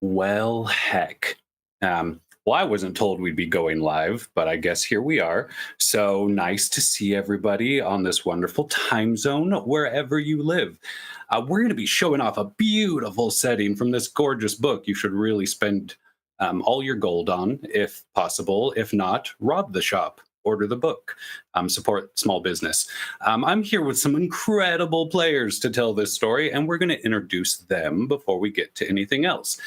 Well, heck. Well, I wasn't told we'd be going live, but I guess here we are. So nice to see everybody on this wonderful time zone, wherever you live. We're going to be showing off a beautiful setting from this gorgeous book you should really spend all your gold on, if possible. If not, rob the shop. Order the book, support small business. I'm here with some incredible players to tell this story, and we're going to introduce them before we get to anything else.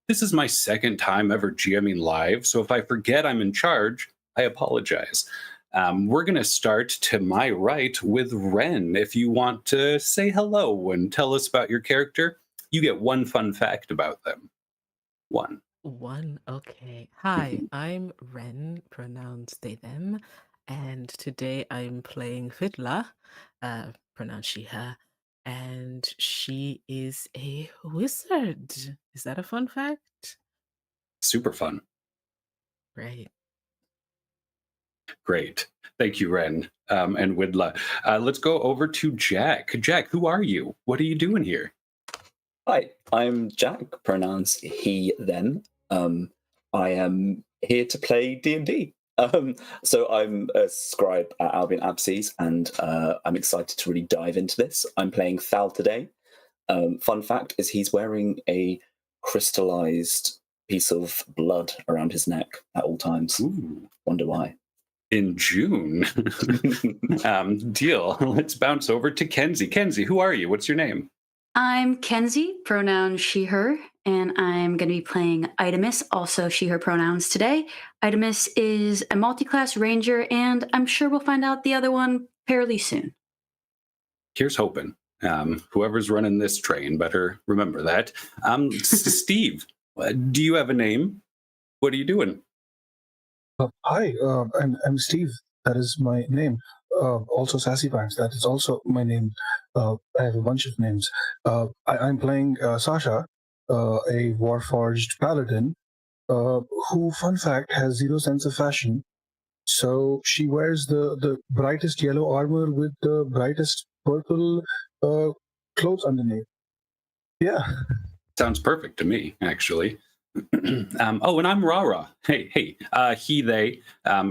This is my second time ever GMing live, so if I forget I'm in charge, I apologize. We're going to start to my right with Ren. If you want to say hello and tell us about your character, you get one fun fact about them. One. Okay. Hi, I'm Ren, pronounced they, them, and today I'm playing Fiddler, pronounced she, her, and she is a wizard. Is that a fun fact? Super fun. Right. Great. Thank you, Ren and Widla. Let's go over to Jack. Jack, who are you? What are you doing here? Hi, I'm Jack, pronouns he, them. I am here to play D&D. So I'm a scribe at Albyon Absey, and I'm excited to really dive into this. I'm playing Thal today. Fun fact is he's wearing a crystallized piece of blood around his neck at all times. Ooh. Wonder why. In June. Deal. Let's bounce over to Kenzie. Kenzie, who are you? What's your name? I'm Kenzie, pronoun she, her, and I'm going to be playing Itemis, also she, her pronouns today. Itemis is a multi-class ranger, and I'm sure we'll find out the other one fairly soon. Here's hoping. Whoever's running this train better remember that. Steve, do you have a name? What are you doing? Hi, I'm Steve. That is my name. Also Sassy Pants. That is also my name. I have a bunch of names. I'm playing Sasha, a Warforged paladin, who, fun fact, has zero sense of fashion. So she wears the brightest yellow armor with the brightest purple clothes underneath. Yeah. Sounds perfect to me, actually. And I'm RahRah. Hey, he, they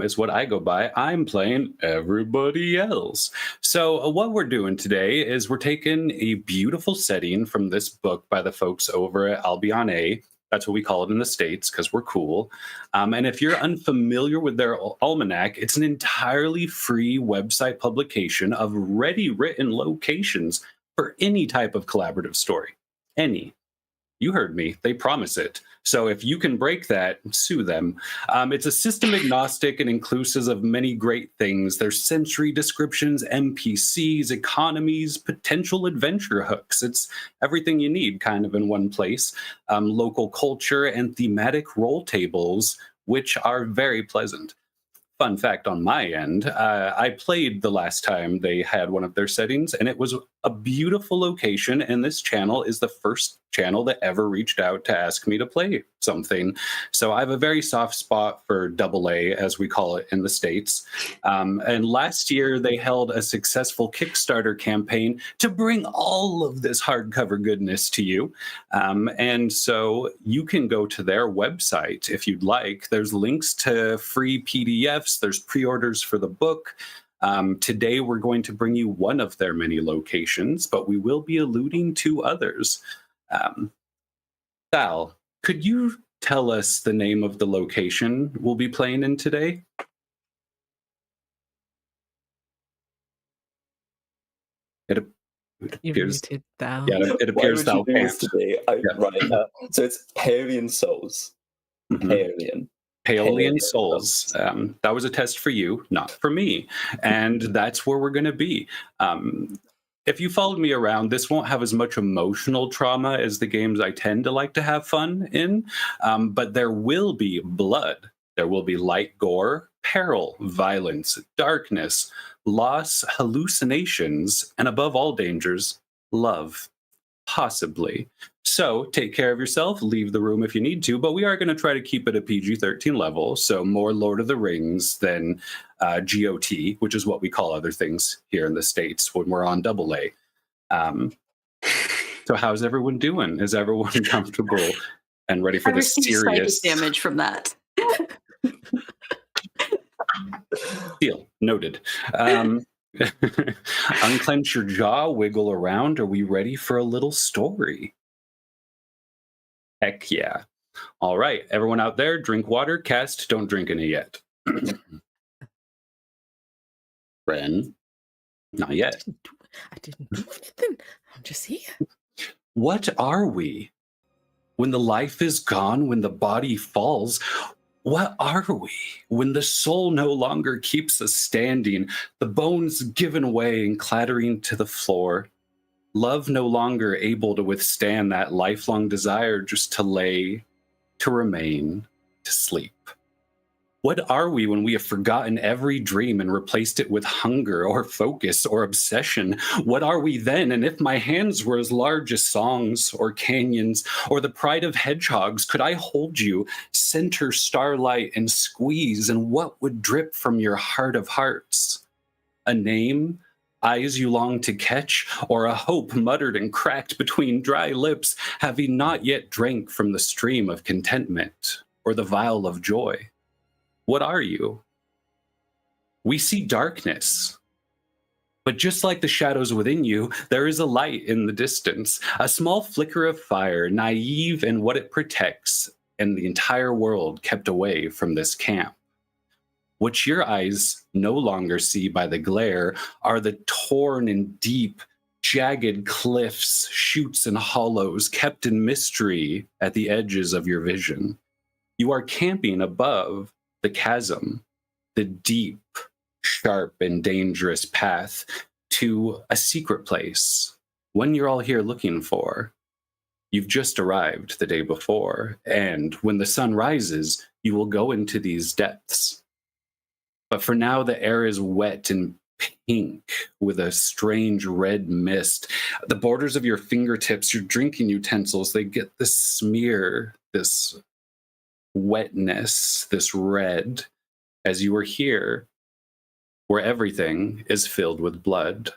is what I go by. I'm playing everybody else. So what we're doing today is we're taking a beautiful setting from this book by the folks over at Albyon. That's what we call it in the States because we're cool. And if you're unfamiliar with their almanac, it's an entirely free website publication of ready written locations for any type of collaborative story. Any. You heard me. They promise it. So if you can break that, sue them. It's a system agnostic and inclusive of many great things. There's sensory descriptions, NPCs, economies, potential adventure hooks. It's everything you need kind of in one place. Local culture and thematic role tables, which are very pleasant. Fun fact on my end, I played the last time they had one of their settings, and it was a beautiful location, and this channel is the first channel that ever reached out to ask me to play something. So I have a very soft spot for AA, as we call it in the States. And last year, they held a successful Kickstarter campaign to bring all of this hardcover goodness to you. And so you can go to their website if you'd like. There's links to free PDFs. There's pre-orders for the book. Today, we're going to bring you one of their many locations, but we will be alluding to others. Sal, could you tell us the name of the location we'll be playing in today? It appears, muted Thal. yeah, it appears Thal can't. Today? Right. So it's Paeolian Souls. Mm-hmm. Paeolian Souls. That was a test for you, not for me. And that's where we're going to be. If you followed me around, this won't have as much emotional trauma as the games I tend to like to have fun in. But there will be blood. There will be light gore, peril, violence, darkness, loss, hallucinations, and above all dangers, love. Possibly. So take care of yourself, leave the room if you need to, but we are going to try to keep it a PG-13 level, so more Lord of the Rings than GOT, which is what we call other things here in the States when we're on AA. So how's everyone doing? Is everyone comfortable and ready for I the received serious psychic damage from that. deal. Noted. Unclench your jaw, wiggle around. Are we ready for a little story? Heck yeah. All right, everyone out there, drink water, cast, don't drink any yet. Ren? Not yet. I didn't do anything. I'm just here. What are we? When the life is gone, when the body falls, what are we? When the soul no longer keeps us standing, the bones given way and clattering to the floor, love no longer able to withstand that lifelong desire just to lay, to remain, to sleep. What are we when we have forgotten every dream and replaced it with hunger or focus or obsession? What are we then? And if my hands were as large as songs or canyons or the pride of hedgehogs, could I hold you, center starlight and squeeze? And what would drip from your heart of hearts? A name? Eyes you long to catch? Or a hope muttered and cracked between dry lips, having not yet drank from the stream of contentment or the vial of joy? What are you? We see darkness. But just like the shadows within you, there is a light in the distance, a small flicker of fire, naive in what it protects, and the entire world kept away from this camp. What your eyes no longer see by the glare are the torn and deep, jagged cliffs, chutes, and hollows kept in mystery at the edges of your vision. You are camping above the chasm, the deep, sharp, and dangerous path to a secret place, one you're all here looking for. You've just arrived the day before, and when the sun rises, you will go into these depths. But for now, the air is wet and pink with a strange red mist. The borders of your fingertips, your drinking utensils, they get this smear, this wetness, this red, as you are here, where everything is filled with blood.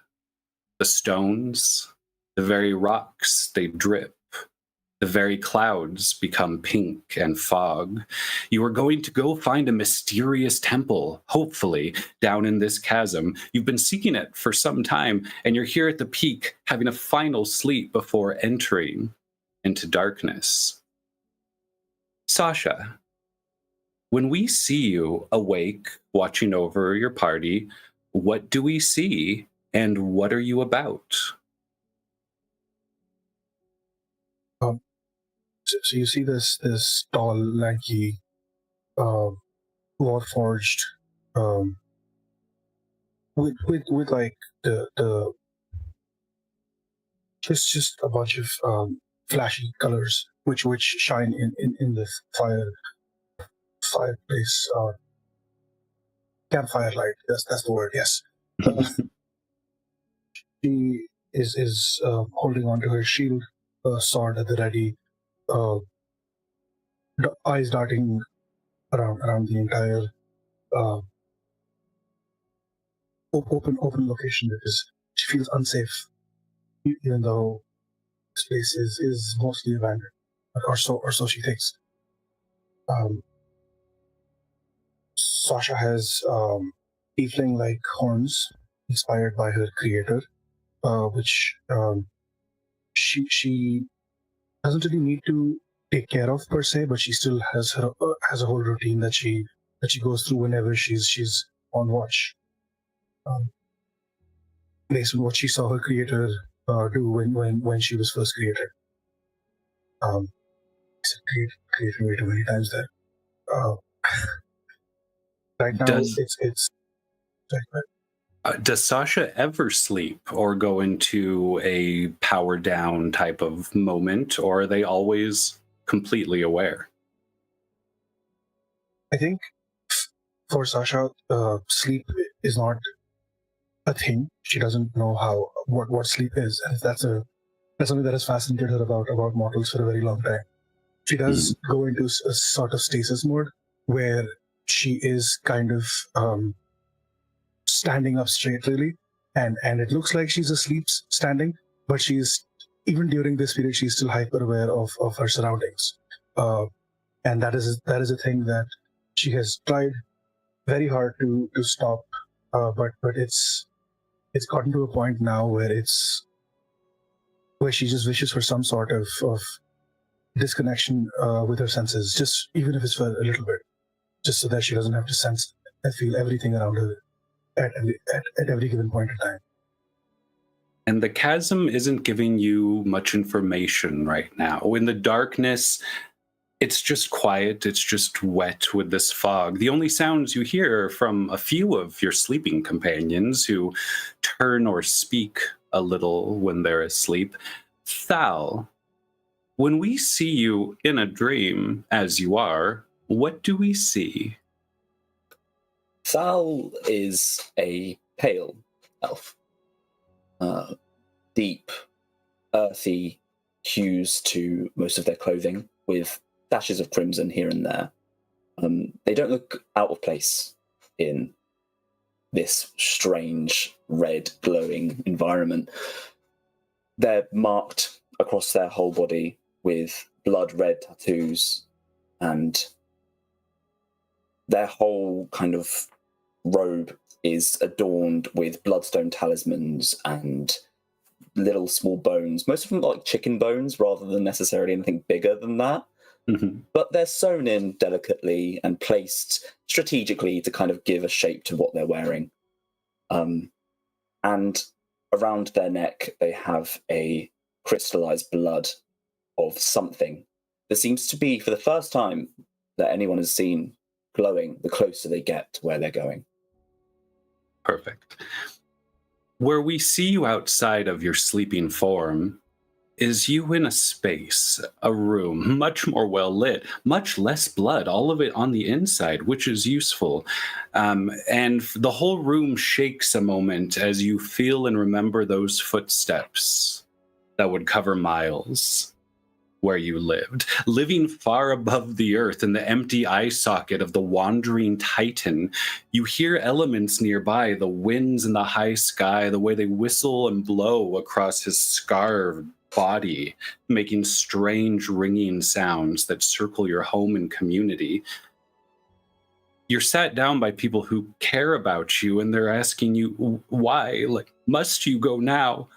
The stones, the very rocks, they drip. The very clouds become pink and fog. You are going to go find a mysterious temple, hopefully, down in this chasm. You've been seeking it for some time, and you're here at the peak, having a final sleep before entering into darkness. Sasha, when we see you awake, watching over your party, what do we see, and what are you about? So you see this tall, lanky, warforged, with like the just a bunch of flashy colors which shine in the fireplace, campfire light. That's the word. Yes. She is holding onto her shield, sword at the ready, eyes darting around the entire open location, because she feels unsafe, even though this place is mostly abandoned, or so she thinks. Sasha has tiefling-like horns inspired by her creator, which she doesn't really need to take care of per se, but she still has a whole routine that she goes through whenever she's on watch, based on what she saw her creator do when she was first created. I said created way too many times there. Right now, it's does Sasha ever sleep or go into a power down type of moment, or are they always completely aware? I think for Sasha, sleep is not a thing. She doesn't know what sleep is, and that's something that has fascinated her about mortals for a very long time. She does go into a sort of stasis mode where she is kind of standing up straight, really, and it looks like she's asleep standing, but she's, even during this period, she's still hyper aware of her surroundings. and that is a thing that she has tried very hard to stop, but it's gotten to a point now where she just wishes for some sort of disconnection with her senses, just even if it's for a little bit, just so that she doesn't have to sense and feel everything around her at every given point in time. And the chasm isn't giving you much information right now. In the darkness, it's just quiet. It's just wet with this fog. The only sounds you hear are from a few of your sleeping companions who turn or speak a little when they're asleep. Thal, when we see you in a dream, as you are, what do we see? Thal is a pale elf. Deep, earthy hues to most of their clothing, with dashes of crimson here and there. They don't look out of place in this strange, red, glowing environment. They're marked across their whole body with blood-red tattoos, and their whole kind of robe is adorned with bloodstone talismans and little small bones. Most of them are like chicken bones rather than necessarily anything bigger than that. Mm-hmm. But they're sewn in delicately and placed strategically to kind of give a shape to what they're wearing. And around their neck, they have a crystallized blood of something that seems to be, for the first time that anyone has seen, glowing the closer they get to where they're going. Perfect. Where we see you outside of your sleeping form is you in a space, a room, much more well lit, much less blood, all of it on the inside, which is useful. And the whole room shakes a moment as you feel and remember those footsteps that would cover miles where you lived, living far above the earth in the empty eye socket of the wandering titan. You hear elements nearby, the winds in the high sky, the way they whistle and blow across his scarred body, making strange ringing sounds that circle your home and community. You're sat down by people who care about you, and they're asking you, why? Like, must you go now?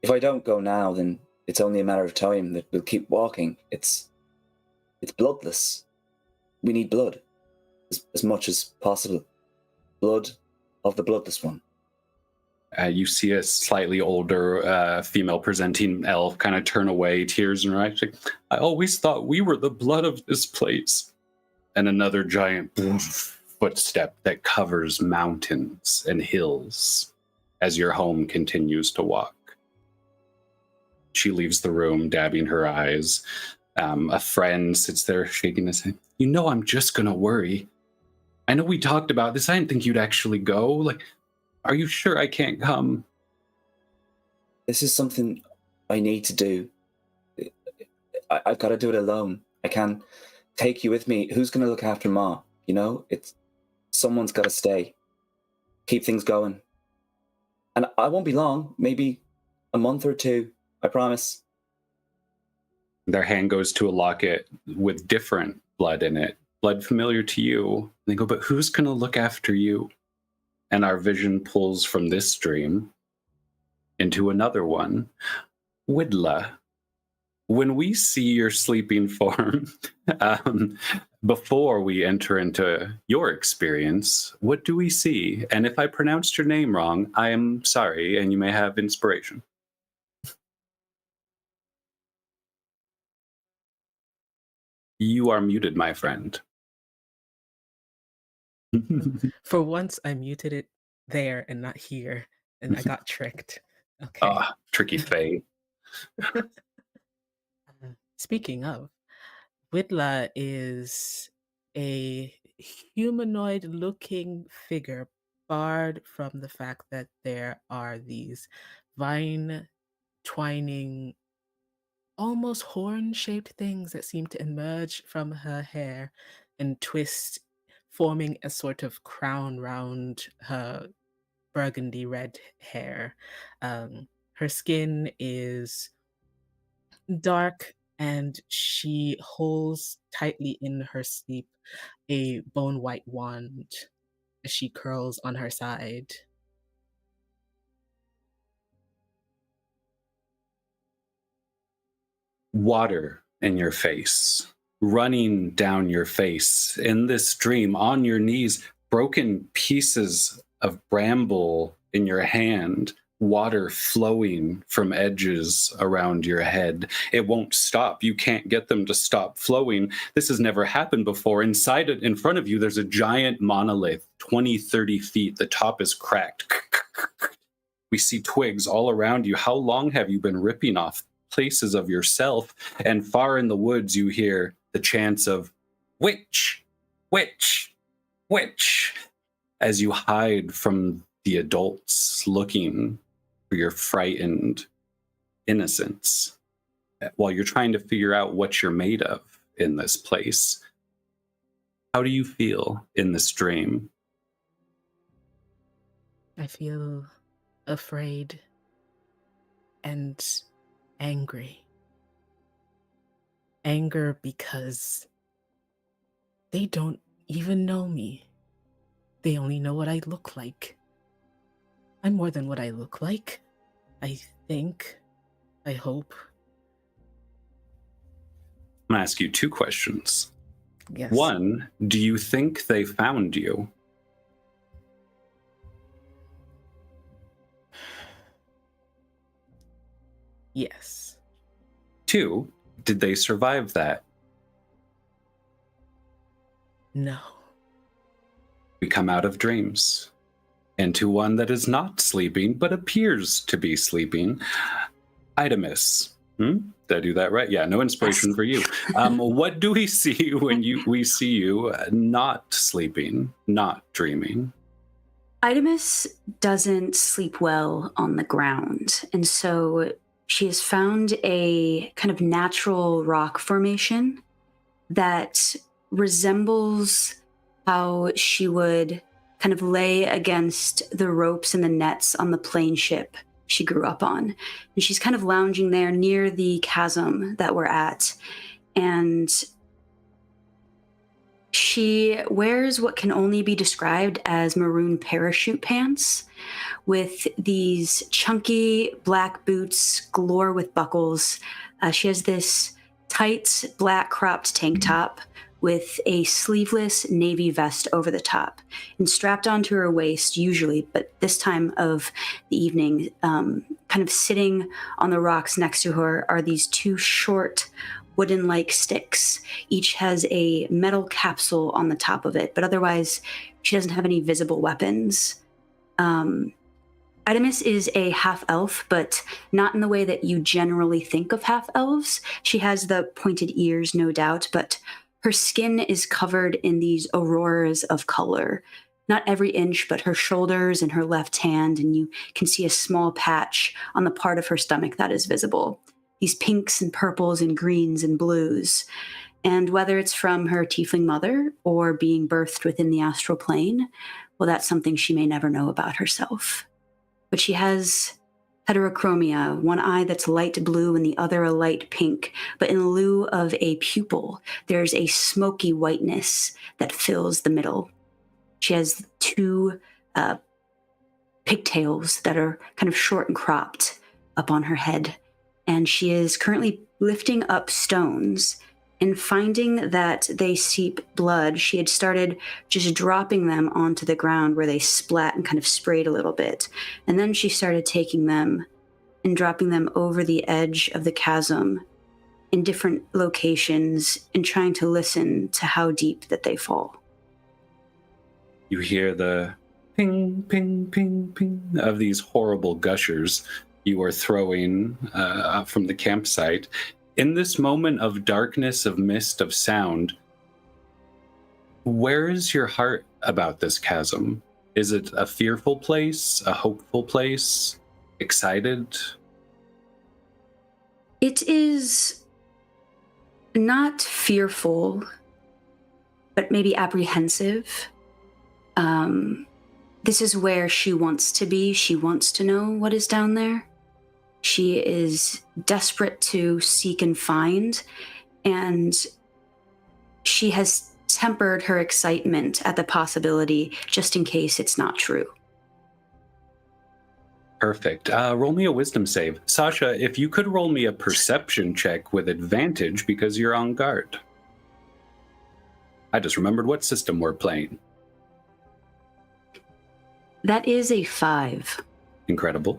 If I don't go now, then it's only a matter of time that we'll keep walking. It's bloodless. We need blood as much as possible. Blood of the bloodless one. You see a slightly older female-presenting elf kind of turn away, tears in her eyes. Like, I always thought we were the blood of this place. And another giant footstep that covers mountains and hills as your home continues to walk. She leaves the room, dabbing her eyes. A friend sits there shaking his head. You know, I'm just going to worry. I know we talked about this. I didn't think you'd actually go. Like, are you sure I can't come? This is something I need to do. I've got to do it alone. I can't take you with me. Who's going to look after Ma? You know, someone's got to stay. Keep things going. And I won't be long. Maybe a month or two. I promise. Their hand goes to a locket with different blood in it. Blood familiar to you. And they go, but who's going to look after you? And our vision pulls from this dream into another one. Widla, when we see your sleeping form, before we enter into your experience, what do we see? And if I pronounced your name wrong, I am sorry, and you may have inspiration. You are muted, my friend. For once, I muted it there and not here, and I got tricked. Okay. Tricky Faye. Speaking of, Widla is a humanoid-looking figure, barred from the fact that there are these vine-twining, almost horn-shaped things that seem to emerge from her hair and twist, forming a sort of crown round her burgundy red hair. Her skin is dark, and she holds tightly in her sleep a bone white wand as she curls on her side. Water in your face, running down your face in this dream, on your knees, broken pieces of bramble in your hand, water flowing from edges around your head. It won't stop. You can't get them to stop flowing. This has never happened before. Inside it, in front of you, there's a giant monolith, 20, 30 feet. The top is cracked. We see twigs all around you. How long have you been ripping off places of yourself? And far in the woods, you hear the chants of witch, witch, witch, as you hide from the adults looking for your frightened innocence while you're trying to figure out what you're made of in this place. How do you feel in this dream? I feel afraid and angry. Anger because they don't even know me. They only know what I look like. I'm more than what I look like. I think. I hope. I'm going to ask you two questions. Yes. One, do you think they found you? Yes. Two, did they survive that? No. We come out of dreams into one that is not sleeping, but appears to be sleeping. Idamus. Did I do that right? Yeah, no inspiration for you. What do we see when we see you not sleeping, not dreaming? Idamus doesn't sleep well on the ground, and so she has found a kind of natural rock formation that resembles how she would kind of lay against the ropes and the nets on the plane ship she grew up on. And she's kind of lounging there near the chasm that we're at. And she wears what can only be described as maroon parachute pants with these chunky black boots galore with buckles. She has this tight black cropped tank top with a sleeveless navy vest over the top. And strapped onto her waist, usually, but this time of the evening, kind of sitting on the rocks next to her are these two short wooden-like sticks. Each has a metal capsule on the top of it, but otherwise she doesn't have any visible weapons. Idamus is a half-elf, but not in the way that you generally think of half-elves. She has the pointed ears, no doubt, but her skin is covered in these auroras of color. Not every inch, but her shoulders and her left hand, and you can see a small patch on the part of her stomach that is visible. These pinks and purples and greens and blues. And whether it's from her tiefling mother or being birthed within the astral plane, well, that's something she may never know about herself. But she has heterochromia, one eye that's light blue and the other a light pink, but in lieu of a pupil, there's a smoky whiteness that fills the middle. She has two pigtails that are kind of short and cropped up on her head, and she is currently lifting up stones. And finding that they seep blood, she had started just dropping them onto the ground where they splat and kind of sprayed a little bit. And then she started taking them and dropping them over the edge of the chasm in different locations and trying to listen to how deep that they fall. You hear the ping, ping, ping, ping of these horrible gushers you are throwing from the campsite. In this moment of darkness, of mist, of sound, where is your heart about this chasm? Is it a fearful place, a hopeful place, excited? It is not fearful, but maybe apprehensive. This is where she wants to be. She wants to know what is down there. she is desperate to seek and find, and she has tempered her excitement at the possibility just in case it's not true. Perfect. Roll me a wisdom save. Sasha, if you could roll me a perception check with advantage because you're on guard. I just remembered what system we're playing. That is a 5. Incredible.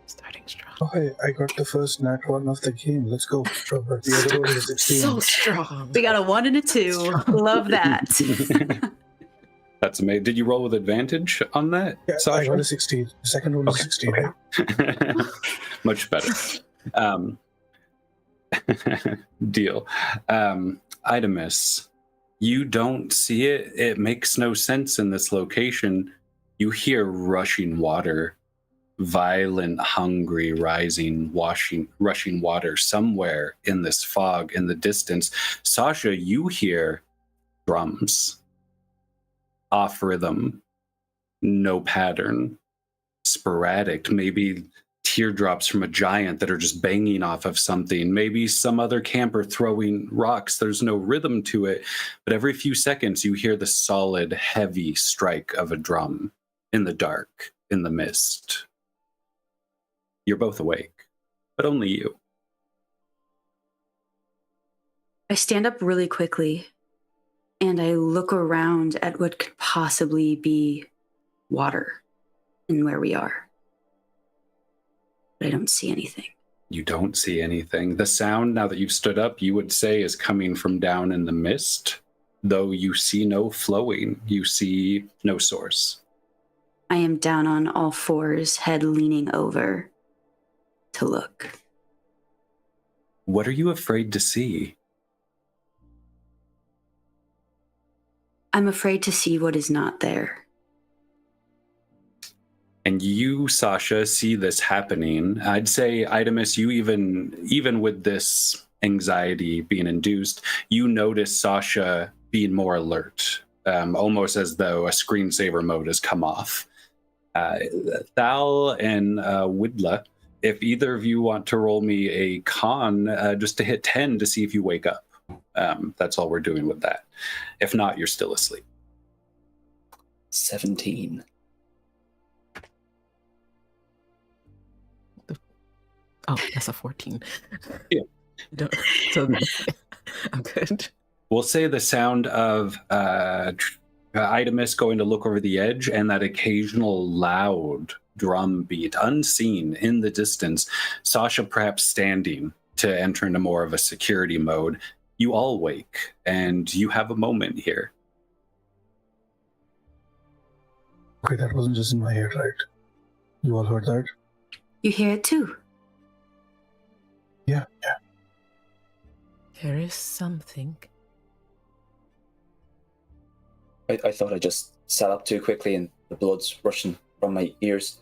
Starting strong. Oh, hey, I got the first nat 1 of the game. Let's go. The other one is 16. So strong. We got a 1 and a 2. Love that. That's amazing. Did you roll with advantage on that, Yeah, Sasha? I got a 16. The second one is 16. Okay. Much better. Deal. Itemus, you don't see it. It makes no sense in this location. You hear rushing water, violent, hungry, rushing water somewhere in this fog in the distance. Sasha, you hear drums. Off rhythm, no pattern, sporadic, maybe teardrops from a giant that are just banging off of something, maybe some other camper throwing rocks. There's no rhythm to it, but every few seconds you hear the solid, heavy strike of a drum in the dark, in the mist. You're both awake, but only you. I stand up really quickly and I look around at what could possibly be water in where we are. But I don't see anything. You don't see anything. The sound, now that you've stood up, you would say is coming from down in the mist, though you see no flowing. You see no source. I am down on all fours, head leaning over to look. What are you afraid to see? I'm afraid to see what is not there. And you, Sasha, see this happening. I'd say, Itemus, you even with this anxiety being induced, you notice Sasha being more alert, almost as though a screensaver mode has come off. Thal and Widla, if either of you want to roll me a con, just to hit 10 to see if you wake up. That's all we're doing with that. If not, you're still asleep. 17. Oh, that's a 14. Yeah. So I'm good. We'll say the sound of Itemus going to look over the edge and that occasional loud drum beat, unseen in the distance. Sasha perhaps standing to enter into more of a security mode. You all wake, and you have a moment here. Okay, that wasn't just in my head, right? You all heard that? You hear it too. Yeah. There is something. I thought I just sat up too quickly and the blood's rushing from my ears.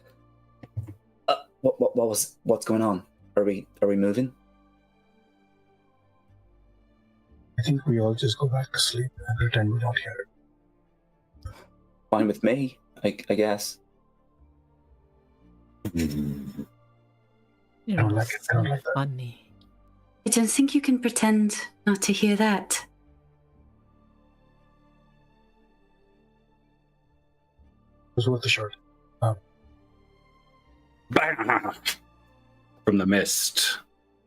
What's going on? Are we moving? I think we all just go back to sleep and pretend we don't hear it. Fine with me, I guess. You're I don't like it. I don't like that. funny. I don't think you can pretend not to hear that. It was worth the shot. From the mist,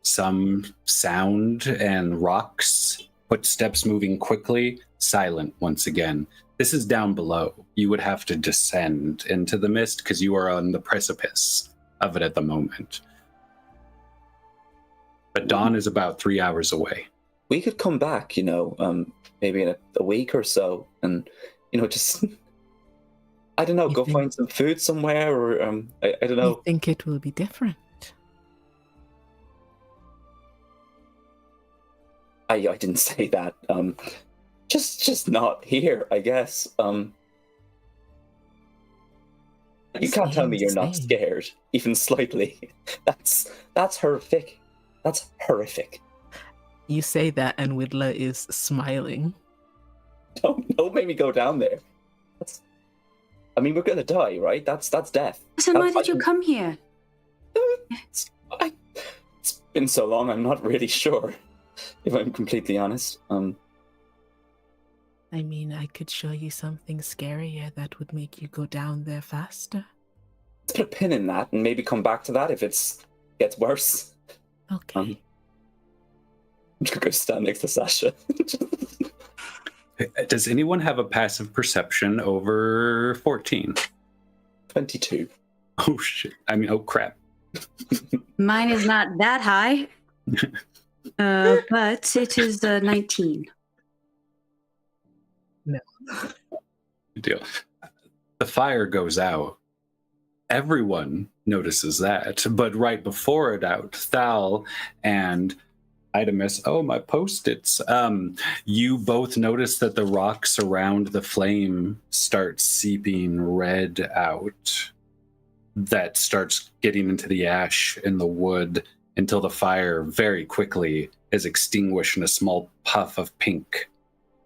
some sound and rocks, footsteps moving quickly, silent once again. This is down below. You would have to descend into the mist because you are on the precipice of it at the moment. But dawn is about 3 hours away. We could come back, maybe in a week or so, and just I don't know, You go think- find some food somewhere, or I don't know. I think it will be different. I didn't say that. Just not here, I guess. You can't tell me you're not Insane. scared, even slightly. That's horrific. That's horrific. You say that, and Widla is smiling. Don't make me go down there. I mean, we're gonna die, right? That's death. So why did you come here? It's been so long, I'm not really sure, if I'm completely honest. I mean, I could show you something scarier that would make you go down there faster. Let's put a pin in that and maybe come back to that if it gets worse. Okay. I'm just gonna go stand next to Sasha. Does anyone have a passive perception over 14? 22. Oh, shit. I mean, oh, crap. Mine is not that high, but it is 19. No. Good deal. The fire goes out. Everyone notices that, but right before it out, Thal and Idamus, oh, my post-its. You both notice that the rocks around the flame start seeping red out. That starts getting into the ash in the wood until the fire very quickly is extinguished in a small puff of pink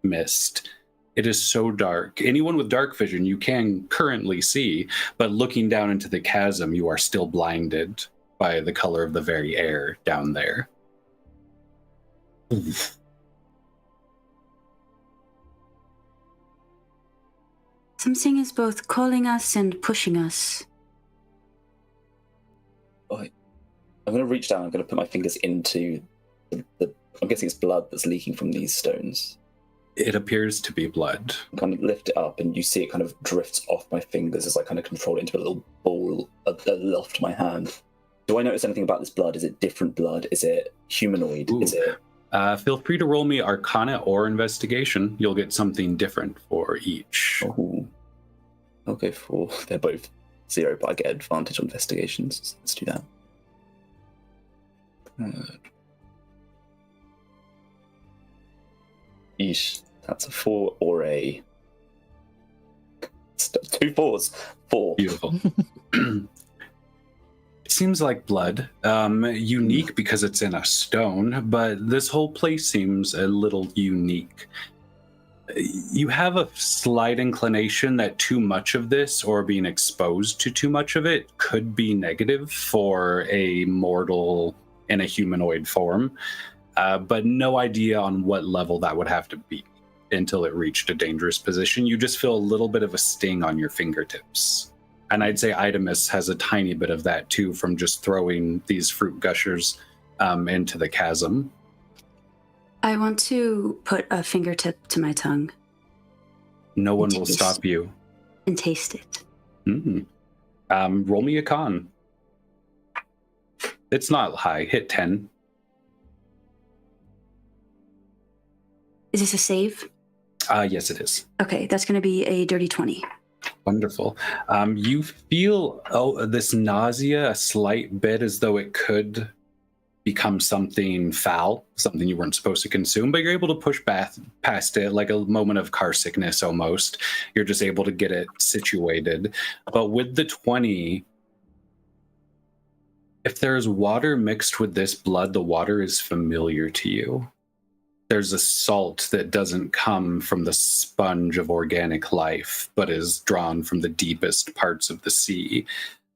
mist. It is so dark. Anyone with dark vision you can currently see, but looking down into the chasm, you are still blinded by the color of the very air down there. Something is both calling us and pushing us. I'm going to reach down, I'm going to put my fingers into the I'm guessing it's blood that's leaking from these stones. It appears to be blood. Kind of lift it up and you see it kind of drifts off my fingers as I kind of control it into a little ball aloft my hand. Do I notice anything about this blood? Is it different blood? Is it humanoid? Ooh. Is it... Feel free to roll me Arcana or Investigation. You'll get something different for each. Oh. Okay, they're both 0, but I get advantage on investigations. So let's do that. Yeesh, that's a 4 or a... 2 4s. 4. Beautiful. It seems like blood. Unique because it's in a stone, but this whole place seems a little unique. You have a slight inclination that too much of this, or being exposed to too much of it, could be negative for a mortal in a humanoid form, but no idea on what level that would have to be until it reached a dangerous position. You just feel a little bit of a sting on your fingertips. And I'd say Idamus has a tiny bit of that too from just throwing these fruit gushers into the chasm. I want to put a fingertip to my tongue. No one will stop you. And taste it. Roll me a con. It's not high. Hit 10. Is this a save? Yes, it is. Okay, that's going to be a dirty 20. Wonderful. You feel this nausea a slight bit as though it could become something foul, something you weren't supposed to consume, but you're able to push past it like a moment of car sickness almost. You're just able to get it situated. But with the 20, if there's water mixed with this blood, the water is familiar to you. There's a salt that doesn't come from the sponge of organic life, but is drawn from the deepest parts of the sea.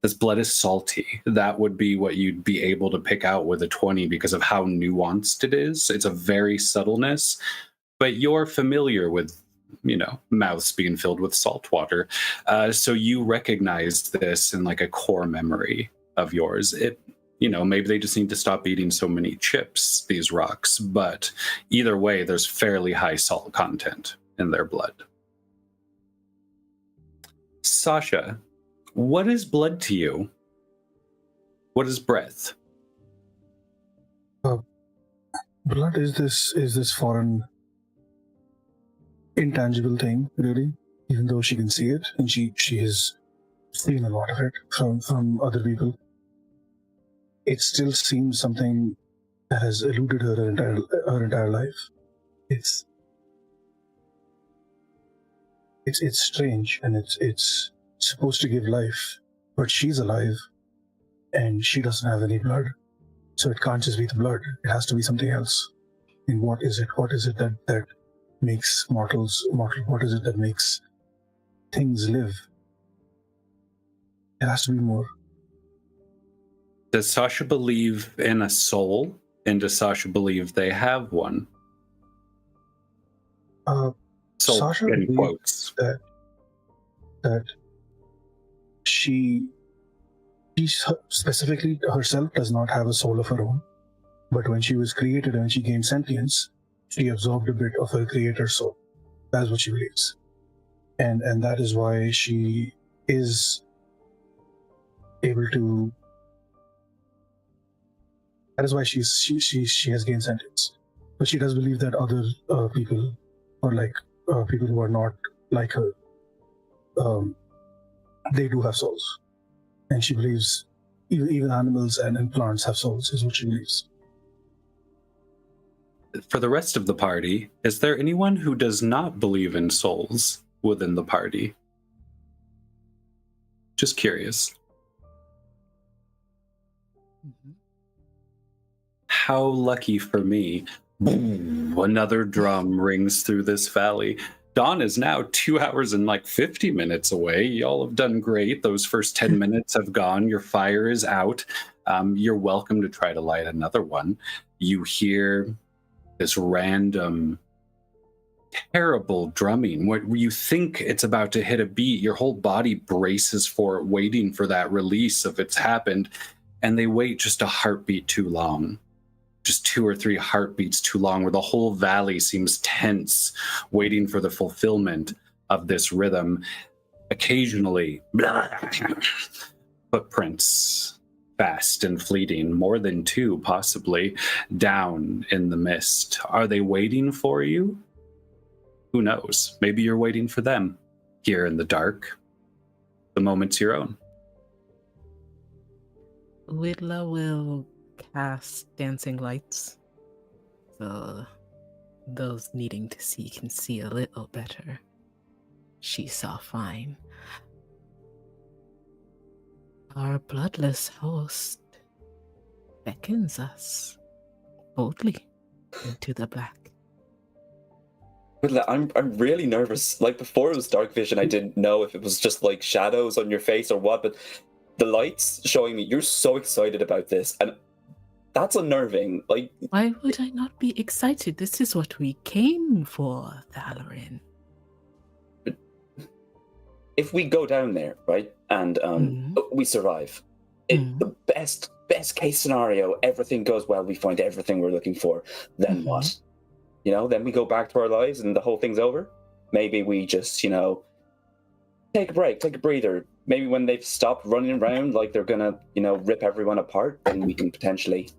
This blood is salty. That would be what you'd be able to pick out with a 20 because of how nuanced it is. It's a very subtleness, but you're familiar with, mouths being filled with salt water. So you recognize this in like a core memory of yours. Maybe they just need to stop eating so many chips, these rocks, but either way, there's fairly high salt content in their blood. Sasha, what is blood to you? What is breath? Blood is this foreign, intangible thing, really, even though she can see it, and she has seen a lot of it from other people. It still seems something that has eluded her entire life. It's strange, and it's supposed to give life, but she's alive, and she doesn't have any blood, so it can't just be the blood. It has to be something else. And what is it? What is it that makes mortals mortal? What is it that makes things live? It has to be more. Does Sasha believe in a soul? And does Sasha believe they have one? Soul Sasha in believes quotes. that she specifically herself does not have a soul of her own, but when she was created and she gained sentience, she absorbed a bit of her creator's soul. That's what she believes, and that is why she is able to. That is why she has gained sentience. But she does believe that other people, or like people who are not like her, they do have souls, and she believes even animals and plants have souls. Is what she believes. For the rest of the party, is there anyone who does not believe in souls within the party? Just curious. Mhm. How lucky for me. Boom, another drum rings through this valley. Dawn is now 2 hours and like 50 minutes away. Y'all have done great. Those first 10 minutes have gone. Your fire is out. You're welcome to try to light another one. You hear this random, terrible drumming. Where you think it's about to hit a beat, your whole body braces for it, waiting for that release of it's happened. And they wait just a heartbeat too long. Just 2 or 3 heartbeats too long, where the whole valley seems tense, waiting for the fulfillment of this rhythm. Occasionally, footprints, fast and fleeting, more than 2 possibly, down in the mist. Are they waiting for you? Who knows? Maybe you're waiting for them here in the dark. The moment's your own. Widla will cast dancing lights, so those needing to see can see a little better. She saw fine. Our bloodless host beckons us boldly into the black. I'm really nervous. Like before it was dark vision, I didn't know if it was just like shadows on your face or what, but the lights showing me you're so excited about this, and that's unnerving. Like, Why would I not be excited? This is what we came for, Thalarin. if we go down there, right, and we survive, the best case scenario, everything goes well, we find everything we're looking for, then what? You know, then we go back to our lives and the whole thing's over. Maybe we just, you know, take a break, take a breather. Maybe when they've stopped running around like they're gonna, you know, rip everyone apart, then we can potentially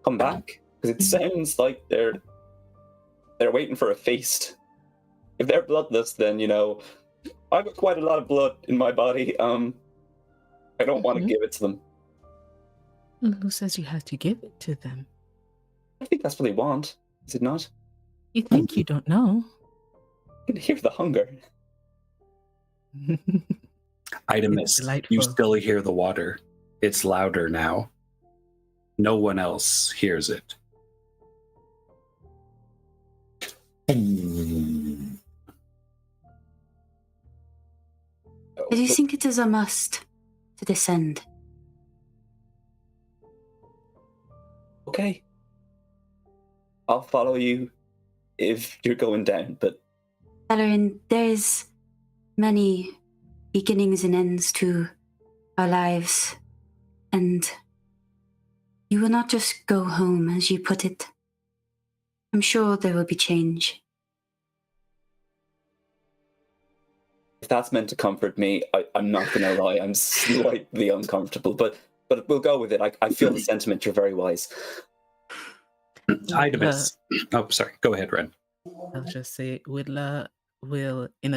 come back. Because it sounds like they're waiting for a feast. If they're bloodless, then, you know, I've got quite a lot of blood in my body. I don't want to give it to them. Who says you have to give it to them? I think that's what they want, is it not? You think you don't know? I can hear the hunger. Itemus, delightful. you still hear the water. It's louder now. No one else hears it. I do think it is a must to descend. Okay. I'll follow you if you're going down, but... Thalarin, there's many beginnings and ends to our lives, and you will not just go home, as you put it. I'm sure there will be change. If that's meant to comfort me, I'm not going to lie, I'm slightly uncomfortable, but we'll go with it. I feel the sentiment, you're very wise. Itemus. Oh, sorry. Go ahead, Ren. I'll just say Widla will, in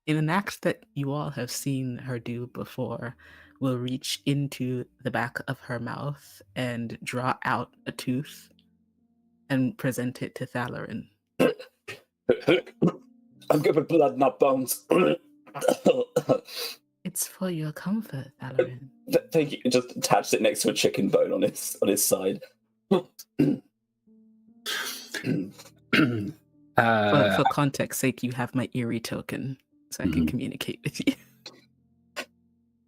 an act that you all have seen her do before, will reach into the back of her mouth and draw out a tooth and present it to Thalarin. I'm good with blood, not bones. It's for your comfort, Thalarin. Thank you. Just attached it next to a chicken bone on his side. For context sake, you have my eerie token, so I can communicate with you.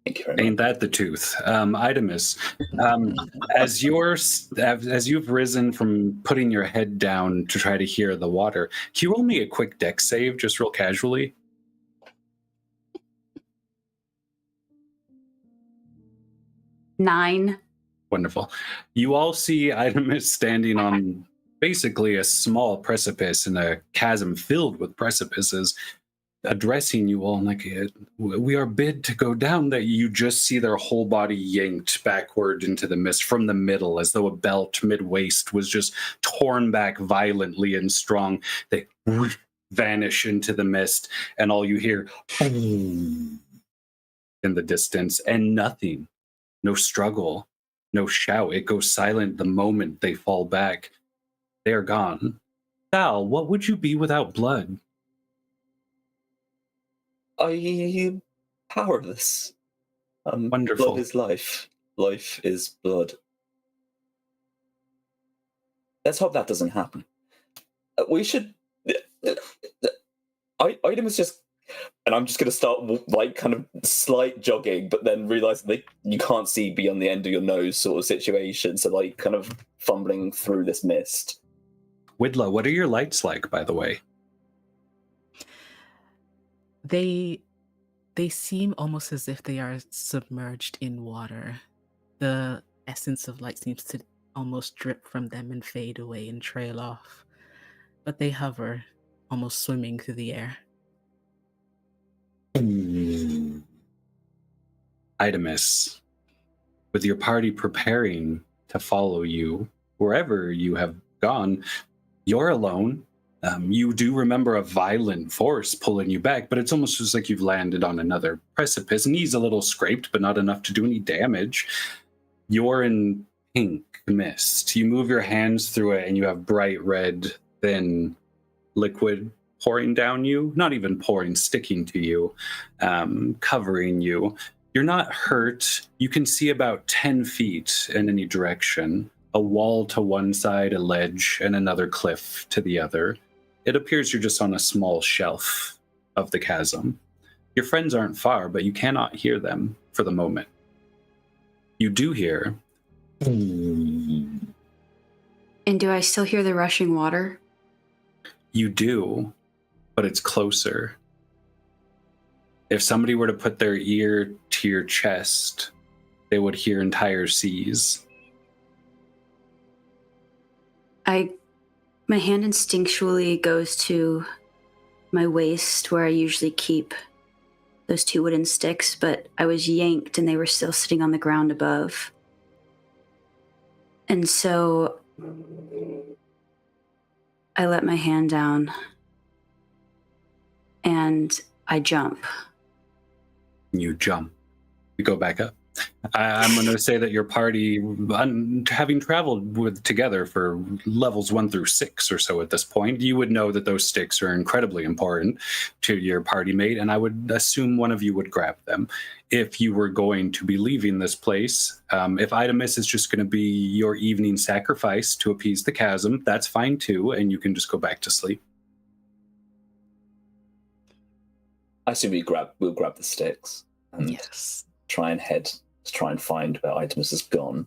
Thank you very much. Ain't that the tooth? Idamus, as you've risen from putting your head down to try to hear the water, can you roll me a quick dex save, just real casually? Nine. Wonderful. You all see Idamus standing on basically a small precipice in a chasm filled with precipices, addressing you all like, we are bid to go down. That you just see their whole body yanked backward into the mist from the middle, as though a belt mid-waist was just torn back violently and strong. They vanish into the mist, and all you hear in the distance, and nothing. No struggle, no shout. It goes silent the moment they fall back. They are gone. Thal, what would you be without blood? I am powerless. Wonderful. Blood is life. Life is blood. Let's hope that doesn't happen. We should. Item is just, and I'm just going to start like kind of slight jogging, but then realize that you can't see beyond the end of your nose, sort of situation. So like kind of fumbling through this mist. Widla, what are your lights like, by the way? They seem almost as if they are submerged in water. The essence of light seems to almost drip from them and fade away and trail off. But they hover, almost swimming through the air. Idamus, with your party preparing to follow you wherever you have gone, you're alone. You do remember a violent force pulling you back, but it's almost just like you've landed on another precipice. Knees a little scraped, but not enough to do any damage. You're in pink mist. You move your hands through it, and you have bright red, thin liquid pouring down you. Not even pouring, sticking to you, covering you. You're not hurt. You can see about 10 feet in any direction. A wall to one side, a ledge, and another cliff to the other. It appears you're just on a small shelf of the chasm. Your friends aren't far, but you cannot hear them for the moment. You do hear. And do I still hear the rushing water? You do, but it's closer. If somebody were to put their ear to your chest, they would hear entire seas. My hand instinctually goes to my waist where I usually keep those 2 wooden sticks, but I was yanked and they were still sitting on the ground above. And so I let my hand down and I jump. You jump. You go back up. I'm going to say that your party, having traveled together for levels 1 through 6 or so at this point, you would know that those sticks are incredibly important to your party mate, and I would assume one of you would grab them. If you were going to be leaving this place, if Idamus is just going to be your evening sacrifice to appease the chasm, that's fine too, and you can just go back to sleep. I assume we'll grab the sticks and Yes. try and find where Idamus has gone.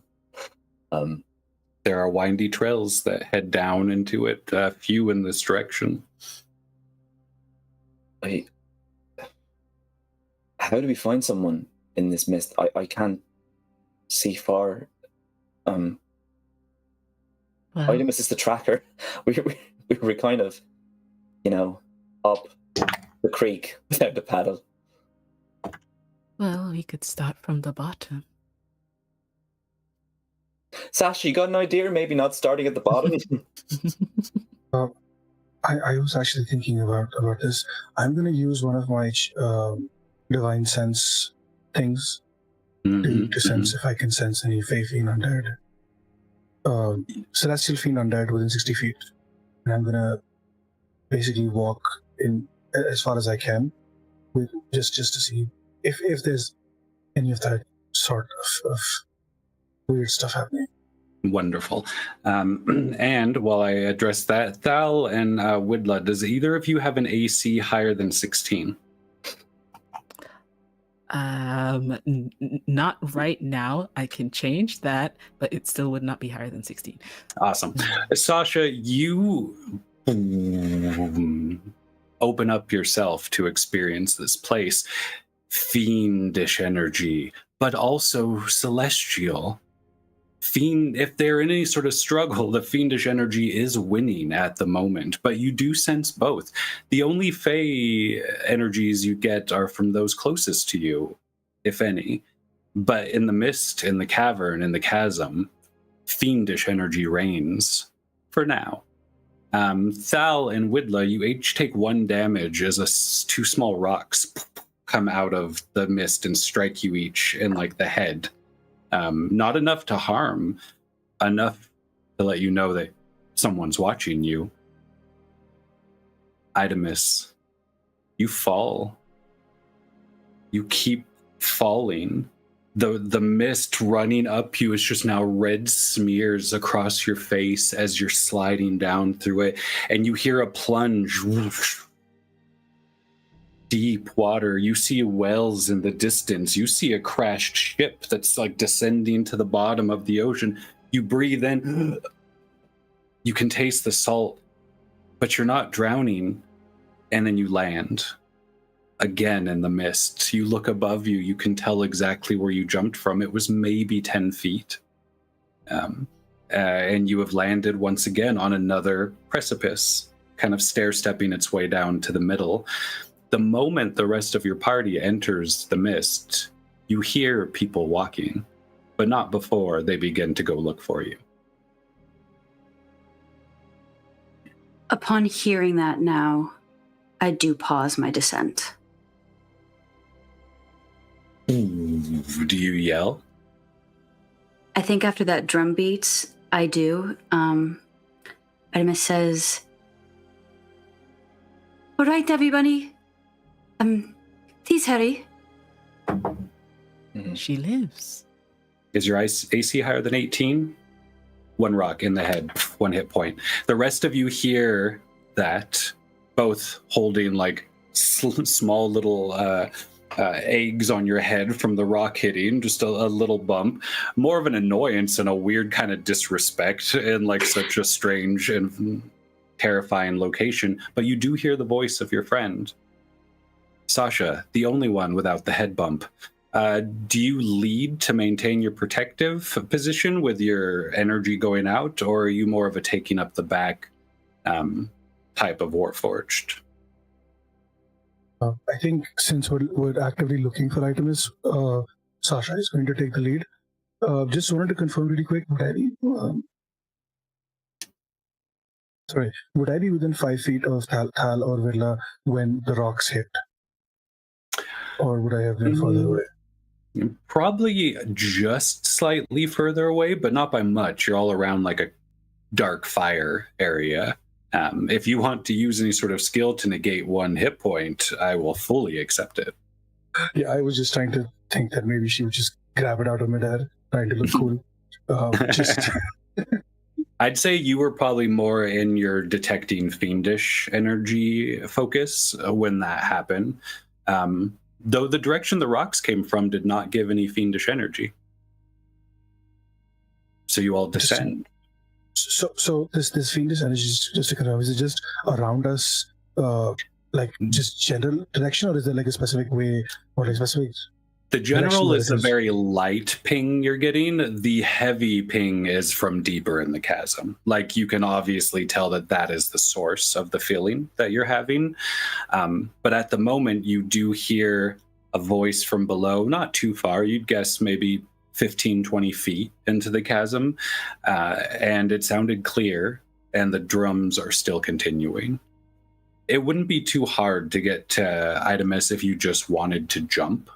There are windy trails that head down into it, few in this direction. How do we find someone in this mist? I can't see far. Well, Idamus is the tracker. We were kind of, up the creek without the paddle. we could start from the bottom. Sasha, you got an idea? Maybe not starting at the bottom? I was actually thinking about this. I'm going to use one of my divine sense things to sense if I can sense any Fey Fiend undead. Celestial Fiend undead within 60 feet. And I'm going to basically walk in as far as I can, just to see if there's any of that sort of weird stuff happening. Wonderful. And while I address that, Thal and Widla, does either of you have an AC higher than 16? Not right now. I can change that, but it still would not be higher than 16. Awesome. Sasha, you open up yourself to experience this place. Fiendish energy, but also celestial. If they're in any sort of struggle, the fiendish energy is winning at the moment, but you do sense both. The only fey energies you get are from those closest to you, if any. But in the mist, in the cavern, in the chasm, fiendish energy reigns for now. Thal and Widla, you each take 1 damage as two small rocks come out of the mist and strike you each in like the head. Not enough to harm, enough to let you know that someone's watching you. Idamis, you fall. You keep falling. The mist running up you is just now red smears across your face as you're sliding down through it, and you hear a plunge. Whoosh. Deep water. You see wells in the distance. You see a crashed ship that's like descending to the bottom of the ocean. You breathe in. You can taste the salt, but you're not drowning. And then you land again in the mist. You look above you. You can tell exactly where you jumped from. It was maybe 10 feet. And you have landed once again on another precipice, kind of stair-stepping its way down to the middle. The moment the rest of your party enters the mist, you hear people walking, but not before they begin to go look for you. Upon hearing that now, I do pause my descent. Do you yell? I think after that drum beats, I do. Artemis says, "All right, everybody. Please hurry." She lives. Is your AC higher than 18? 1 rock in the head, 1 hit point. The rest of you hear that, both holding like small little eggs on your head from the rock hitting, just a little bump. More of an annoyance and a weird kind of disrespect in like such a strange and terrifying location. But you do hear the voice of your friend. Sasha, the only one without the head bump. Do you lead to maintain your protective position with your energy going out, or are you more of a taking up the back type of Warforged? I think since we're actively looking for items, Sasha is going to take the lead. Just wanted to confirm really quick, would I be within 5 feet of Thal or Villa when the rocks hit? Or would I have been further away? Probably just slightly further away, but not by much. You're all around like a dark fire area. If you want to use any sort of skill to negate 1 hit point, I will fully accept it. Yeah, I was just trying to think that maybe she would just grab it out of midair, trying to look cool. I'd say you were probably more in your detecting fiendish energy focus when that happened. Though the direction the rocks came from did not give any fiendish energy. So you all descend. So this fiendish energy, just to confirm, is it just around us, like just general direction, or is there like a specific way or like specific? The general is a very light ping you're getting. The heavy ping is from deeper in the chasm. Like you can obviously tell that is the source of the feeling that you're having. But at the moment you do hear a voice from below, not too far. You'd guess maybe 15, 20 feet into the chasm. And it sounded clear, and the drums are still continuing. It wouldn't be too hard to get to Idamis if you just wanted to jump.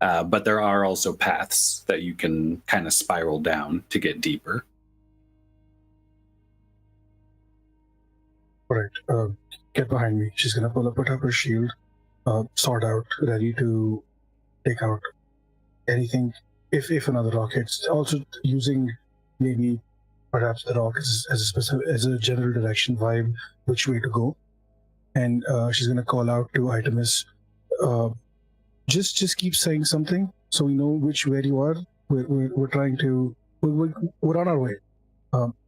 But there are also paths that you can kind of spiral down to get deeper. All right, get behind me. She's going to put up her shield, sword out, ready to take out anything if another rock hits. Also using maybe perhaps the rock as a general direction vibe, which way to go. And she's going to call out to Itemis, just keep saying something so we know where you are. We're trying to. We're on our way.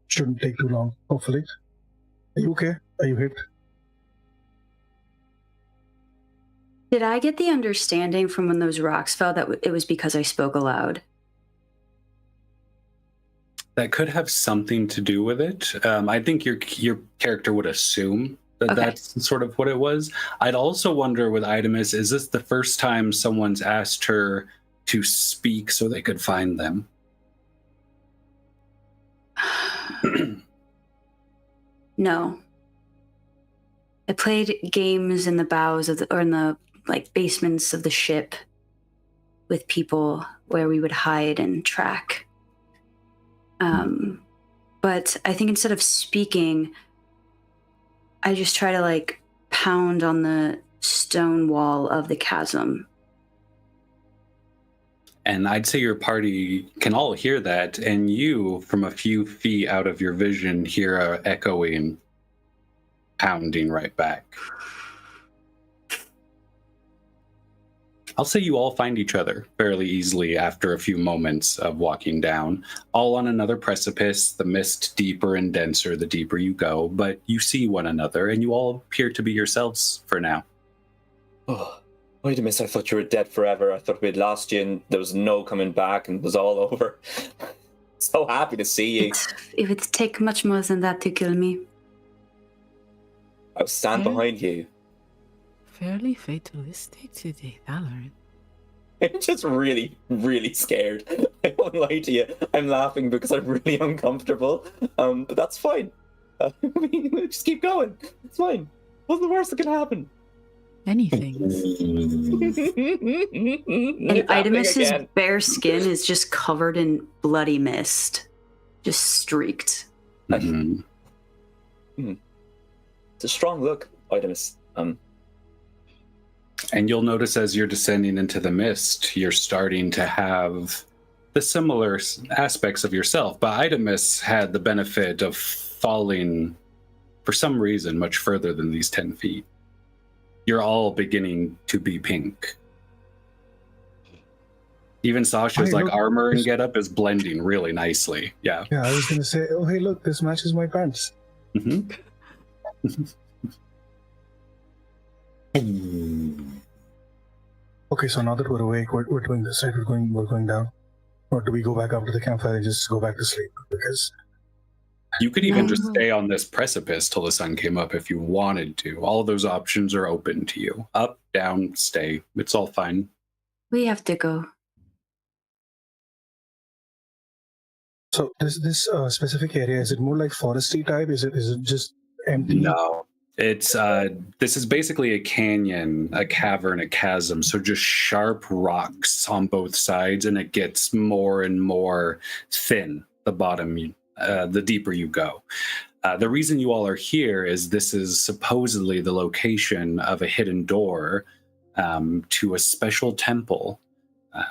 Shouldn't take too long. Hopefully. Are you okay? Are you hit? Did I get the understanding from when those rocks fell that it was because I spoke aloud? That could have something to do with it. I think your character would assume that that's sort of what it was. I'd also wonder with Idamis, is this the first time someone's asked her to speak so they could find them? No. I played games in the bows of or in the basements of the ship with people where we would hide and track. But I think instead of speaking, I just try to pound on the stone wall of the chasm. And I'd say your party can all hear that, and you, from a few feet out of your vision, hear a echoing pounding right back. I'll say you all find each other fairly easily after a few moments of walking down, all on another precipice, the mist deeper and denser the deeper you go, but you see one another, and you all appear to be yourselves for now. Oh, wait a minute, I thought you were dead forever. I thought we'd lost you and there was no coming back and it was all over. So happy to see you. It would take much more than that to kill me. I'll stand behind you. Fairly fatalistic today, Valorant. I'm just really, really scared. I won't lie to you. I'm laughing because I'm really uncomfortable. But that's fine. Just keep going. It's fine. What's the worst that can happen? Anything. And Idamis's bare skin is just covered in bloody mist. Just streaked. Mm-hmm. It's a strong look, Idamis. And you'll notice as you're descending into the mist, you're starting to have the similar aspects of yourself. But Idamis had the benefit of falling, for some reason, much further than these 10 feet. You're all beginning to be pink. Even Sasha's armor and getup is blending really nicely. Yeah. Yeah, I was going to say, oh, hey, look, this matches my pants. Mm-hmm. Okay, so now that we're awake, we're doing this, right? We're going down. Or do we go back up to the campfire and just go back to sleep? Because you could even just stay on this precipice till the sun came up if you wanted to. All of those options are open to you. Up, down, stay. It's all fine. We have to go. So this specific area, is it more like foresty type? Is it just empty? No. It's this is basically a canyon, a cavern, a chasm, so just sharp rocks on both sides, and it gets more and more thin, the bottom, the deeper you go. The reason you all are here is this is supposedly the location of a hidden door to a special temple.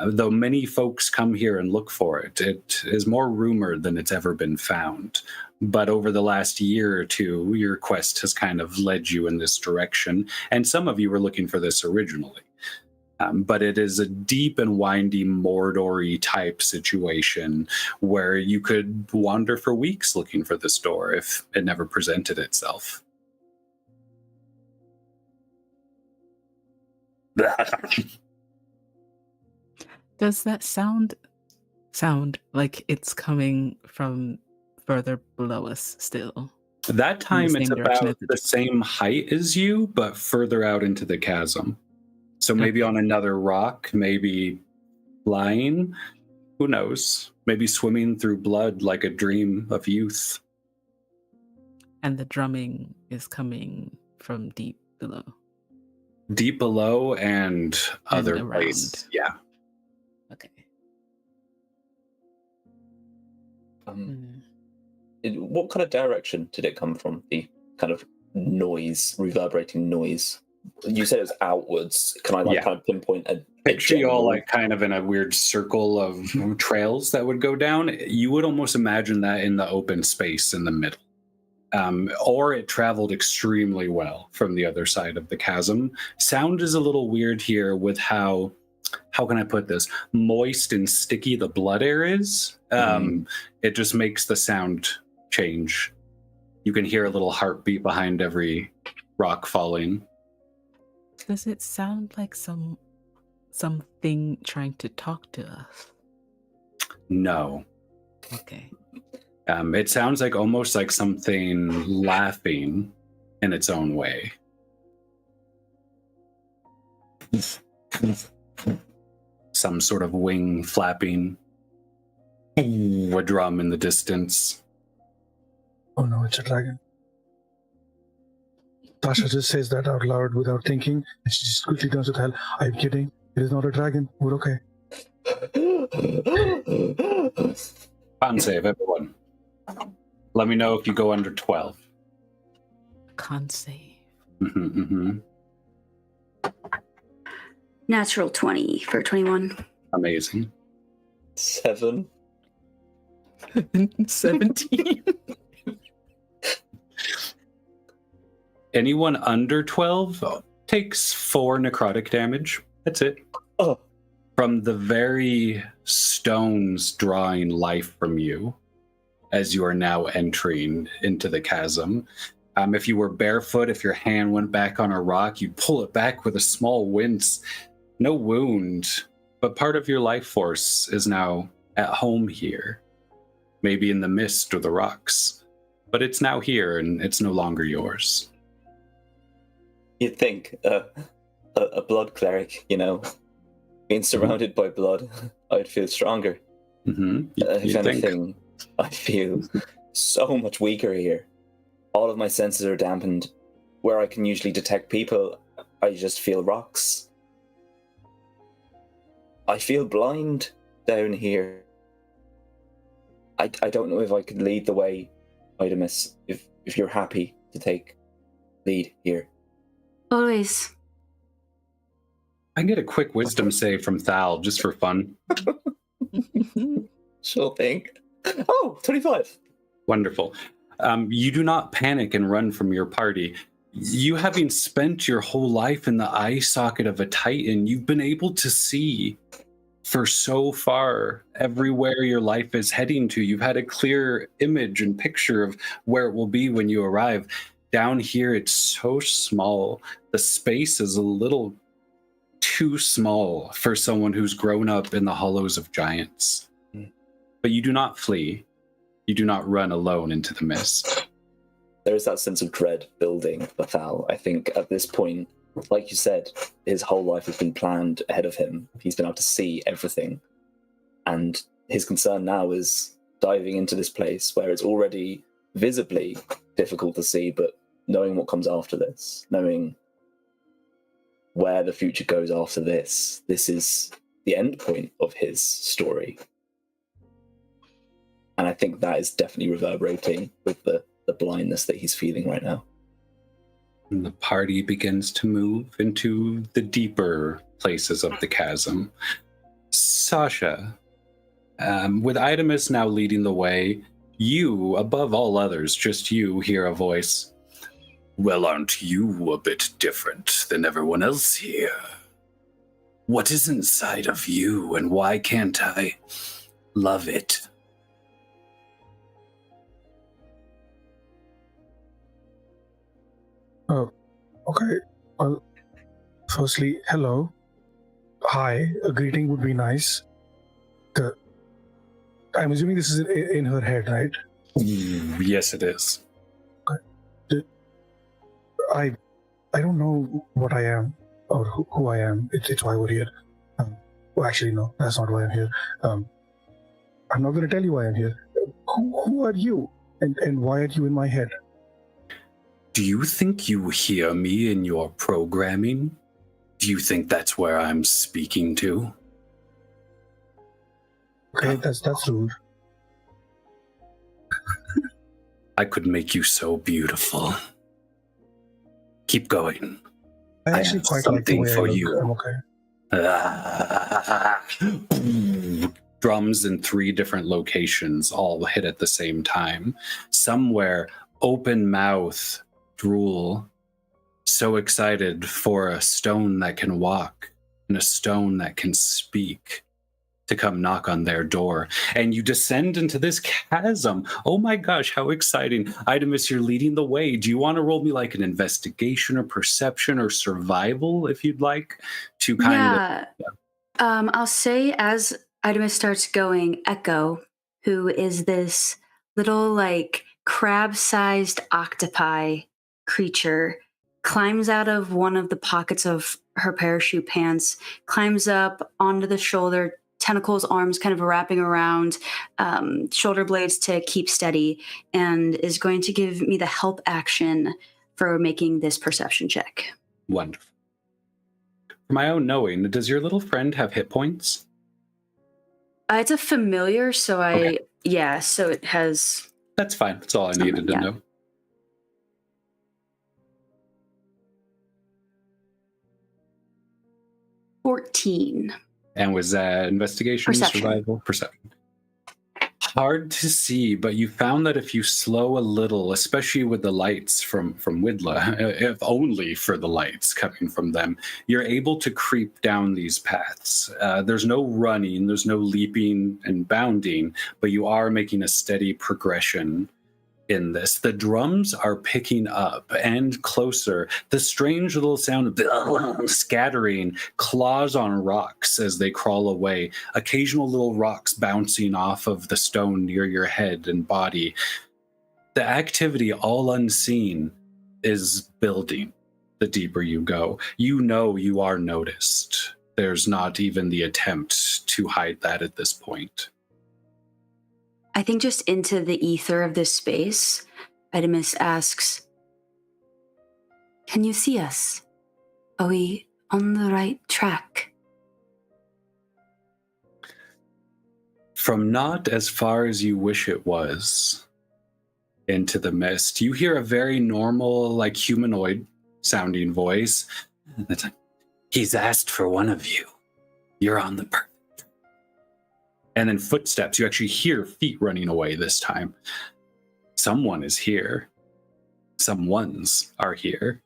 Though many folks come here and look for it, it is more rumored than it's ever been found. But over the last year or two, your quest has kind of led you in this direction, and some of you were looking for this originally. But it is a deep and windy Mordor-y type situation where you could wander for weeks looking for this door if it never presented itself. Does that sound like it's coming from further below us still? That time it's about the same height as you, but further out into the chasm. So maybe on another rock, maybe flying, who knows? Maybe swimming through blood like a dream of youth. And the drumming is coming from deep below. Deep below and other places. Yeah. Okay. What kind of direction did it come from? The kind of noise, reverberating noise. You said it was outwards. Can I kind of pinpoint a picture you all kind of in a weird circle of trails that would go down? You would almost imagine that in the open space in the middle. Or it traveled extremely well from the other side of the chasm. Sound is a little weird here with how how can I put this? Moist and sticky the blood air is. It just makes the sound change. You can hear a little heartbeat behind every rock falling. Does it sound like something trying to talk to us? No. Okay. It sounds like almost like something laughing in its own way. Some sort of wing flapping. A drum in the distance. Oh no, it's a dragon. Tasha just says that out loud without thinking, and she just quickly turns to Hal. Are you kidding? It is not a dragon. We're okay. Con save, everyone. Let me know if you go under 12. Con save. Natural 20 for 21. Amazing. 7. 17. Anyone under 12 takes 4 necrotic damage. That's it. Oh. From the very stones drawing life from you as you are now entering into the chasm. If you were barefoot, if your hand went back on a rock, you'd pull it back with a small wince. No wound, but part of your life force is now at home here. Maybe in the mist or the rocks. But it's now here and it's no longer yours. You'd think a blood cleric, being surrounded by blood, I'd feel stronger. If anything, I feel so much weaker here. All of my senses are dampened. Where I can usually detect people, I just feel rocks. I feel blind down here. I don't know if I could lead the way, Idamus, if you're happy to take lead here. Always. I can get a quick wisdom save from Thal, just for fun. Sure thing. Oh, 25. Wonderful. You do not panic and run from your party. You, having spent your whole life in the eye socket of a Titan, you've been able to see for so far everywhere your life is heading to. You've had a clear image and picture of where it will be when you arrive. Down here, it's so small. The space is a little too small for someone who's grown up in the hollows of giants. But you do not flee. You do not run alone into the mist. There is that sense of dread building for Thal. I think at this point, like you said, his whole life has been planned ahead of him. He's been able to see everything. And his concern now is diving into this place where it's already visibly difficult to see, but knowing what comes after this, knowing where the future goes after this is the end point of his story. And I think that is definitely reverberating with the blindness that he's feeling right now. And the party begins to move into the deeper places of the chasm. Sasha, with Idamus now leading the way, you, above all others, just you, hear a voice. Well, aren't you a bit different than everyone else here? What is inside of you, and why can't I love it? Oh, okay. Well, firstly, hello. Hi. A greeting would be nice. I'm assuming this is in her head, right? Yes, it is. I don't know what I am or who I am. It's why we're here. Well, actually, no, that's not why I'm here. I'm not going to tell you why I'm here. Who are you? And why are you in my head? Do you think you hear me in your programming? Do you think that's where I'm speaking to? Okay, that's rude. I could make you so beautiful. Keep going. I actually quite like the something way for I look. you. I'm okay. Drums in 3 different locations all hit at the same time. Somewhere, open mouth, drool, so excited for a stone that can walk, and a stone that can speak to come knock on their door. And you descend into this chasm. Oh my gosh, how exciting. Itemus, you're leading the way. Do you want to roll me like an investigation or perception or survival, if you'd like, to kind of... I'll say as Itemus starts going, Echo, who is this little like crab-sized octopi creature, climbs out of one of the pockets of her parachute pants, climbs up onto the shoulder, tentacles, arms kind of wrapping around, shoulder blades to keep steady, and is going to give me the help action for making this perception check. Wonderful. For my own knowing, does your little friend have hit points? It's a familiar, so so it has... That's fine. That's all I needed to know. 14. And was that investigation, Perception. survival, perception? Hard to see, but you found that if you slow a little, especially with the lights from Widla, if only for the lights coming from them, you're able to creep down these paths. There's no running, there's no leaping and bounding, but you are making a steady progression in this. The drums are picking up and closer. The strange little sound of scattering claws on rocks as they crawl away. Occasional little rocks bouncing off of the stone near your head and body. The activity, all unseen, is building the deeper you go. You know you are noticed. There's not even the attempt to hide that at this point. I think just into the ether of this space, Itemus asks, "Can you see us? Are we on the right track?" From not as far as you wish it was into the mist, you hear a very normal, like humanoid sounding voice. It's like, "He's asked for one of you. You're on the perfect." And then footsteps. You actually hear feet running away this time. Someone is here. Someones are here.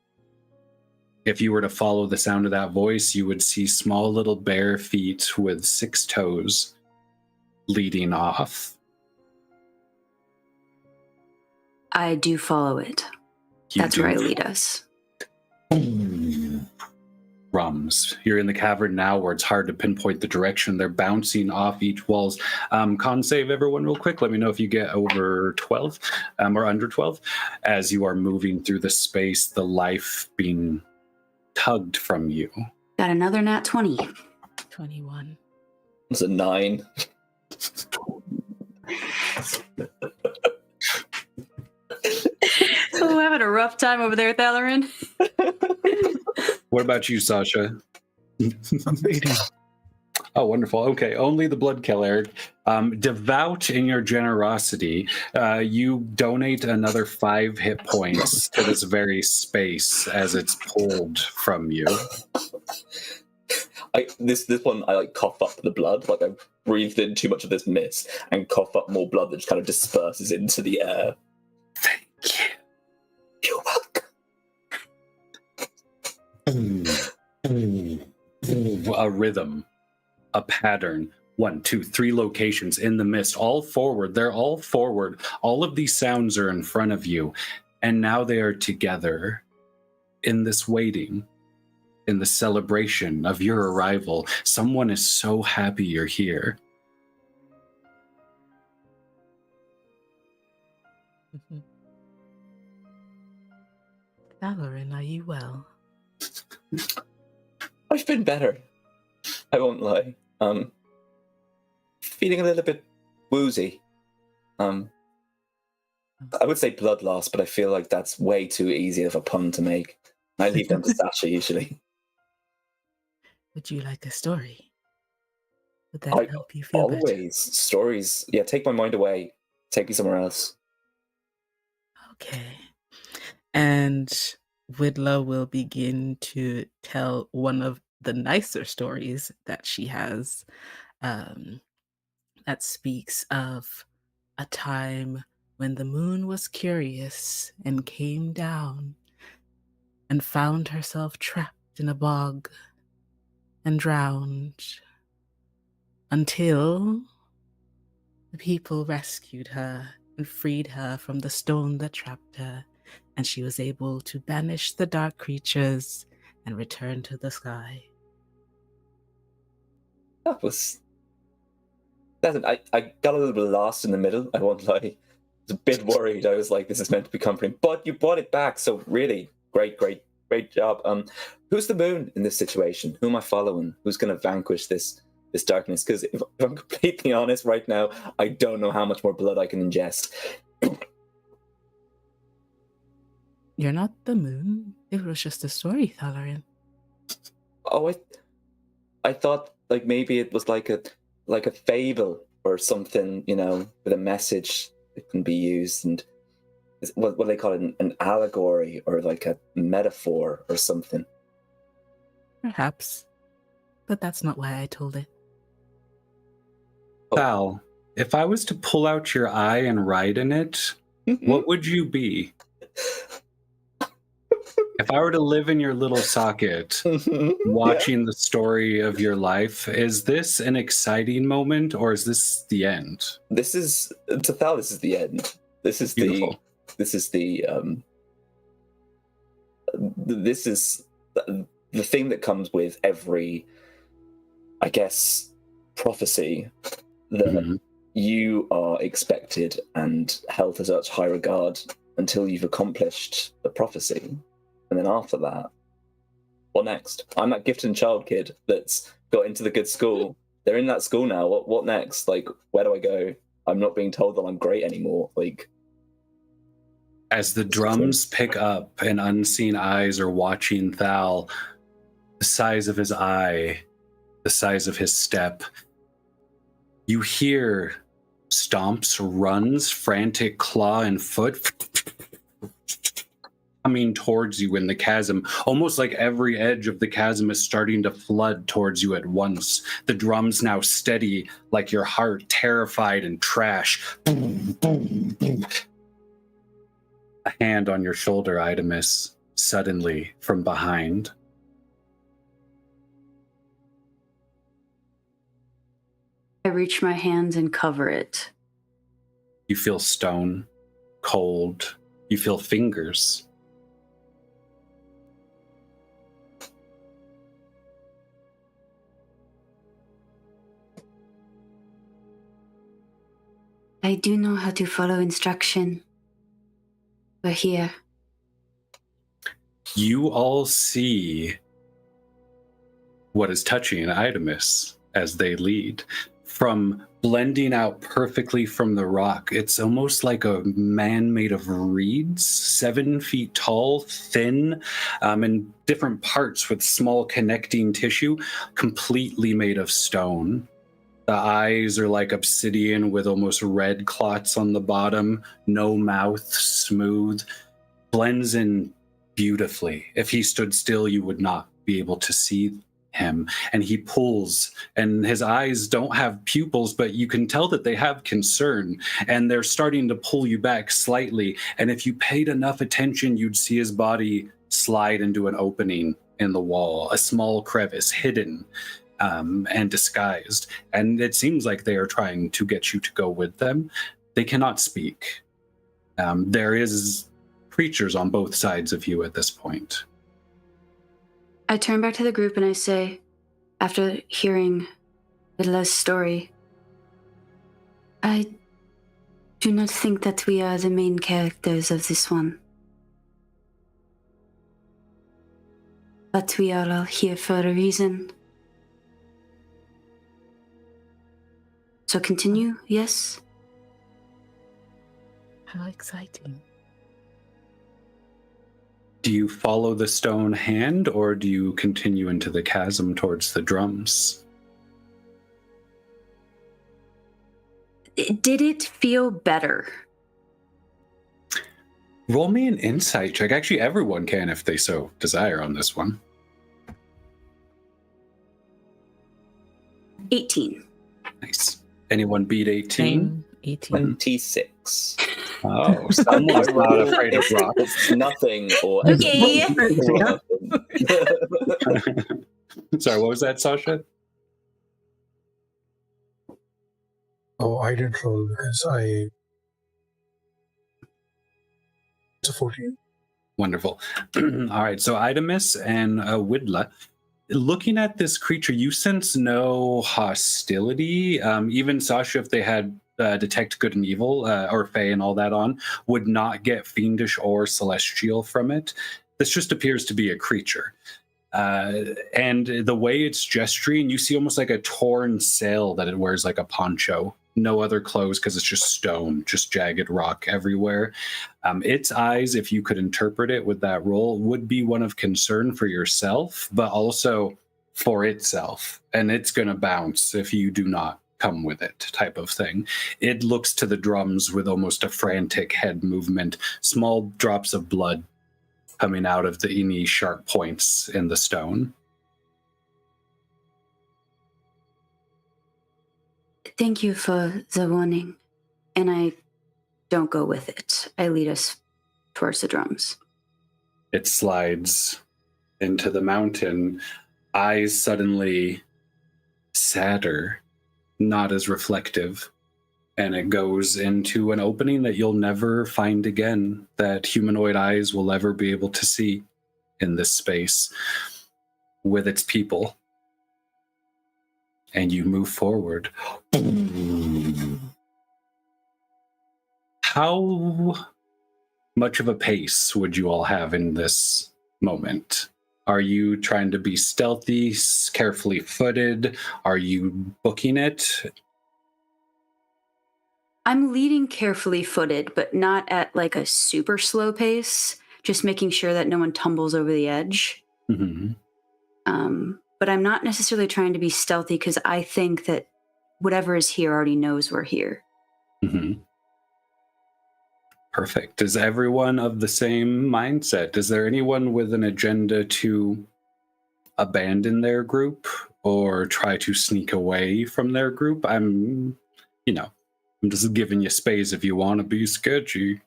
If you were to follow the sound of that voice, you would see small little bare feet with 6 toes leading off. I do follow it. That's where I lead us. Rums. You're in the cavern now where it's hard to pinpoint the direction. They're bouncing off each walls. Con save everyone real quick. Let me know if you get over 12 or under 12. As you are moving through the space, the life being tugged from you. Got another nat 20. 21. It's a 9. Oh, having a rough time over there, Thalarin. What about you, Sasha? I'm 18. Oh, wonderful. Okay, only the blood kill, Eric. Devout in your generosity, you donate another 5 hit points to this very space as it's pulled from you. This one, I like cough up the blood, like I've breathed in too much of this mist and cough up more blood that just kind of disperses into the air. Thank you. You're welcome. A rhythm, a pattern. 1, 2, 3 locations in the mist, all forward. They're all forward. All of these sounds are in front of you. And now they are together in this waiting, in the celebration of your arrival. Someone is so happy you're here. Thalarin, are you well? I've been better. I won't lie. Feeling a little bit woozy. I would say blood loss, but I feel like that's way too easy of a pun to make. I leave them to Sasha usually. Would you like a story? Would that help you feel better? Always. Stories. Yeah, take my mind away. Take me somewhere else. Okay. And Widla will begin to tell one of the nicer stories that she has that speaks of a time when the moon was curious and came down and found herself trapped in a bog. and drowned until the people rescued her and freed her from the stone that trapped her, and she was able to banish the dark creatures and return to the sky. I got a little bit lost in the middle. I won't lie. I was a bit worried. I was like, this is meant to be comforting. But you brought it back. So really, great job. Who's the moon in this situation? Who am I following? Who's going to vanquish this darkness? Because if I'm completely honest right now, I don't know how much more blood I can ingest. You're not the moon. It was just a story, Thalarin. Oh, I thought like maybe it was like a fable or something, with a message that can be used, and what do they call it, an allegory or like a metaphor or something. Perhaps. But that's not why I told it. Val, if I was to pull out your eye and write in it, what would you be? If I were to live in your little socket, watching the story of your life, is this an exciting moment or is this the end? This is, to Thal, this is the end. This is Beautiful. this is the thing that comes with every, I guess, prophecy that you are expected and held to such high regard until you've accomplished the prophecy. And then after that, what next? I'm that gifted and child kid that's got into the good school. They're in that school now. What next? Like, where do I go? I'm not being told that I'm great anymore. Like, as the drums pick up and unseen eyes are watching Thal, the size of his eye, the size of his step, you hear stomps, runs, frantic claw and foot coming towards you in the chasm. Almost like every edge of the chasm is starting to flood towards you at once. The drums now steady, like your heart terrified and trash. Boom, boom, boom. A hand on your shoulder, Idamus, suddenly from behind. I reach my hands and cover it. You feel stone, cold. You feel fingers. I do know how to follow instruction. We're here. You all see what is touching Idamus as they lead. From blending out perfectly from the rock, it's almost like a man made of reeds, 7 feet tall, thin, in different parts with small connecting tissue, completely made of stone. The eyes are like obsidian with almost red clots on the bottom, no mouth, smooth, blends in beautifully. If he stood still, you would not be able to see him. And he pulls, and his eyes don't have pupils, but you can tell that they have concern, and they're starting to pull you back slightly. And if you paid enough attention, you'd see his body slide into an opening in the wall, a small crevice hidden and disguised. And it seems like they are trying to get you to go with them. They cannot speak. There is creatures on both sides of you at this point. I turn back to the group and I say, after hearing Vidla's story, I do not think that we are the main characters of this one. But we are all here for a reason. So continue, yes? How exciting. Do you follow the stone hand, or do you continue into the chasm towards the drums? Did it feel better? Roll me an insight check. Actually, everyone can if they so desire on this one. 18. Nice. Anyone beat 18? 18. 26. Oh, someone's not afraid of rock. It's nothing or Okay. Sorry, what was that, Sasha? Oh, I didn't roll because it's a 14. Wonderful. All right, so Idamis and Widla, looking at this creature, you sense no hostility. Even Sasha, if they had detect good and evil or fey and all that on, would not get fiendish or celestial from it. This just appears to be a creature. And the way it's gesturing, you see almost like a torn sail that it wears like a poncho. No other clothes because it's just stone, just jagged rock everywhere. Its eyes, if you could interpret it with that roll, would be one of concern for yourself, but also for itself. And it's going to bounce if you do not come with it, type of thing. It looks to the drums with almost a frantic head movement, small drops of blood coming out of any sharp points in the stone. Thank you for the warning. And I don't go with it. I lead us towards the drums. It slides into the mountain, eyes suddenly sadder, not as reflective. And it goes into an opening that you'll never find again, that humanoid eyes will ever be able to see in this space with its people. And you move forward. How much of a pace would you all have in this moment? Are you trying to be stealthy, carefully footed? Are you booking it? I'm leading carefully footed, but not at like a super slow pace, just making sure that no one tumbles over the edge. Mm-hmm. But I'm not necessarily trying to be stealthy because I think that whatever is here already knows we're here. Mm-hmm. Perfect. Is everyone of the same mindset? Is there anyone with an agenda to abandon their group or try to sneak away from their group? I'm just giving you space if you want to be sketchy.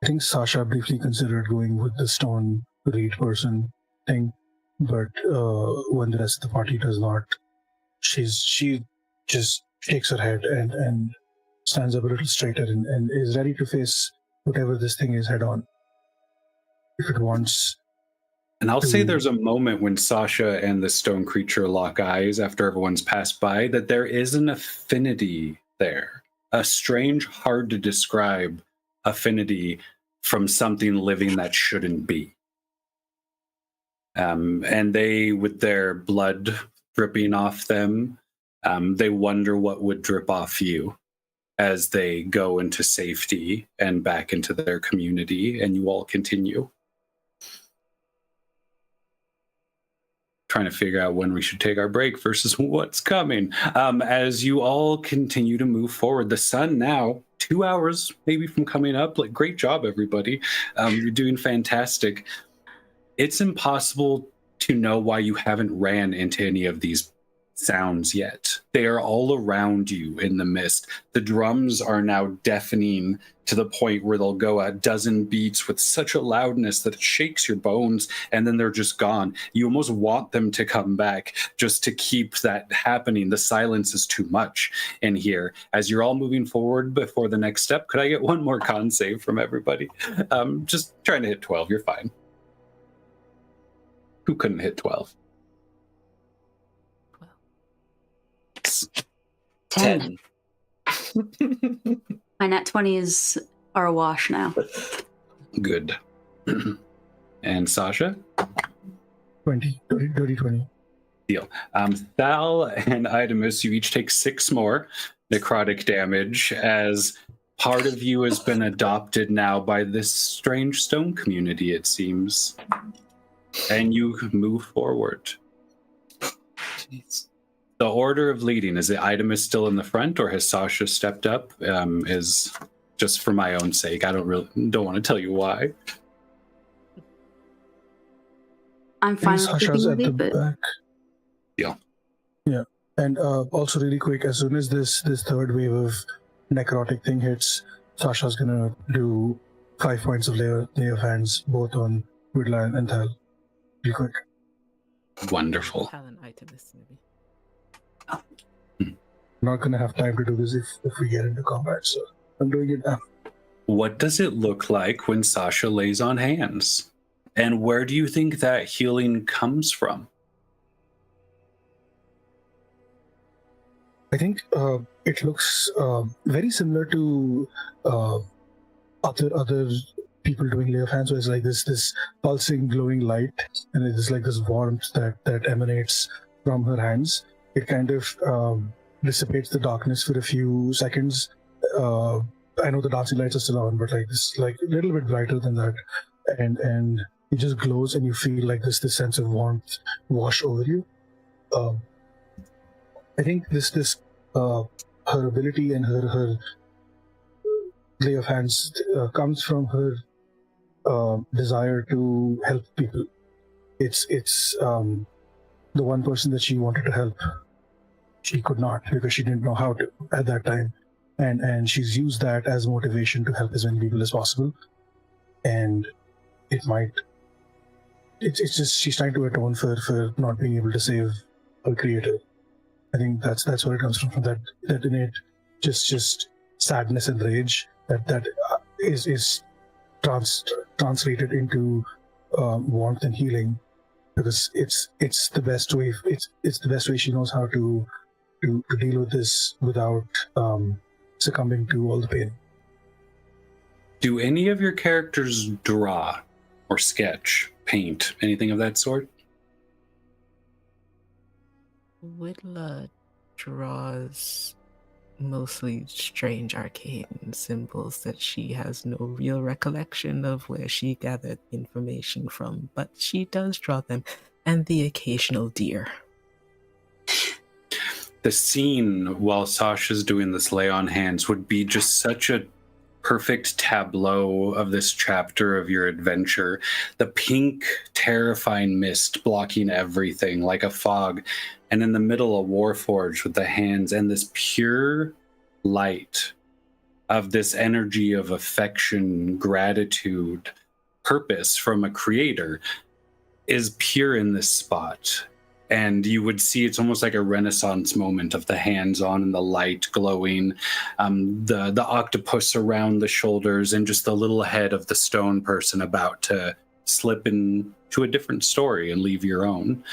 I think Sasha briefly considered going with the stone reed person thing, but when the rest of the party does not, she just shakes her head and stands up a little straighter and is ready to face whatever this thing is head on. If it wants. And I'll say there's a moment when Sasha and the stone creature lock eyes after everyone's passed by, that there is an affinity there. A strange, hard to describe affinity from something living that shouldn't be. And they, with their blood dripping off them, they wonder what would drip off you as they go into safety and back into their community, and you all continue. Trying to figure out when we should take our break versus what's coming. As you all continue to move forward, the sun now 2 hours maybe from coming up. Like, great job, everybody. You're doing fantastic. It's impossible to know why you haven't ran into any of these sounds yet. They are all around you in the mist. The drums are now deafening to the point where they'll go a dozen beats with such a loudness that it shakes your bones, and then they're just gone. You almost want them to come back just to keep that happening. The silence is too much in here. As you're all moving forward before the next step, could I get one more con save from everybody? Just trying to hit 12. You're fine. Who couldn't hit 12? 10. My nat 20s are a wash now. Good. And Sasha? 20. Deal. Thal and Idamus, you each take 6 more necrotic damage as part of you has been adopted now by this strange stone community, it seems. And you move forward. Jeez. The order of leading, is the Idamus still in the front, or has Sasha stepped up? Is just for my own sake. I don't want to tell you why. I'm fine with Sasha's at the but back. Deal. Yeah, and also really quick, as soon as this third wave of necrotic thing hits, Sasha's gonna do 5 points of lay of hands, both on Widla and Thal real quick. Wonderful. Hal and Itemis, maybe. I'm not going to have time to do this if we get into combat, so I'm doing it now. What does it look like when Sasha lays on hands? And where do you think that healing comes from? I think it looks very similar to other people doing lay of hands, where it's like this pulsing, glowing light, and it's like this warmth that emanates from her hands. It kind of dissipates the darkness for a few seconds. I know the dancing lights are still on, but like this, like a little bit brighter than that, and it just glows, and you feel like this sense of warmth wash over you. I think this her ability and her lay of hands comes from her desire to help people. It's the one person that she wanted to help. She could not because she didn't know how to at that time, and she's used that as motivation to help as many people as possible. And it's just she's trying to atone for not being able to save her creator. I think that's where it comes from that innate just sadness and rage that is translated into warmth and healing, because it's the best way she knows how to deal with this without succumbing to all the pain. Do any of your characters draw or sketch, paint, anything of that sort? Widla draws mostly strange arcane symbols that she has no real recollection of where she gathered information from, but she does draw them, and the occasional deer. The scene while Sasha's doing this lay on hands would be just such a perfect tableau of this chapter of your adventure. The pink, terrifying mist blocking everything like a fog, and in the middle a warforged with the hands, and this pure light of this energy of affection, gratitude, purpose from a creator is pure in this spot. And you would see it's almost like a Renaissance moment of the hands on and the light glowing, the octopus around the shoulders, and just the little head of the stone person about to slip into a different story and leave your own.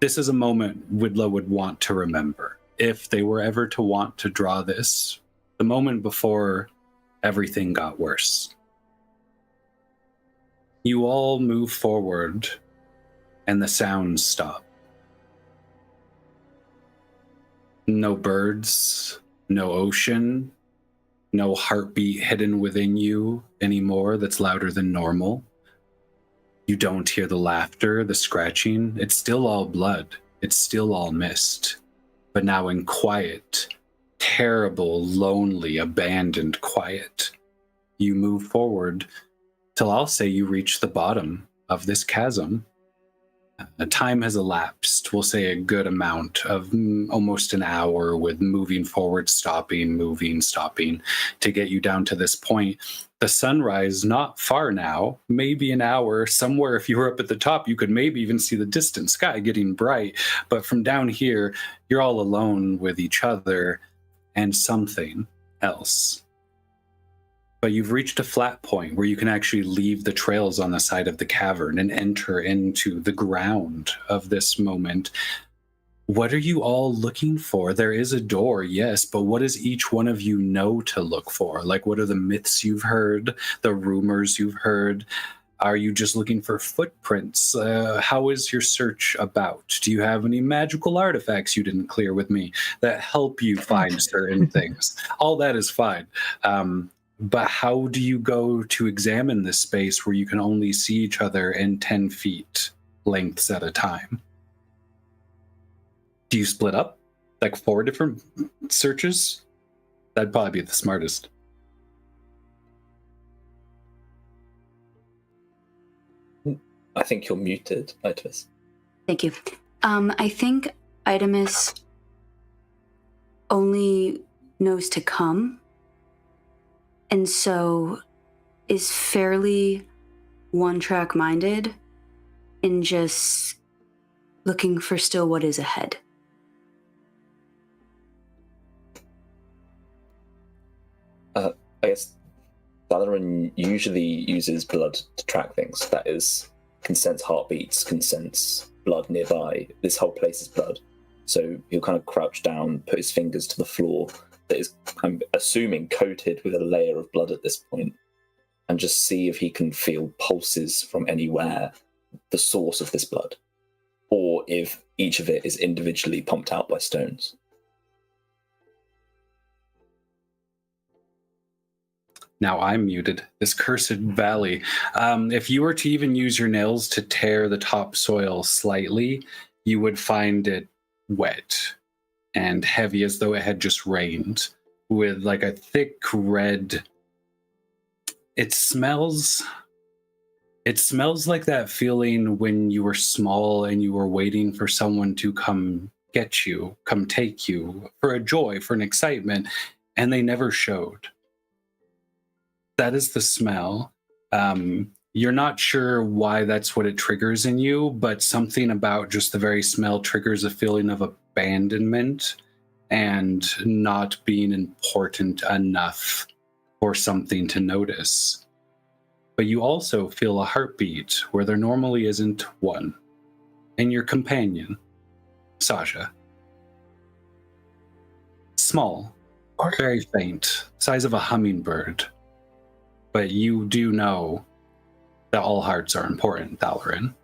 This is a moment Widla would want to remember if they were ever to want to draw this, the moment before everything got worse. You all move forward and the sounds stop. No birds, no ocean, no heartbeat hidden within you anymore that's louder than normal. You don't hear the laughter, the scratching. It's still all blood. It's still all mist. But now in quiet, terrible, lonely, abandoned quiet, you move forward till I'll say you reach the bottom of this chasm. Time has elapsed, we'll say a good amount of almost an hour, with moving forward, stopping, moving, stopping, to get you down to this point. The sunrise not far now, maybe an hour somewhere. If you were up at the top, you could maybe even see the distant sky getting bright. But from down here, you're all alone with each other and something else. But you've reached a flat point where you can actually leave the trails on the side of the cavern and enter into the ground of this moment. What are you all looking for? There is a door, yes, but what does each one of you know to look for? Like, what are the myths you've heard, the rumors you've heard? Are you just looking for footprints? How is your search about? Do you have any magical artifacts you didn't clear with me that help you find certain things? All that is fine. But how do you go to examine this space where you can only see each other in 10 feet lengths at a time? Do you split up? Like 4 different searches? That'd probably be the smartest. I think you're muted, Itemis. Thank you. I think Itemis only knows to come, and so is fairly one-track minded and just looking for still what is ahead. I guess Valorant usually uses blood to track things. That is, can sense heartbeats, can sense blood nearby. This whole place is blood. So he'll kind of crouch down, put his fingers to the floor that is, I'm assuming, coated with a layer of blood at this point, and just see if he can feel pulses from anywhere, the source of this blood, or if each of it is individually pumped out by stones. Now I'm muted. This cursed valley. If you were to even use your nails to tear the topsoil slightly, you would find it wet and heavy, as though it had just rained, with like a thick red. It smells like that feeling when you were small and you were waiting for someone to come get you, come take you, for a joy, for an excitement, and they never showed. That is the smell. You're not sure why that's what it triggers in you, but something about just the very smell triggers a feeling of abandonment and not being important enough for something to notice. But you also feel a heartbeat where there normally isn't one. And your companion, Sasha. Small, very faint, size of a hummingbird. But you do know that all hearts are important, Thalarin.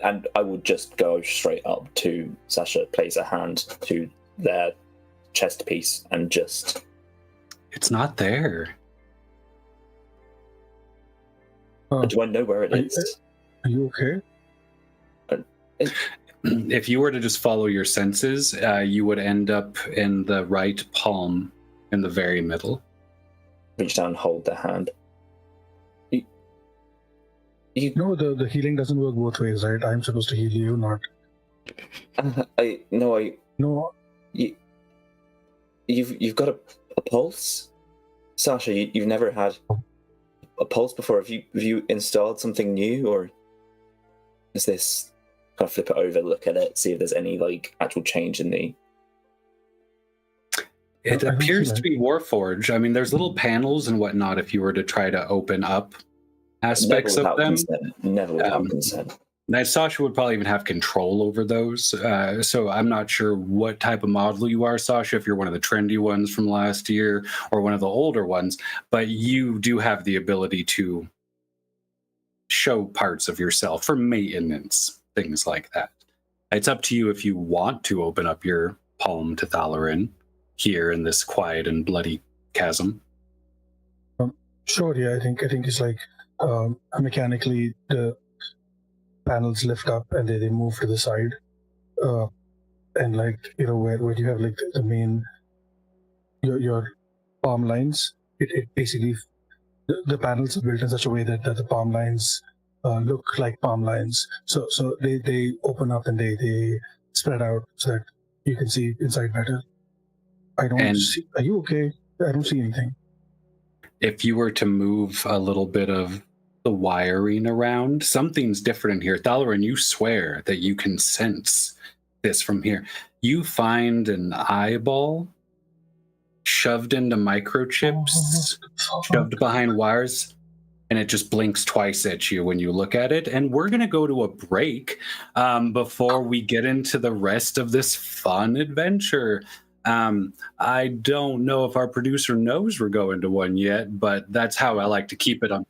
And I would just go straight up to Sasha, place a hand to their chest piece, and just... It's not there. Do I know where it is? Are you okay? If you were to just follow your senses, you would end up in the right palm in the very middle. Reach down and hold their hand. No, the healing doesn't work both ways, right? I'm supposed to heal you, not... No. You've got a pulse? Sasha, you've never had a pulse before. Have you installed something new, or is this... Kind of flip it over, look at it, see if there's any actual change in the... It appears to be Warforged. I mean, there's little panels and whatnot if you were to try to open up aspects of them. Never without consent. Now, Sasha would probably even have control over those. So I'm not sure what type of model you are, Sasha, if you're one of the trendy ones from last year or one of the older ones. But you do have the ability to show parts of yourself for maintenance, things like that. It's up to you if you want to open up your palm to Thalarin here in this quiet and bloody chasm. Sure, yeah, I think it's mechanically the panels lift up and they move to the side, and where you have the main your palm lines. It basically the panels are built in such a way that the palm lines look like palm lines. So they open up and they spread out so that you can see inside better. I don't see... Are you okay? I don't see anything. If you were to move a little bit of the wiring around, something's different in here. Thalarin, you swear that you can sense this from here. You find an eyeball shoved into microchips, shoved behind wires, and it just blinks twice at you when you look at it. And we're going to go to a break before we get into the rest of this fun adventure. I don't know if our producer knows we're going to one yet, but that's how I like to keep it on.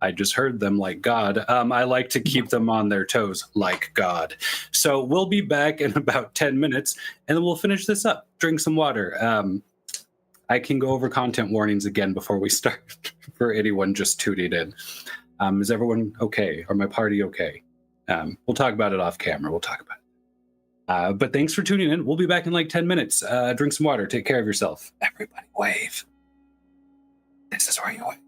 I just heard them like God. I like to keep them on their toes like God. So we'll be back in about 10 minutes, and then we'll finish this up. Drink some water. I can go over content warnings again before we start for anyone just tuning in. Is everyone okay? Or my party okay? We'll talk about it off camera. We'll talk about it. But thanks for tuning in. We'll be back in 10 minutes. Drink some water. Take care of yourself. Everybody wave. This is where you wave.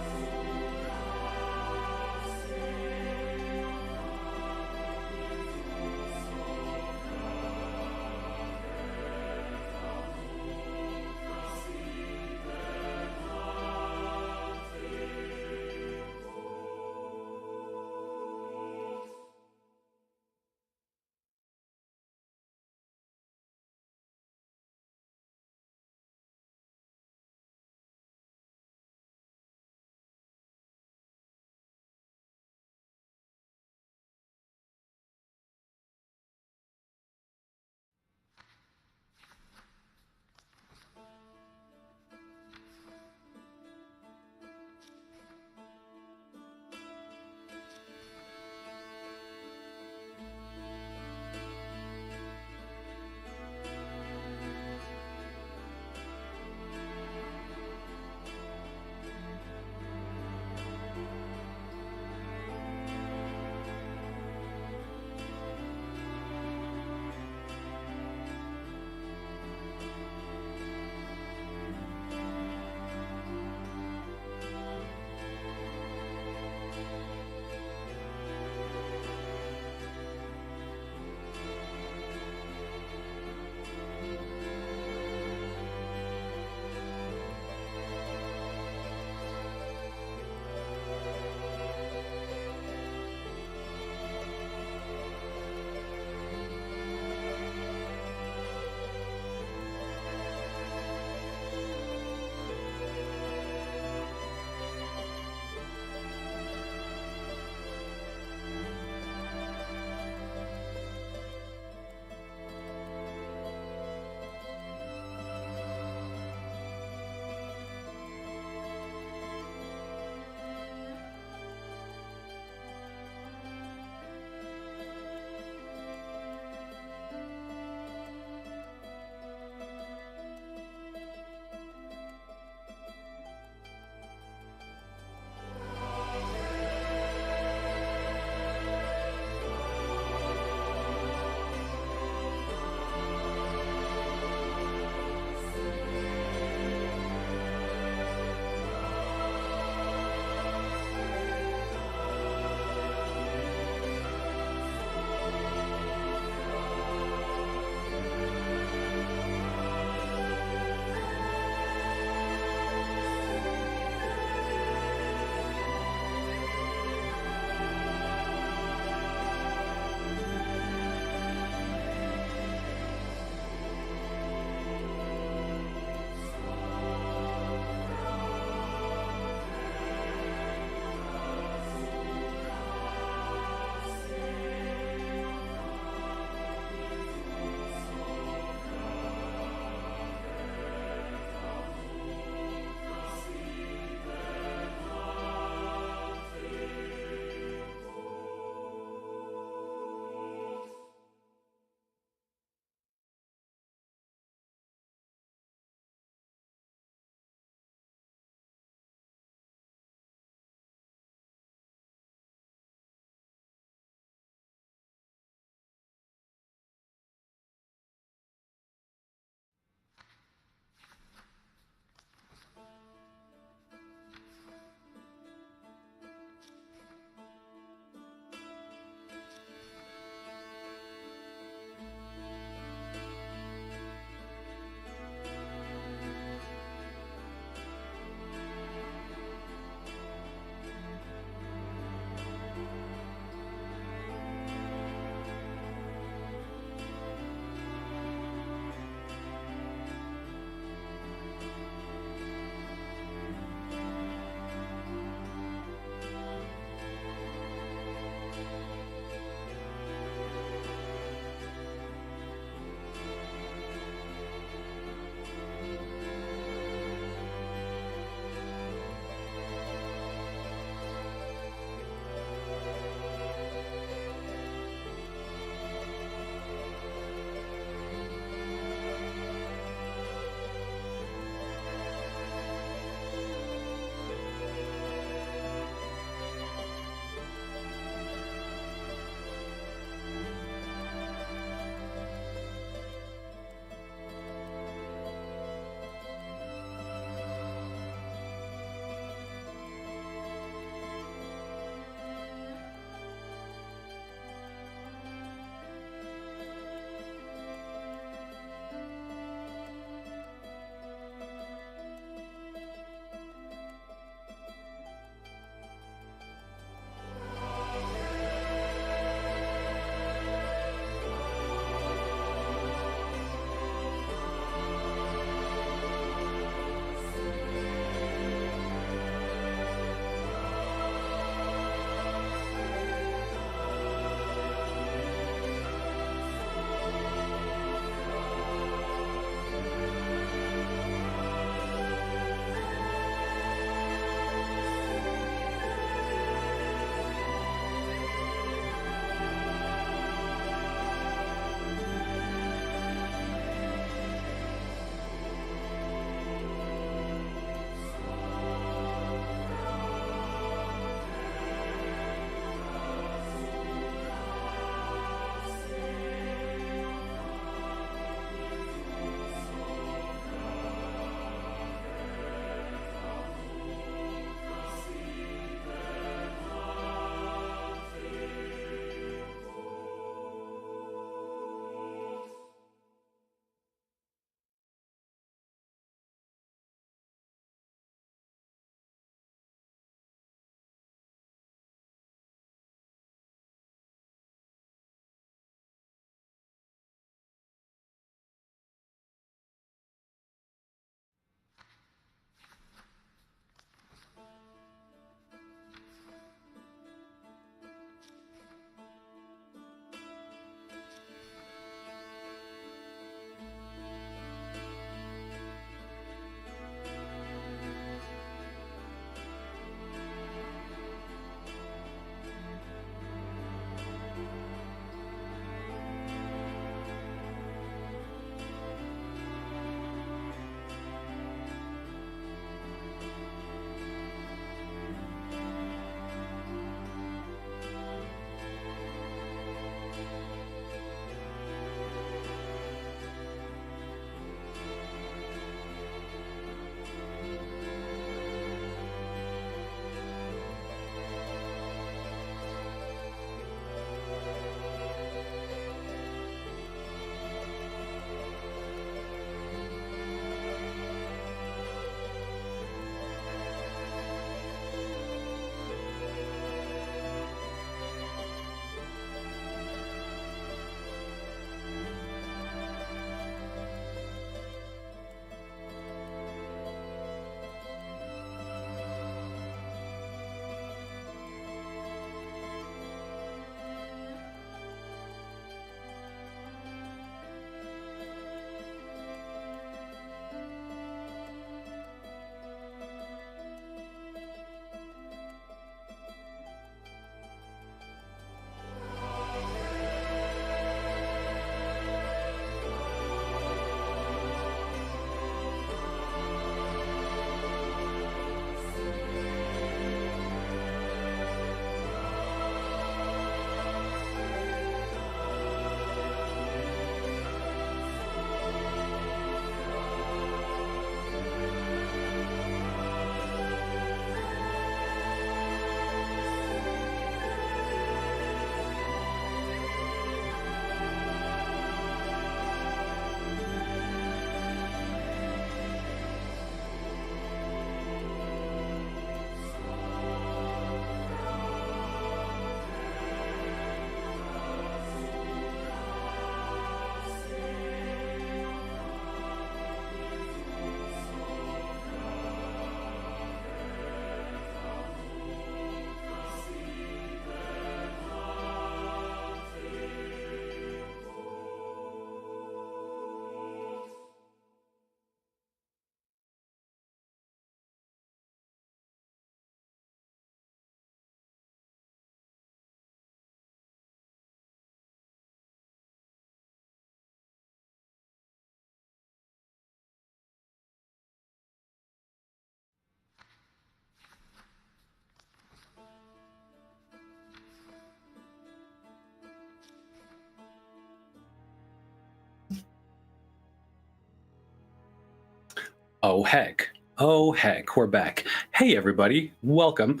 Oh, heck. Oh, heck. We're back. Hey, everybody. Welcome.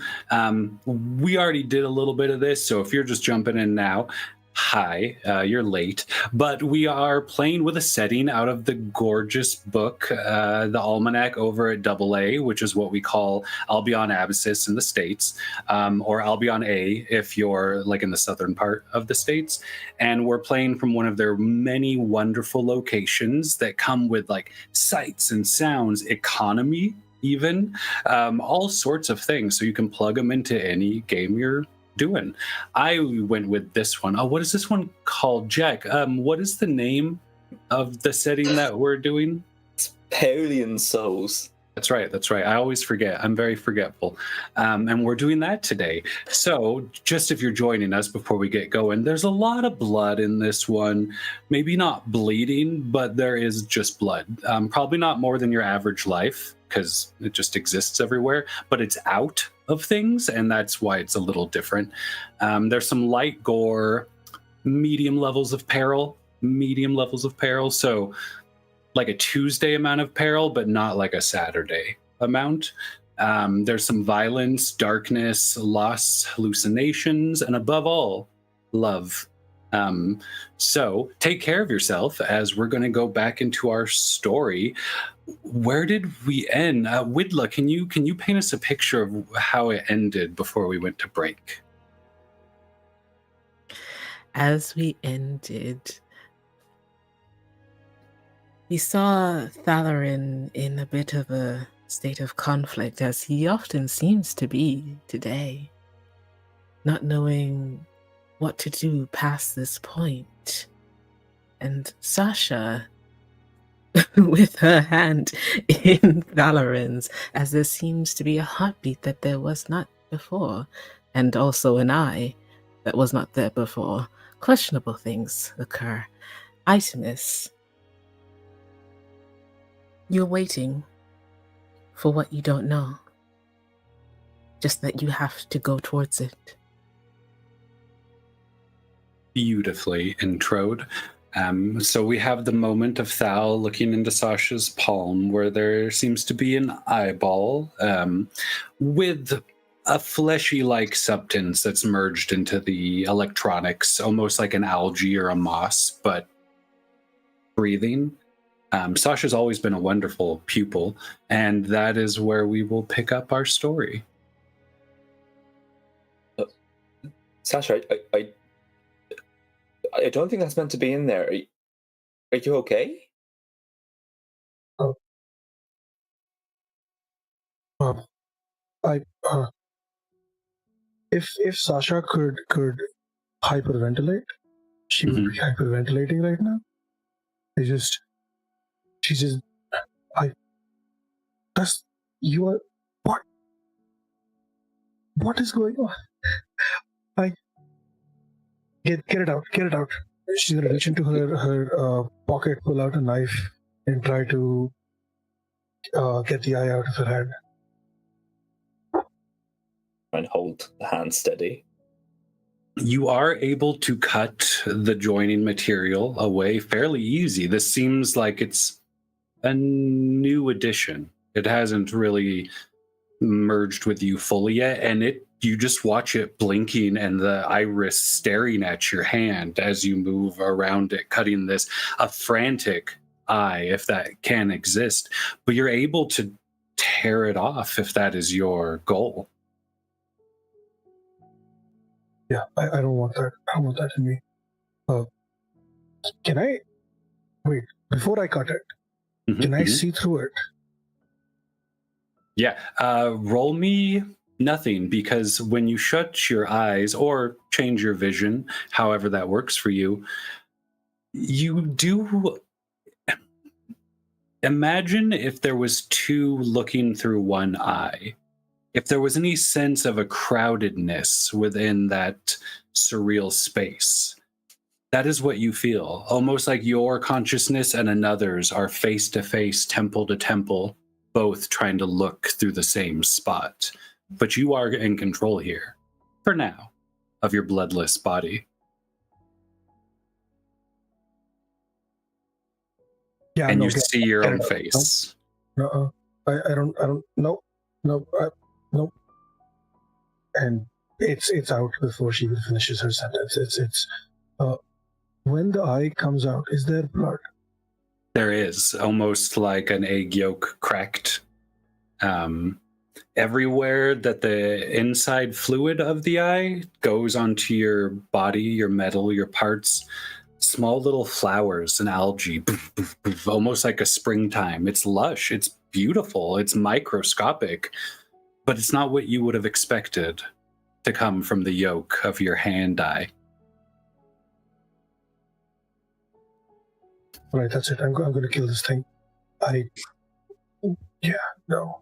We already did a little bit of this, so if you're just jumping in now, hi, you're late. But we are playing with a setting out of the gorgeous book, the Almanac over at AA, which is what we call Albyon Absey in the States, or Albyon A if you're like in the southern part of the States. And we're playing from one of their many wonderful locations that come with like sights and sounds, economy, even all sorts of things. So you can plug them into any game you're doing. I went with this one. Oh, what is this one called, Jack? What is the name of the setting that we're doing? It's Paeolian Souls. That's right. That's right. I always forget. I'm very forgetful. And we're doing that today. So just if you're joining us before we get going, there's a lot of blood in this one. Maybe not bleeding, but there is just blood. Probably not more than your average life because it just exists everywhere, but it's out of things, and that's why it's a little different. There's some light gore, medium levels of peril, so like a Tuesday amount of peril, but not like a Saturday amount. There's some violence, darkness, loss, hallucinations, and above all, love. So take care of yourself as we're going to go back into our story. Where did we end? Widla, can you paint us a picture of how it ended before we went to break? As we ended, we saw Thalarin in a bit of a state of conflict, as he often seems to be today, not knowing what to do past this point. And Sasha, with her hand in Thalarin's, as there seems to be a heartbeat that there was not before, and also an eye that was not there before. Questionable things occur. Itemis, you're waiting for what you don't know. Just that you have to go towards it. Beautifully introed. So we have the moment of Thal looking into Sasha's palm where there seems to be an eyeball with a fleshy-like substance that's merged into the electronics, almost like an algae or a moss, but breathing. Sasha's always been a wonderful pupil, and that is where we will pick up our story. Sasha, I don't think that's meant to be in there. Are you okay? If Sasha could hyperventilate, she would be hyperventilating right now. You are, what is going on? Get it out. She's gonna reach into her pocket, pull out a knife, and try to get the eye out of her hand. And hold the hand steady. You are able to cut the joining material away fairly easy. This seems like it's a new addition. It hasn't really merged with you fully yet, and you just watch it blinking and the iris staring at your hand as you move around it, cutting this, a frantic eye, if that can exist. But you're able to tear it off if that is your goal. Yeah, I don't want that. I don't want that in me. Can I wait before I cut it? Can I see through it? Yeah, roll me nothing, because when you shut your eyes or change your vision, however that works for you, you do imagine if there was two looking through one eye. If there was any sense of a crowdedness within that surreal space, that is what you feel. Almost like your consciousness and another's are face to face, temple to temple, both trying to look through the same spot. But you are in control here, for now, of your bloodless body. Yeah, and you see your own face. I don't no, no. And it's out before she even finishes her sentence. It's when the eye comes out, is there blood? There is almost like an egg yolk cracked. Everywhere that the inside fluid of the eye goes onto your body, your metal, your parts, small little flowers and algae, almost like a springtime. It's lush, it's beautiful, it's microscopic, but it's not what you would have expected to come from the yolk of your hand eye. Right, that's it. I'm going to kill this thing. No.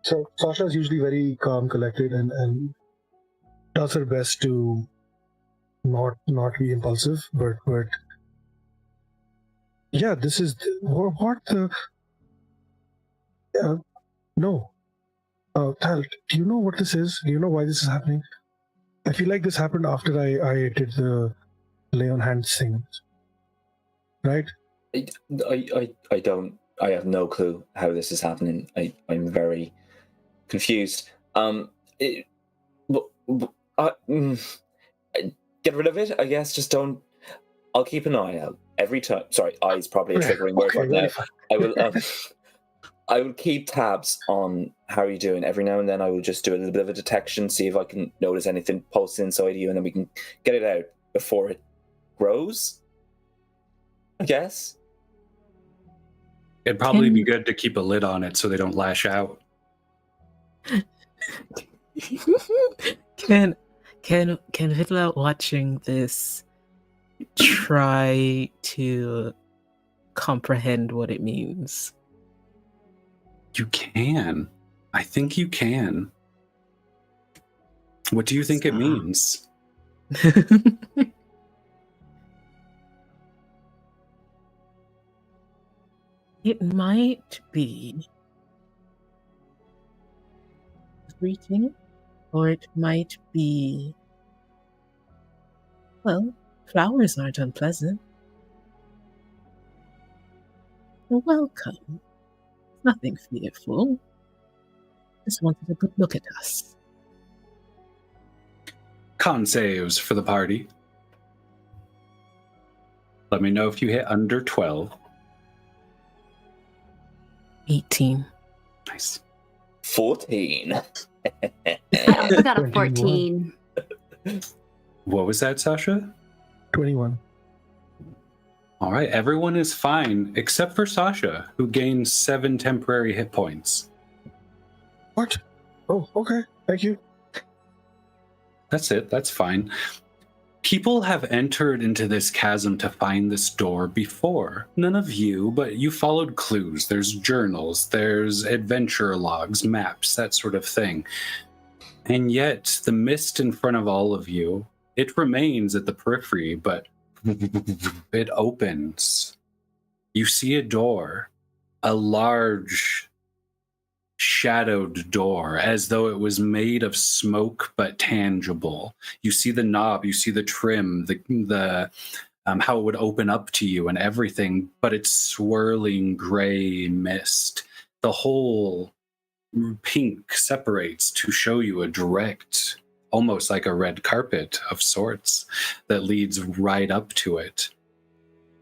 So Sasha's usually very calm, collected, and does her best to not be impulsive. But yeah, this is what the. No. Tal, do you know what this is? Do you know why this is happening? I feel like this happened after I did the lay on hands thing, right? I don't. I have no clue how this is happening. I'm very confused. Get rid of it, I guess. Just don't. I'll keep an eye out every time. Sorry, eye is probably a triggering word right now. I will. I will keep tabs on how you're doing. Every now and then, I will just do a little bit of a detection, see if I can notice anything pulse inside you, and then we can get it out before it grows, I guess. It'd probably be good to keep a lid on it so they don't lash out. Can Hitler watching this try to comprehend what it means? You can. I think you can. What do you think it means? It might be greeting, or it might be, well, flowers aren't unpleasant. Welcome. Nothing fearful. Just wanted a good look at us. Con saves for the party. Let me know if you hit under 12. 18. Nice. 14. I got a 14. What was that, Sasha? 21. All right, everyone is fine except for Sasha, who gains 7 temporary hit points. What? Oh, okay. Thank you. That's it. That's fine. People have entered into this chasm to find this door before. None of you, but you followed clues. There's journals, there's adventure logs, maps, that sort of thing. And yet, the mist in front of all of you, it remains at the periphery, but it opens. You see a door, a large shadowed door, as though it was made of smoke but tangible. You see the knob, you see the trim, the how it would open up to you and everything, but it's swirling gray mist. The whole pink separates to show you a direct, almost like a red carpet of sorts that leads right up to it.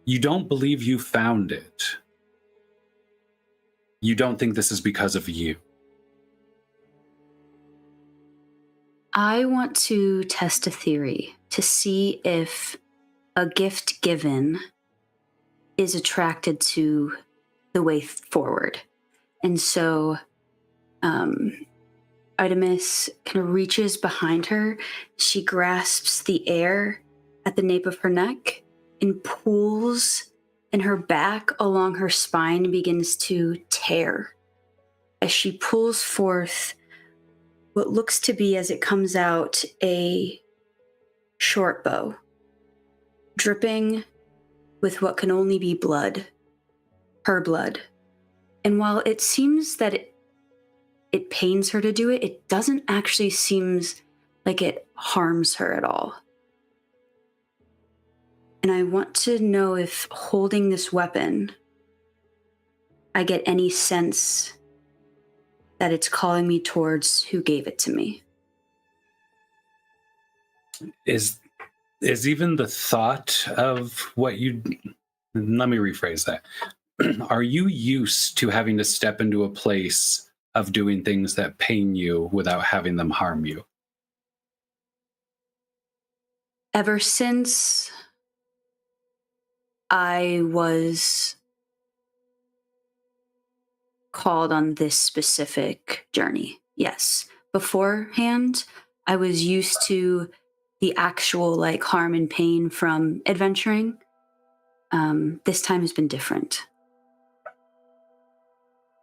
You don't believe you found it. You don't think this is because of you. I want to test a theory to see if a gift given is attracted to the way forward. And so Artemis kind of reaches behind her. She grasps the air at the nape of her neck and pulls, and her back along her spine begins to tear as she pulls forth what looks to be, as it comes out, a short bow, dripping with what can only be blood, her blood. And while it seems that it pains her to do it, it doesn't actually seem like it harms her at all. And I want to know if holding this weapon, I get any sense that it's calling me towards who gave it to me. Is even the thought of what you... Let me rephrase that. Are you used to having to step into a place of doing things that pain you without having them harm you? Ever since I was called on this specific journey, yes. Beforehand, I was used to the actual like harm and pain from adventuring. This time has been different.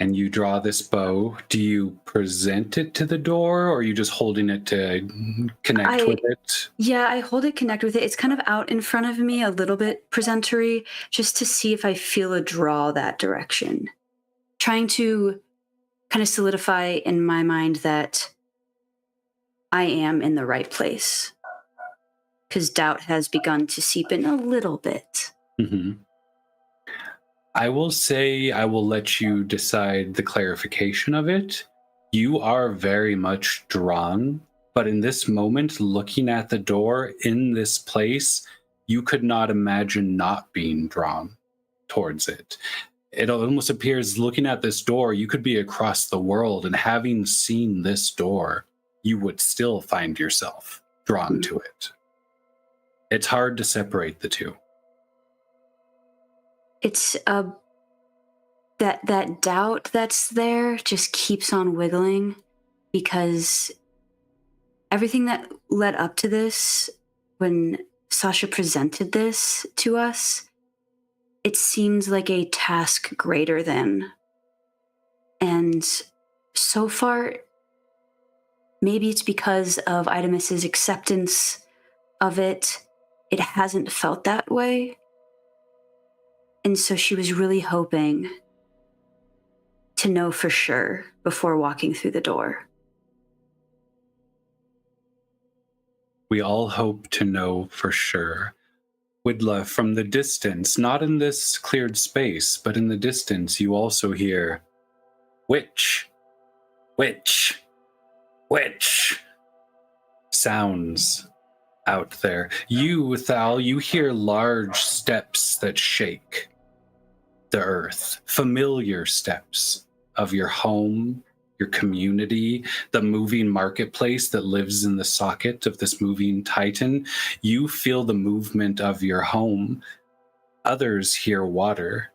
And you draw this bow. Do you present it to the door, or are you just holding it to connect with it? Yeah, I hold it, connect with it. It's kind of out in front of me, a little bit presentory, just to see if I feel a draw that direction. Trying to kind of solidify in my mind that I am in the right place. Because doubt has begun to seep in a little bit. Mm-hmm. I will say I will let you decide the clarification of it. You are very much drawn, but in this moment, looking at the door in this place, you could not imagine not being drawn towards it. It almost appears, looking at this door, you could be across the world, and having seen this door, you would still find yourself drawn to it. It's hard to separate the two. It's that doubt that's there just keeps on wiggling, because everything that led up to this, when Sasha presented this to us, it seems like a task greater than. And so far, maybe it's because of Idamus's acceptance of it, it hasn't felt that way. And so she was really hoping to know for sure before walking through the door. We all hope to know for sure. Widla, from the distance, not in this cleared space, but in the distance, you also hear, witch, witch, witch, sounds out there. You, Thal, you hear large steps that shake the earth, familiar steps of your home, your community, the moving marketplace that lives in the socket of this moving titan. You feel the movement of your home. Others hear water.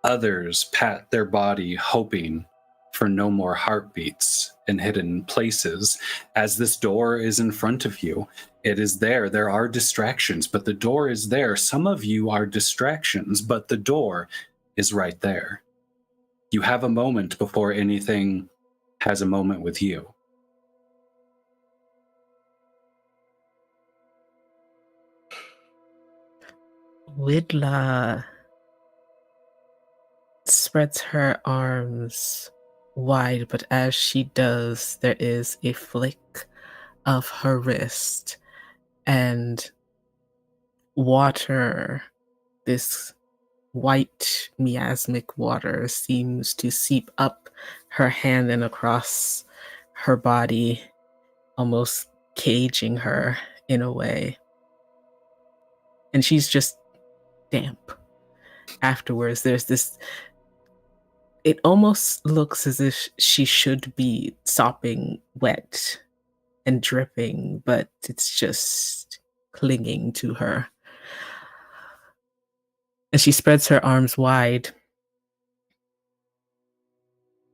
Others pat their body, hoping for no more heartbeats in hidden places. As this door is in front of you, it is there. There are distractions, but the door is there. Some of you are distractions, but the door is right there. You have a moment before anything has a moment with you. Widla spreads her arms wide, but as she does, there is a flick of her wrist, and water, this white miasmic water, seems to seep up her hand and across her body, almost caging her in a way. And she's just damp. Afterwards, there's this, it almost looks as if she should be sopping wet and dripping, but it's just clinging to her. And she spreads her arms wide.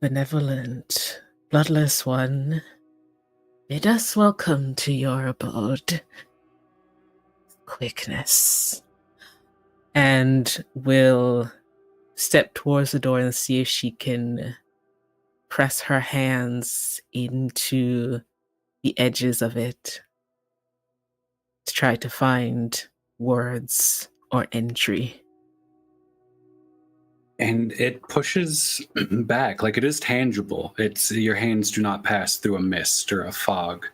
Benevolent, bloodless one, bid us welcome to your abode. Quickness. And will step towards the door and see if she can press her hands into the edges of it to try to find words or entry. And it pushes back, like it is tangible. It's, your hands do not pass through a mist or a fog.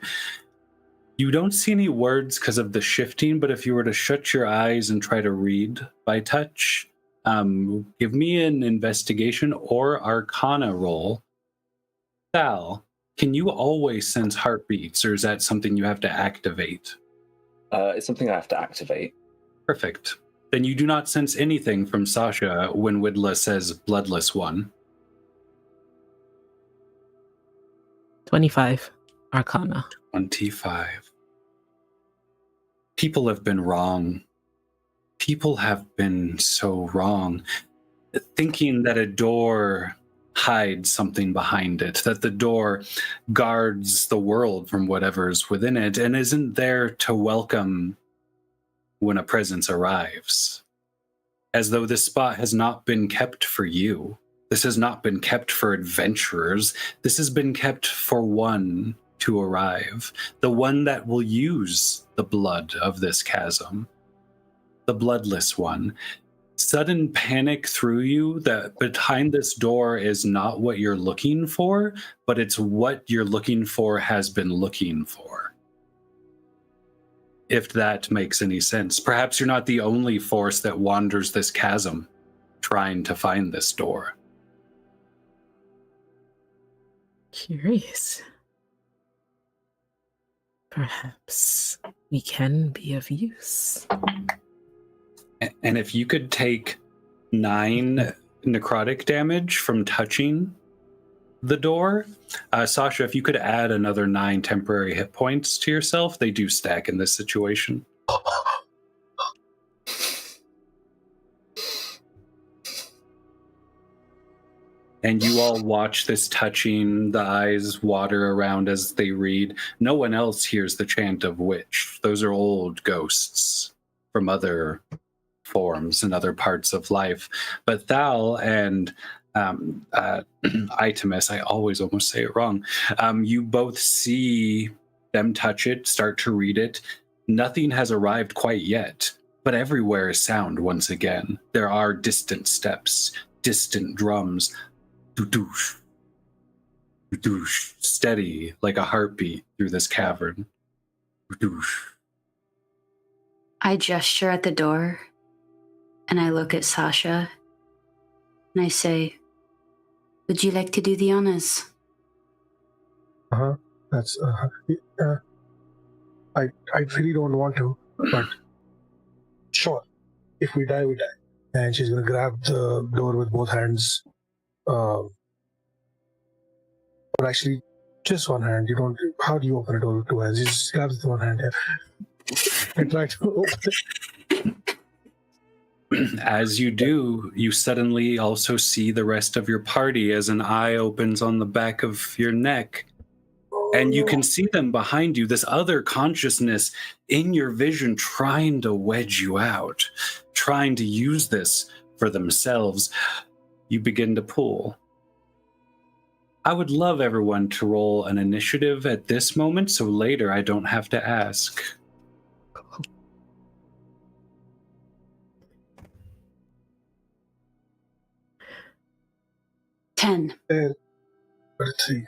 You don't see any words because of the shifting, but if you were to shut your eyes and try to read by touch, give me an investigation or arcana roll. Thal, can you always sense heartbeats, or is that something you have to activate? It's something I have to activate. Perfect. Then you do not sense anything from Sasha when Widla says bloodless one. 25 Arcana. 25. People have been wrong. People have been so wrong. Thinking that a door hides something behind it, that the door guards the world from whatever's within it and isn't there to welcome when a presence arrives. As though this spot has not been kept for you. This has not been kept for adventurers. This has been kept for one to arrive. The one that will use the blood of this chasm. The bloodless one. Sudden panic through you that behind this door is not what you're looking for, but it's what you're looking for has been looking for. If that makes any sense. Perhaps you're not the only force that wanders this chasm, trying to find this door. Curious. Perhaps we can be of use. And if you could take 9 necrotic damage from touching the door, Sasha, if you could add another 9 temporary hit points to yourself, they do stack in this situation. And you all watch this touching, the eyes water around as they read. No one else hears the chant of witch. Those are old ghosts from other forms and other parts of life. But Thal and Itemus, I always almost say it wrong, you both see them touch it, start to read it. Nothing has arrived quite yet, but everywhere is sound once again. There are distant steps, distant drums, doo-doosh, doo-doosh, steady like a heartbeat through this cavern. Doo-doosh. I gesture at the door and I look at Sasha and I say, would you like to do the honors? That's I really don't want to, but sure. If we die, we die. And she's gonna grab the door with both hands. But actually, just one hand. You don't. How do you open a door with 2 hands? You just grab it with one hand and try to open it. As you do, you suddenly also see the rest of your party as an eye opens on the back of your neck. And you can see them behind you, this other consciousness in your vision trying to wedge you out, trying to use this for themselves. You begin to pull. I would love everyone to roll an initiative at this moment, so later I don't have to ask. Ten. Let's see.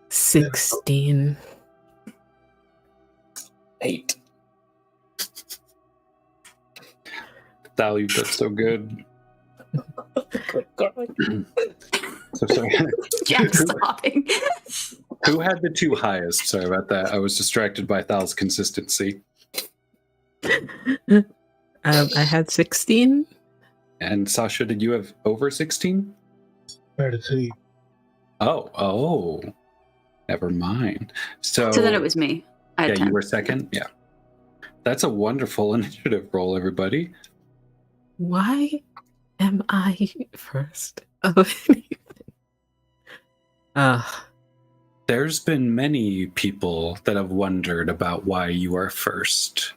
16. 8. Thal, you've done so good. So sorry. Jack's stopping. Who had the 2 highest? Sorry about that. I was distracted by Thal's consistency. I had 16. And Sasha, did you have over 16? I had a 3. Oh. Never mind. So then it was me. I had 10. You were second? Yeah. That's a wonderful initiative roll, everybody. Why am I first of anything? There's been many people that have wondered about why you are first.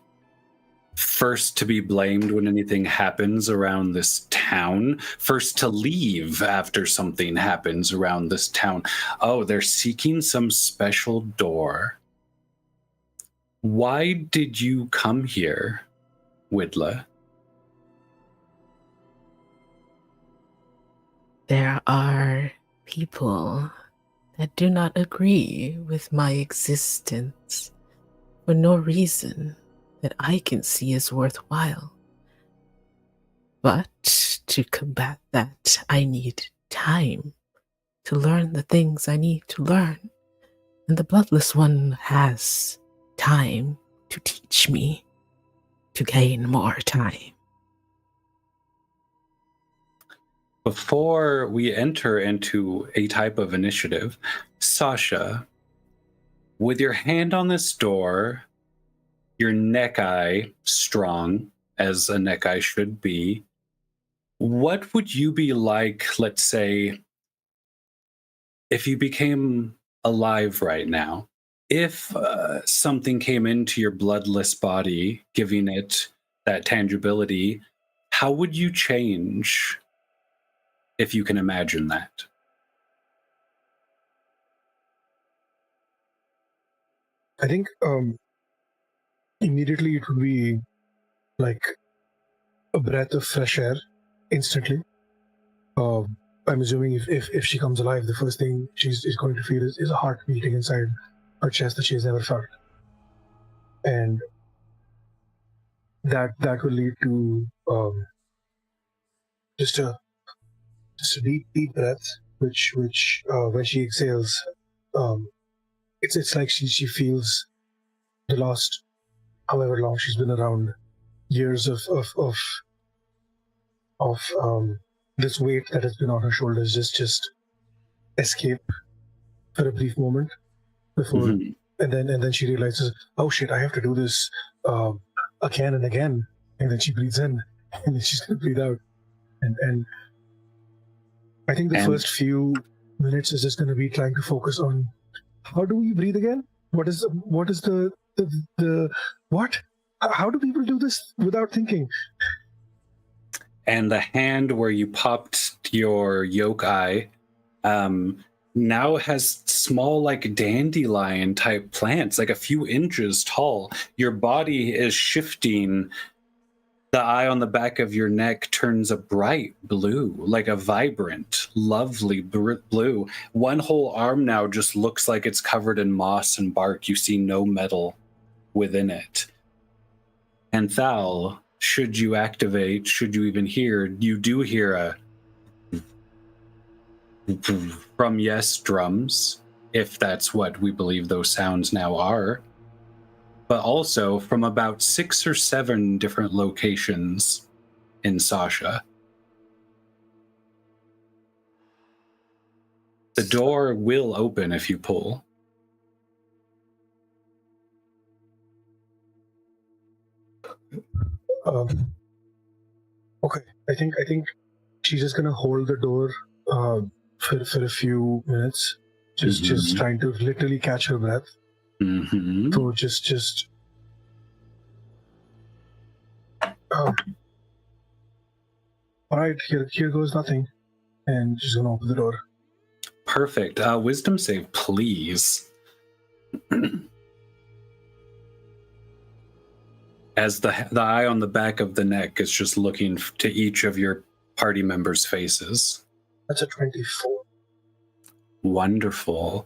First to be blamed when anything happens around this town. First to leave after something happens around this town. Oh, they're seeking some special door. Why did you come here, Widla? There are people that do not agree with my existence for no reason that I can see is worthwhile. But to combat that, I need time to learn the things I need to learn. And the Bloodless One has time to teach me to gain more time. Before we enter into a type of initiative, Sasha, with your hand on this door, your neck eye strong, as a neck eye should be, what would you be like, let's say, if you became alive right now? If something came into your bloodless body, giving it that tangibility, how would you change, if you can imagine that? I think immediately it would be like a breath of fresh air instantly. I'm assuming if she comes alive, the first thing she's going to feel is a heart beating inside her chest that she's never felt. And that will lead to just a deep breath, which when she exhales, it's like she feels the last however long she's been around, years of this weight that has been on her shoulders just escape for a brief moment before, and then she realizes, oh shit, I have to do this again and again, and then she breathes in, and then she's gonna breathe out, and I think the first few minutes is just gonna be trying to focus on how do we breathe again? What is the what? How do people do this without thinking? And the hand where you popped your yoke eye now has small, like dandelion type plants, like a few inches tall. Your body is shifting. The eye on the back of your neck turns a bright blue, like a vibrant, lovely blue. One whole arm now just looks like it's covered in moss and bark. You see no metal within it. And Thal, should you activate, should you even hear, you do hear a from yes drums, if that's what we believe those sounds now are, but also from about 6 or 7 different locations in Sasha. The door will open if you pull. Okay, I think she's just gonna hold the door for a few minutes, just trying to literally catch her breath. So just all right, here goes nothing, and she's gonna open the door. Perfect. Wisdom save, please. As the eye on the back of the neck is just looking to each of your party members' faces. That's a 24. Wonderful.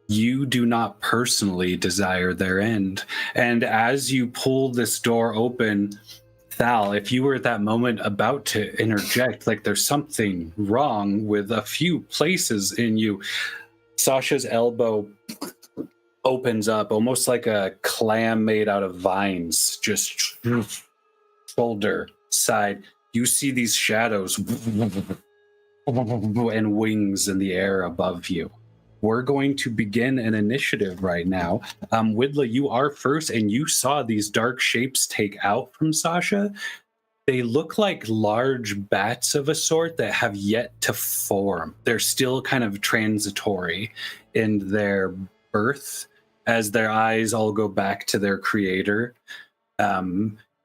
You do not personally desire their end. And as you pull this door open, Thal, if you were at that moment about to interject, like there's something wrong with a few places in you, Sasha's elbow opens up almost like a clam made out of vines, just shoulder, side. You see these shadows and wings in the air above you. We're going to begin an initiative right now. Widla, you are first, and you saw these dark shapes take out from Sasha. They look like large bats of a sort that have yet to form. They're still kind of transitory in their birth as their eyes all go back to their creator.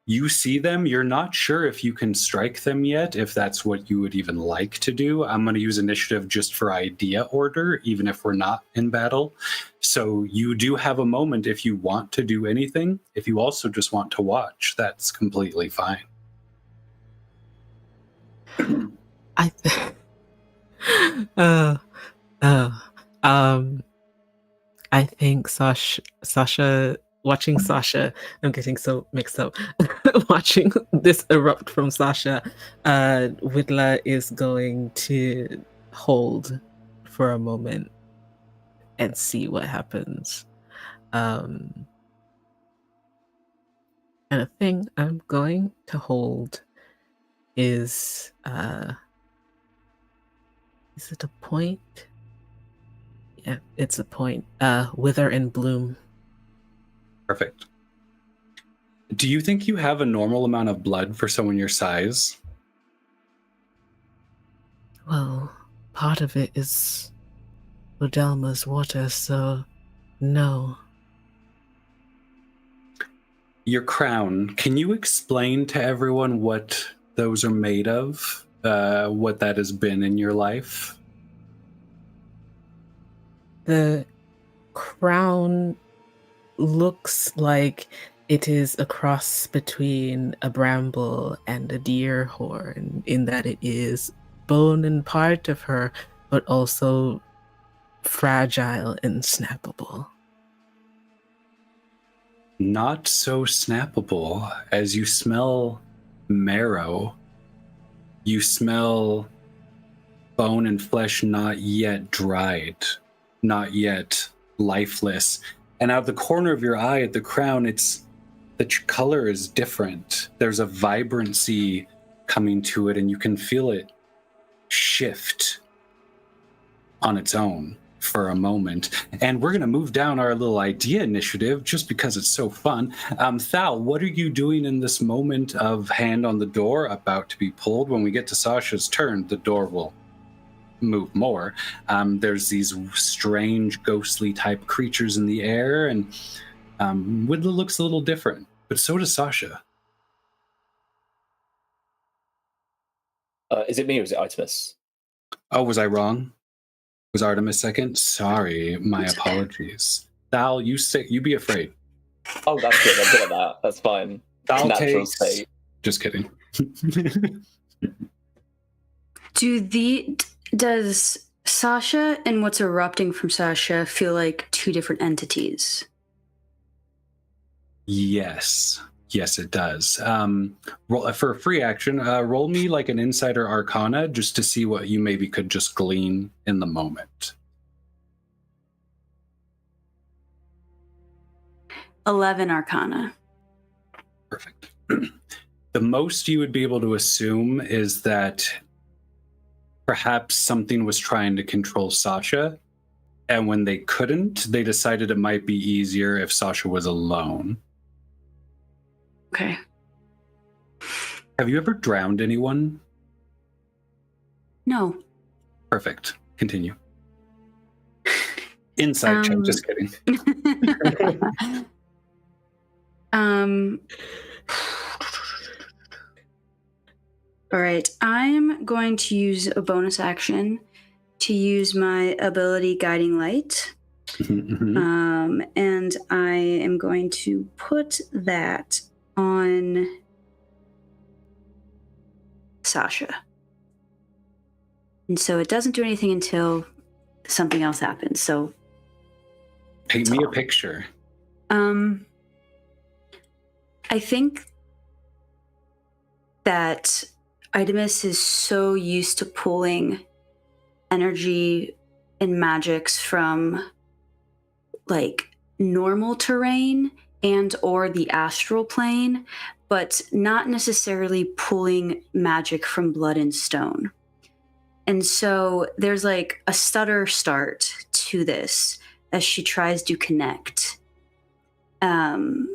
You see them. You're not sure if you can strike them yet, if that's what you would even like to do. I'm going to use initiative just for idea order, even if we're not in battle. So you do have a moment if you want to do anything. If you also just want to watch, that's completely fine. I think Sasha, watching Sasha, I'm getting so mixed up. Watching this erupt from Sasha, Widla is going to hold for a moment and see what happens. And a thing I'm going to hold is it a point? Yeah, it's a point. Wither and bloom. Perfect. Do you think you have a normal amount of blood for someone your size? Well, part of it is Odelma's water, so no. Your crown, can you explain to everyone what those are made of? What that has been in your life? The crown looks like it is a cross between a bramble and a deer horn, in that it is bone and part of her, but also fragile and snappable. Not so snappable. As you smell marrow, you smell bone and flesh not yet dried, not yet lifeless. And out of the corner of your eye at the crown, the color is different. There's a vibrancy coming to it, and you can feel it shift on its own for a moment. And we're going to move down our little idea initiative just because it's so fun. Thal, what are you doing in this moment of hand on the door about to be pulled? When we get to Sasha's turn, the door will move more. There's these strange ghostly type creatures in the air, and Widla looks a little different, but so does Sasha. Is it me or is it Artemis? Oh, was I wrong? Was Artemis second? Sorry, my apologies. Thal, you be afraid. Oh, that's good. I'm good at that. That's fine. Thal Natural takes... state. Just kidding. Does Sasha and what's erupting from Sasha feel like two different entities? Yes, it does. For a free action, roll me like an Insider Arcana just to see what you maybe could just glean in the moment. 11 Arcana. Perfect. The most you would be able to assume is that perhaps something was trying to control Sasha, and when they couldn't, they decided it might be easier if Sasha was alone. Okay. Have you ever drowned anyone? No. Perfect. Continue. Inside check, just kidding. All right, I'm going to use a bonus action to use my ability Guiding Light. And I am going to put that on Sasha. And so it doesn't do anything until something else happens. So paint me a picture. I think that Artemis is so used to pulling energy and magics from like normal terrain and or the astral plane, but not necessarily pulling magic from blood and stone. And so there's like a stutter start to this as she tries to connect. And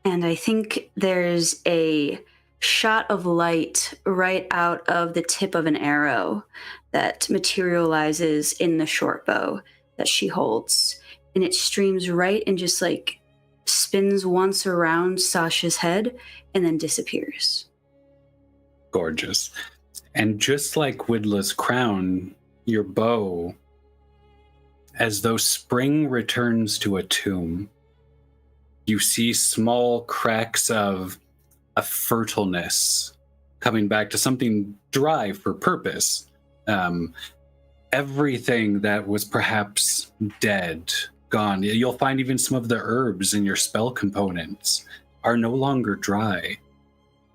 I think there's a shot of light right out of the tip of an arrow that materializes in the short bow that she holds. And it streams right and just like spins once around Sasha's head and then disappears. Gorgeous. And just like Widla's crown, your bow, as though spring returns to a tomb, you see small cracks of a fertileness coming back to something dry for purpose. Everything that was perhaps dead, gone. You'll find even some of the herbs in your spell components are no longer dry.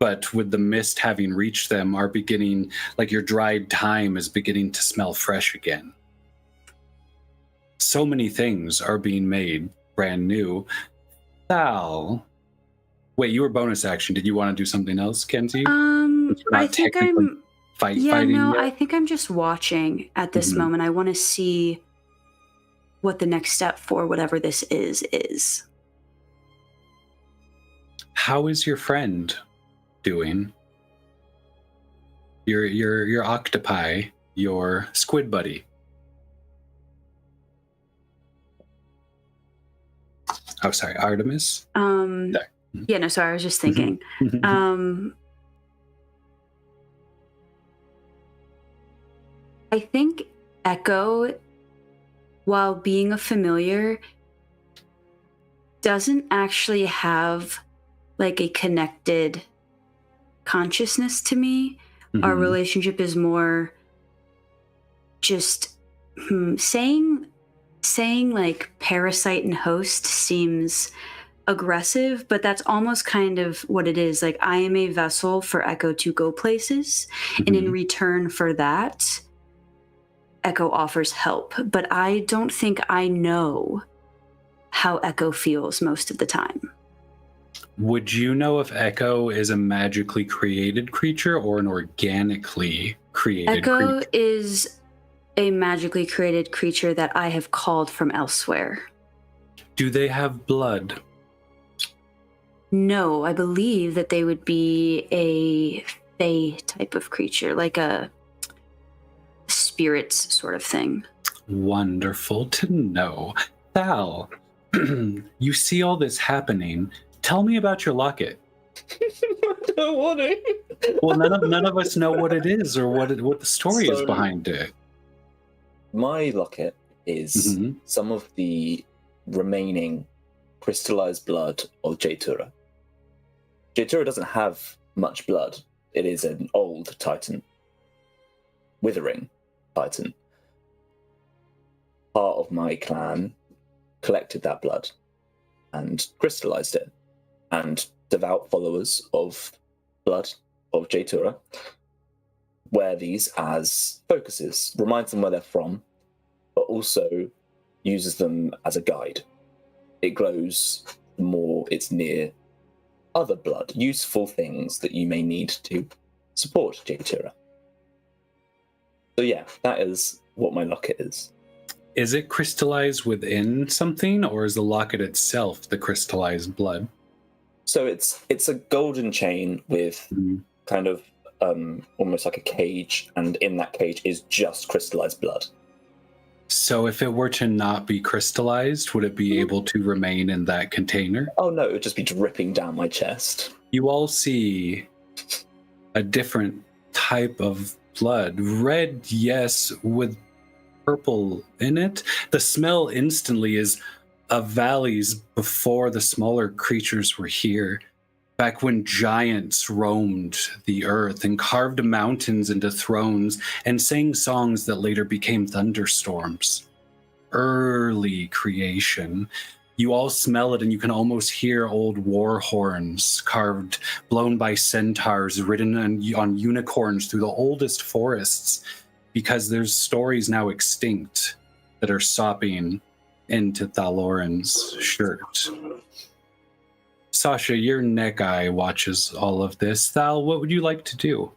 but with the mist having reached them, are beginning, like your dried thyme is beginning to smell fresh again. So many things are being made brand new. Thal, wait, you were bonus action. Did you want to do something else, Kenzie? I think I'm fighting yet? I think I'm just watching at this moment. I want to see what the next step for whatever this is. How is your friend doing? Your octopi, your squid buddy. Oh, sorry, Artemis? Yeah, no, sorry, I was just thinking. I think Echo, while being a familiar, doesn't actually have like a connected consciousness to me. Our relationship is more just saying like parasite and host seems aggressive, but that's almost kind of what it is. Like, I am a vessel for Echo to go places, and in return for that, Echo offers help, but I don't think I know how Echo feels most of the time. Would you know if Echo is a magically created creature or an organically created Echo creature? is a magically created creature that I have called from elsewhere. Do they have blood? No, I believe that they would be a fae type of creature, like a spirits sort of thing. Wonderful to know. Thal, you see all this happening. Tell me about your locket. I don't want to. Well, none of us know what it is or what the story is behind it. My locket is some of the remaining crystallized blood of Jaitura. Jaitura doesn't have much blood. It is an old titan. Withering titan. Part of my clan collected that blood and crystallized it. And devout followers of blood of Jaitura wear these as focuses, reminds them where they're from, but also uses them as a guide. It glows the more it's near other blood, useful things that you may need to support Jaitura. So yeah, that is what my locket is. Is it crystallized within something, or is the locket itself the crystallized blood? So it's a golden chain with kind of almost like a cage, and in that cage is just crystallized blood. So if it were to not be crystallized, would it be able to remain in that container? Oh no, it would just be dripping down my chest. You all see a different type of blood. Red, yes, with purple in it. The smell instantly is of valleys before the smaller creatures were here. Back when giants roamed the earth and carved mountains into thrones and sang songs that later became thunderstorms. Early creation. You all smell it and you can almost hear old war horns carved, blown by centaurs, ridden on unicorns through the oldest forests, because there's stories now extinct that are sopping into Thaloran's shirt. Sasha, your neck eye watches all of this. Thal, what would you like to do?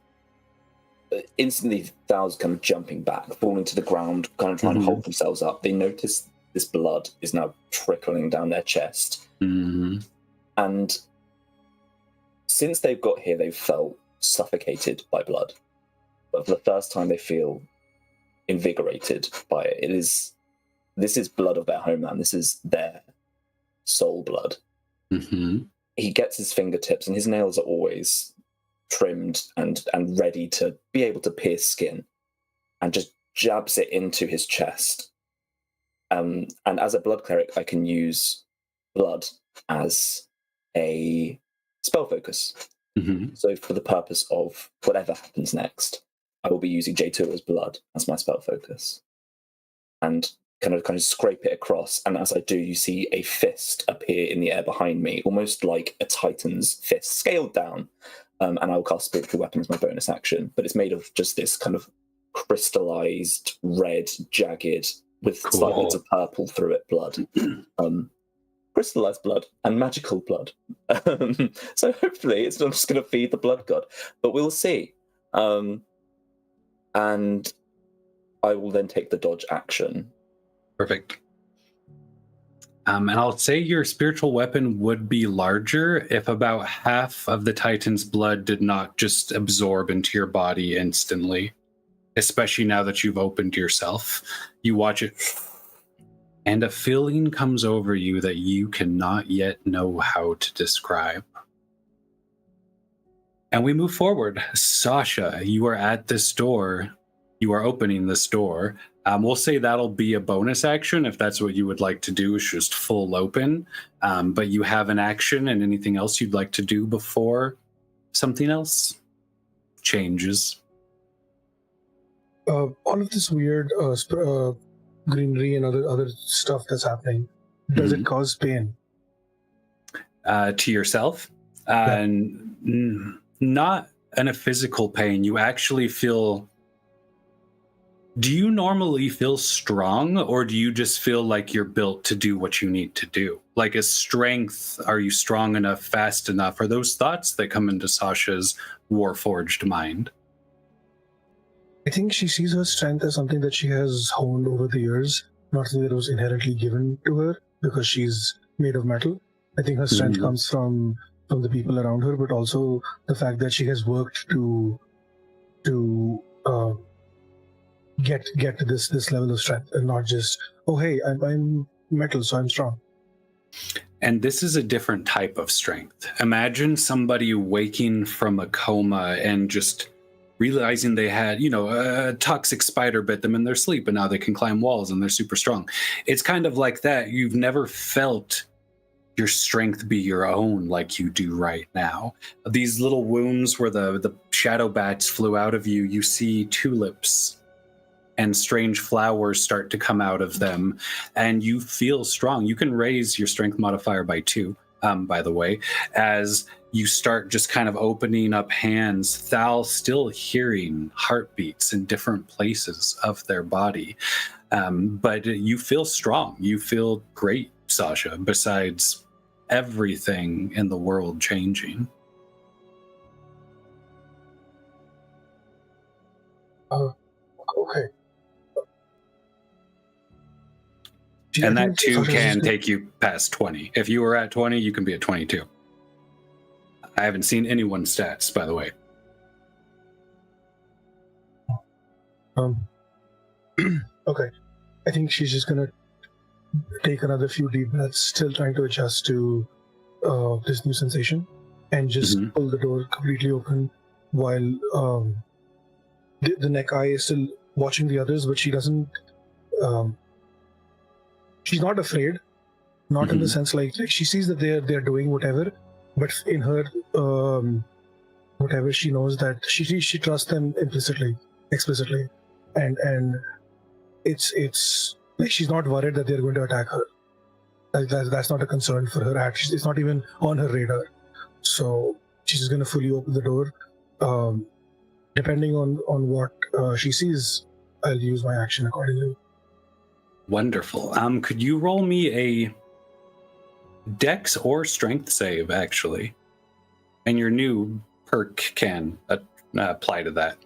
Instantly, Thal's kind of jumping back, falling to the ground, kind of trying to hold themselves up. They notice this blood is now trickling down their chest. And since they've got here, they've felt suffocated by blood. But for the first time, they feel invigorated by it. This is blood of their homeland. This is their soul blood. He gets his fingertips, and his nails are always trimmed and ready to be able to pierce skin, and just jabs it into his chest. And as a blood cleric, I can use blood as a spell focus. So for the purpose of whatever happens next, I will be using Jaitura's blood as my spell focus. And kind of scrape it across, and as I do, you see a fist appear in the air behind me, almost like a titan's fist, scaled down, and I will cast Spiritual Weapon as my bonus action. But it's made of just this kind of crystallized, red, jagged, with slight bits of purple through it blood. Crystallized blood and magical blood. So hopefully it's not just going to feed the blood god, but we'll see. And I will then take the dodge action. Perfect. And I'll say your spiritual weapon would be larger if about half of the Titan's blood did not just absorb into your body instantly, especially now that you've opened yourself. You watch it, and a feeling comes over you that you cannot yet know how to describe. And we move forward. Sasha, you are at this door. You are opening this door. We'll say that'll be a bonus action if that's what you would like to do, is just full open. But you have an action and anything else you'd like to do before something else changes. All of this weird greenery and other stuff that's happening, does it cause pain? To yourself? Not in a physical pain. You actually feel... Do you normally feel strong, or do you just feel like you're built to do what you need to do? Like, as strength, are you strong enough, fast enough? Are those thoughts that come into Sasha's warforged mind? I think she sees her strength as something that she has honed over the years, not something that was inherently given to her because she's made of metal. I think her strength comes from the people around her, but also the fact that she has worked to get to this level of strength, and not just, oh hey, I'm metal, so I'm strong. And this is a different type of strength. Imagine somebody waking from a coma and just realizing they had, a toxic spider bit them in their sleep, and now they can climb walls and they're super strong. It's kind of like that. You've never felt your strength be your own like you do right now. These little wounds where the shadow bats flew out of you, you see tulips and strange flowers start to come out of them, and you feel strong. You can raise your strength modifier by 2, by the way, as you start just kind of opening up hands, Thal still hearing heartbeats in different places of their body. But you feel strong. You feel great, Sasha, besides everything in the world changing. Okay. And that too can take you past 20. If you were at 20, you can be at 22. I haven't seen anyone's stats, by the way. Okay. I think she's just gonna take another few deep breaths, still trying to adjust to this new sensation, and just pull the door completely open while the neck eye is still watching the others, but she doesn't... she's not afraid, not in the sense like she sees that they're doing whatever, but in her whatever, she knows that she trusts them explicitly, and it's like she's not worried that they're going to attack her. Like that's not a concern for her. Actually, it's not even on her radar. So she's just going to fully open the door. Depending on what she sees, I'll use my action accordingly. Wonderful. Could you roll me a Dex or Strength save, actually? And your new perk can apply to that.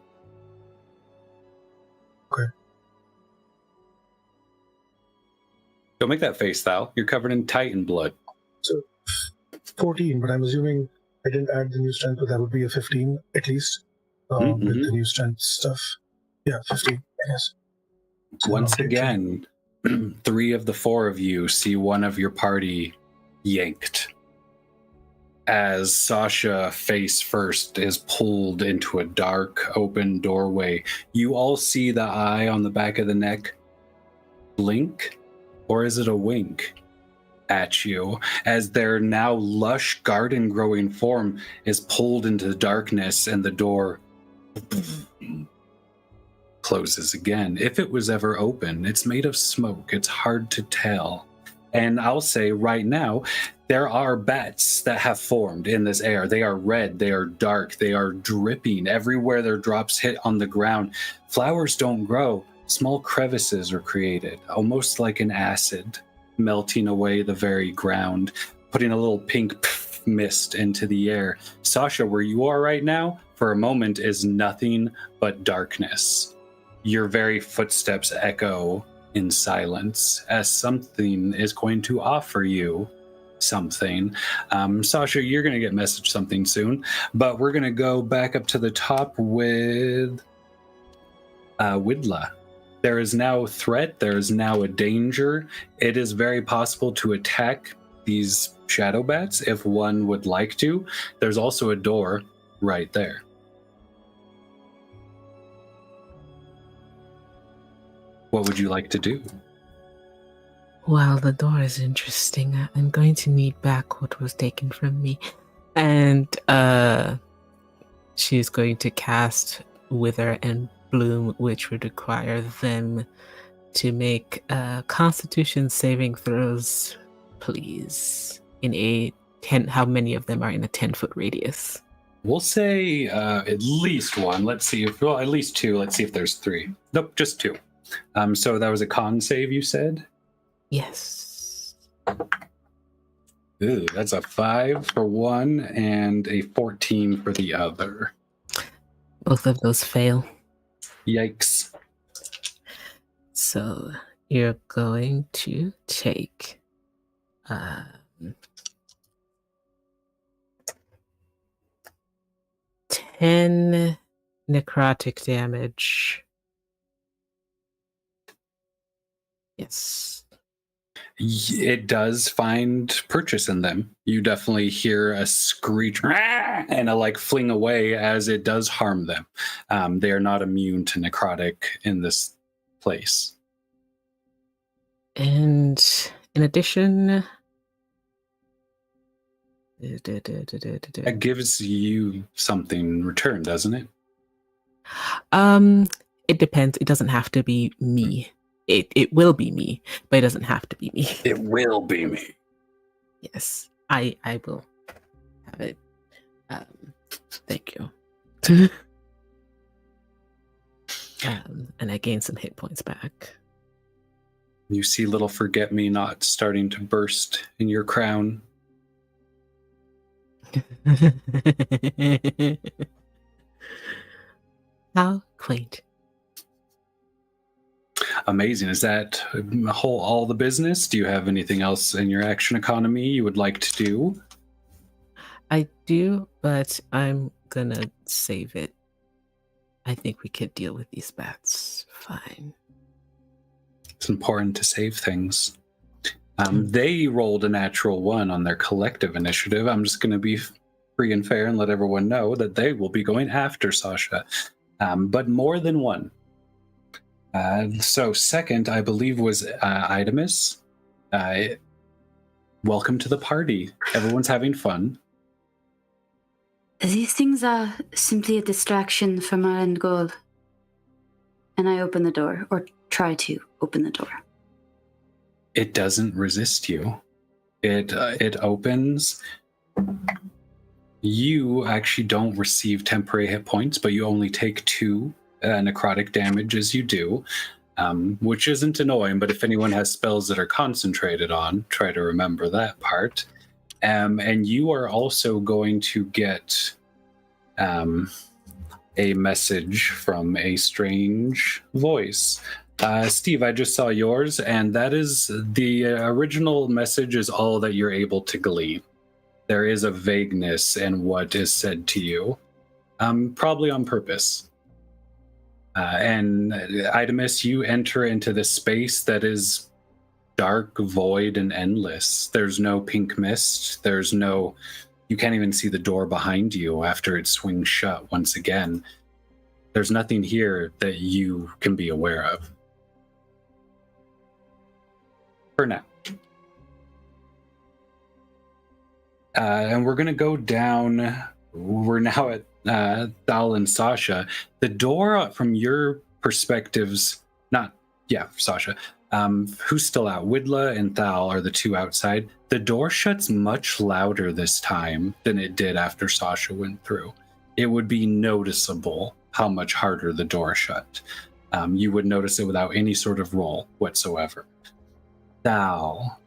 Okay. Don't make that face, Thal. You're covered in Titan blood. So 14, but I'm assuming I didn't add the new strength, but that would be a 15 at least with the new strength stuff. Yeah, 15, I guess. So once again, 3 of the 4 of you see one of your party yanked as Sasha, face first, is pulled into a dark, open doorway. You all see the eye on the back of the neck blink, or is it a wink at you, as their now lush garden-growing form is pulled into the darkness and the door closes again. If it was ever open, it's made of smoke. It's hard to tell. And I'll say right now, there are bats that have formed in this air. They are red, they are dark, they are dripping. Everywhere their drops hit on the ground, flowers don't grow. Small crevices are created, almost like an acid, melting away the very ground, putting a little pink mist into the air. Sasha, where you are right now, for a moment, is nothing but darkness. Your very footsteps echo in silence as something is going to offer you something. Sasha, you're going to get messaged something soon, but we're going to go back up to the top with Widla. There is now a threat. There is now a danger. It is very possible to attack these shadow bats if one would like to. There's also a door right there. What would you like to do? Well, the door is interesting. I'm going to need back what was taken from me. And she's going to cast Wither and Bloom, which would require them to make Constitution saving throws, please. In a 10, how many of them are in a 10-foot radius? We'll say at least one. Let's see if, well, at least two. Let's see if there's three. Nope, just two. So that was a con save, you said? Yes. Ooh, that's a 5 for one and a 14 for the other. Both of those fail. Yikes. So you're going to take 10 necrotic damage. Yes. It does find purchase in them. You definitely hear a screech and a like fling away as it does harm them. They are not immune to necrotic in this place. And in addition, That gives you something in return, doesn't it? it depends. It doesn't have to be me. It will be me, but it doesn't have to be me. It will be me. Yes, I will have it. Thank you. And I gain some hit points back. You see little forget-me-not starting to burst in your crown. How quaint. Amazing. Is that all the business? Do you have anything else in your action economy you would like to do? I do, but I'm gonna save it. I think we could deal with these bats fine. It's important to save things. They rolled a natural 1 on their collective initiative. I'm just going to be free and fair and let everyone know that they will be going after Sasha, but more than one. So second, I believe, was Idamus. Welcome to the party. Everyone's having fun. These things are simply a distraction from our end goal. And I open the door, or try to open the door. It doesn't resist you. It opens. You actually don't receive temporary hit points, but you only take 2 necrotic damage as you do, which isn't annoying, but if anyone has spells that are concentrated on, try to remember that part. And you are also going to get a message from a strange voice. Steve, I just saw yours, and that is the original message is all that you're able to glean. There is a vagueness in what is said to you, probably on purpose. And Idamus, you enter into this space that is dark, void, and endless. There's no pink mist. You can't even see the door behind you after it swings shut once again. There's nothing here that you can be aware of. For now. And we're going to go down. We're now at Thal and Sasha. The door from your perspectives, Sasha. Who's still out? Widla and Thal are the two outside. The door shuts much louder this time than it did after Sasha went through. It would be noticeable how much harder the door shut. You would notice it without any sort of roll whatsoever. Thal,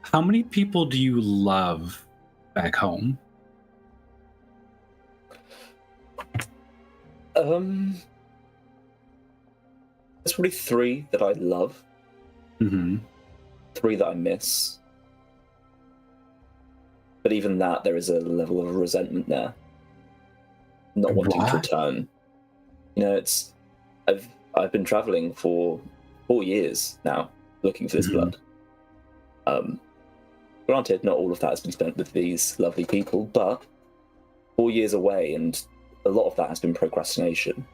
how many people do you love back home? There's probably 3 that I love. Mm-hmm. 3 that I miss. But even that, there is a level of resentment there. Not wanting to return. You know, I've been traveling for 4 years now, looking for this blood. Granted, not all of that has been spent with these lovely people, but 4 years away, and a lot of that has been procrastination.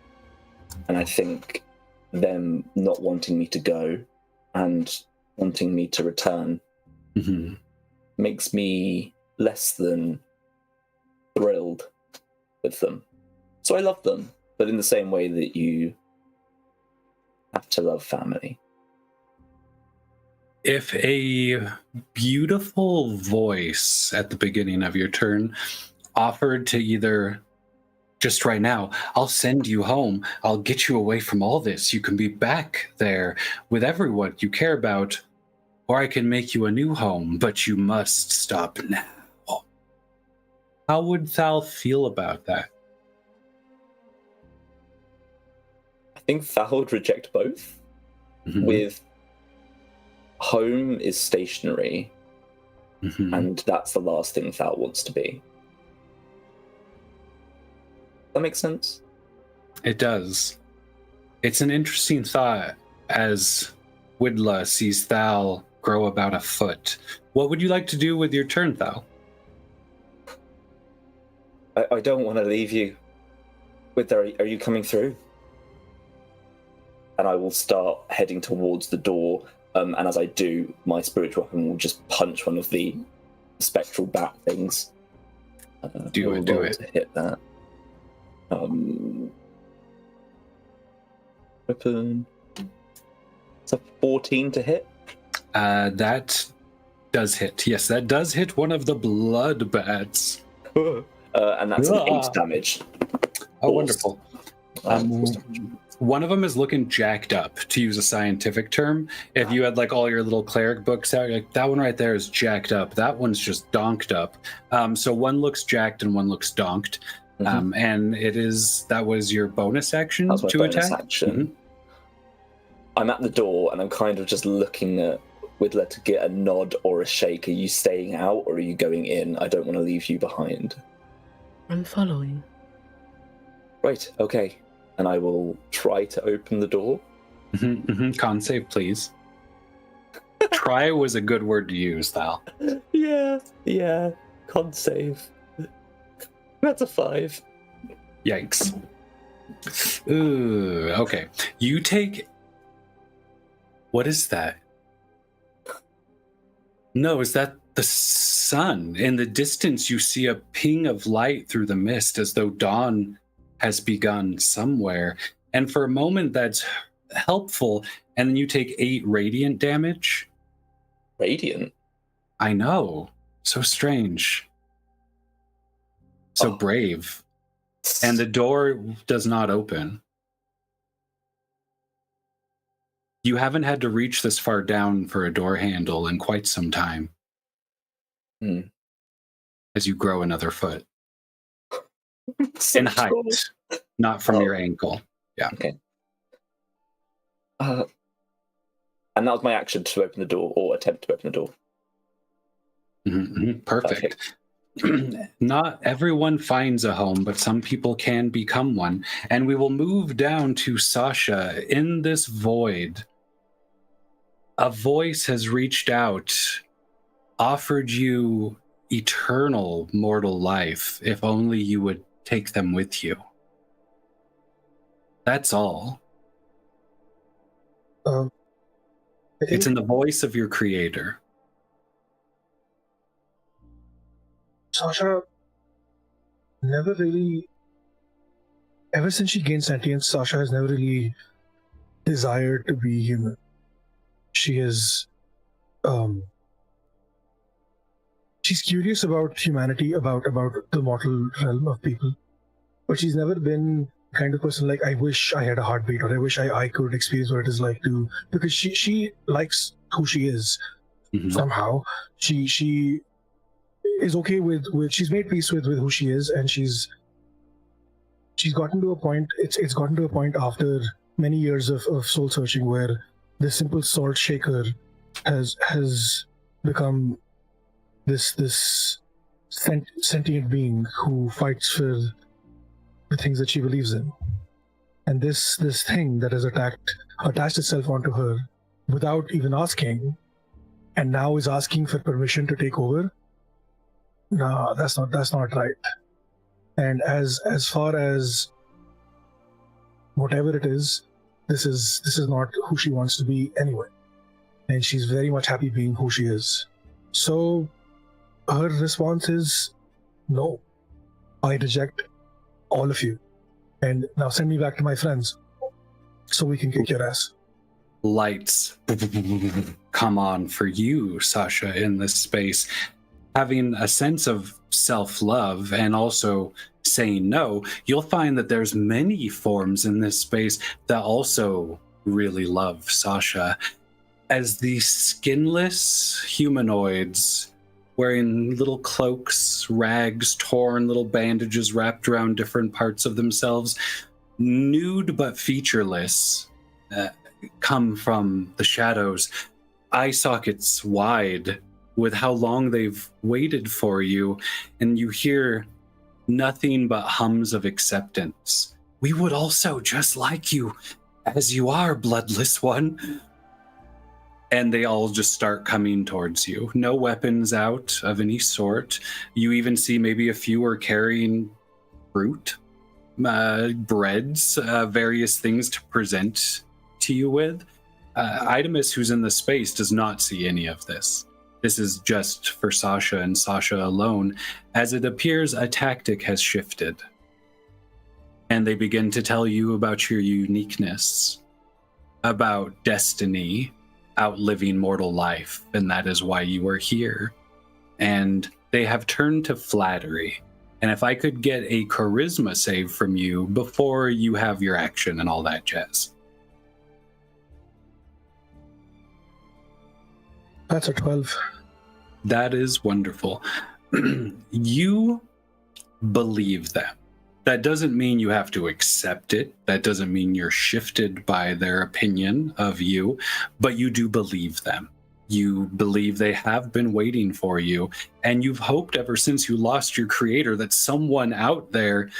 And I think them not wanting me to go and wanting me to return makes me less than thrilled with them. So I love them, but in the same way that you have to love family. If a beautiful voice at the beginning of your turn offered to either, just right now, I'll send you home, I'll get you away from all this, you can be back there with everyone you care about, or I can make you a new home, but you must stop now. How would Thal feel about that? I think Thal would reject both. With home is stationary, and that's the last thing Thal wants to be. That makes sense? It does. It's an interesting thought as Widla sees Thal grow about a foot. What would you like to do with your turn, Thal? I don't want to leave you. Are you coming through? And I will start heading towards the door, and as I do, my spiritual weapon will just punch one of the spectral bat things. Do it. To hit that. Weapon. It's a 14 to hit. That does hit. Yes, that does hit one of the blood bats. And that's an 8 damage. Oh, wonderful. One of them is looking jacked up, to use a scientific term. If you had like all your little cleric books out, like that one right there is jacked up. That one's just donked up. So one looks jacked and one looks donked. And that was your bonus action That was my to bonus attack? action. I'm at the door and I'm kind of just looking at Widla to get a nod or a shake. Are you staying out or are you going in? I don't want to leave you behind. I'm following. Right, okay. And I will try to open the door. Con save, please. Try was a good word to use, Thal. Yeah. Con save. That's a 5. Yikes. Ooh, okay. You take... What is that? No, is that the sun? In the distance, you see a ping of light through the mist as though dawn has begun somewhere. And for a moment, that's helpful. And then you take 8 radiant damage. Radiant? I know. So strange. So brave. And the door does not open. You haven't had to reach this far down for a door handle in quite some time. As you grow another foot. In height, not from your ankle. Yeah. Okay. And that was my action to open the door, or attempt to open the door. Perfect. Not everyone finds a home, but some people can become one. And we will move down to Sasha. In this void, a voice has reached out, offered you eternal mortal life, if only you would take them with you. That's all. It's in the voice of your creator. Sasha never really, ever since she gained sentience, Sasha has never really desired to be human. she is she's curious about humanity, about the mortal realm of people, but she's never been the kind of person like, I wish I had a heartbeat, or I wish I could experience what it is like to, because she likes who she is. Somehow she is okay with she's made peace with who she is, and she's gotten to a point, it's gotten to a point after many years of soul searching, where this simple salt shaker has become this sentient being who fights for the things that she believes in. And this thing that has attached itself onto her without even asking, and now is asking for permission to take over. No, that's not right. And as far as whatever it is, this is not who she wants to be anyway. And she's very much happy being who she is. So her response is, no, I reject all of you. And now send me back to my friends so we can kick your ass. Lights come on for you, Sasha, in this space. Having a sense of self-love and also saying no, you'll find that there's many forms in this space that also really love Sasha. As these skinless humanoids wearing little cloaks, rags, torn, little bandages wrapped around different parts of themselves, nude but featureless, come from the shadows, eye sockets wide with how long they've waited for you, and you hear nothing but hums of acceptance. We would also just like you as you are, bloodless one. And they all just start coming towards you. No weapons out of any sort. You even see maybe a few are carrying fruit, breads, various things to present to you with. Idamus, who's in the space, does not see any of this. This is just for Sasha and Sasha alone, as it appears a tactic has shifted. And they begin to tell you about your uniqueness, about destiny, outliving mortal life, and that is why you are here. And they have turned to flattery. And if I could get a charisma save from you before you have your action and all that jazz. That's a 12. That is wonderful. You believe them. That doesn't mean you have to accept it. That doesn't mean you're shifted by their opinion of you, but you do believe them. You believe they have been waiting for you, and you've hoped ever since you lost your creator that someone out there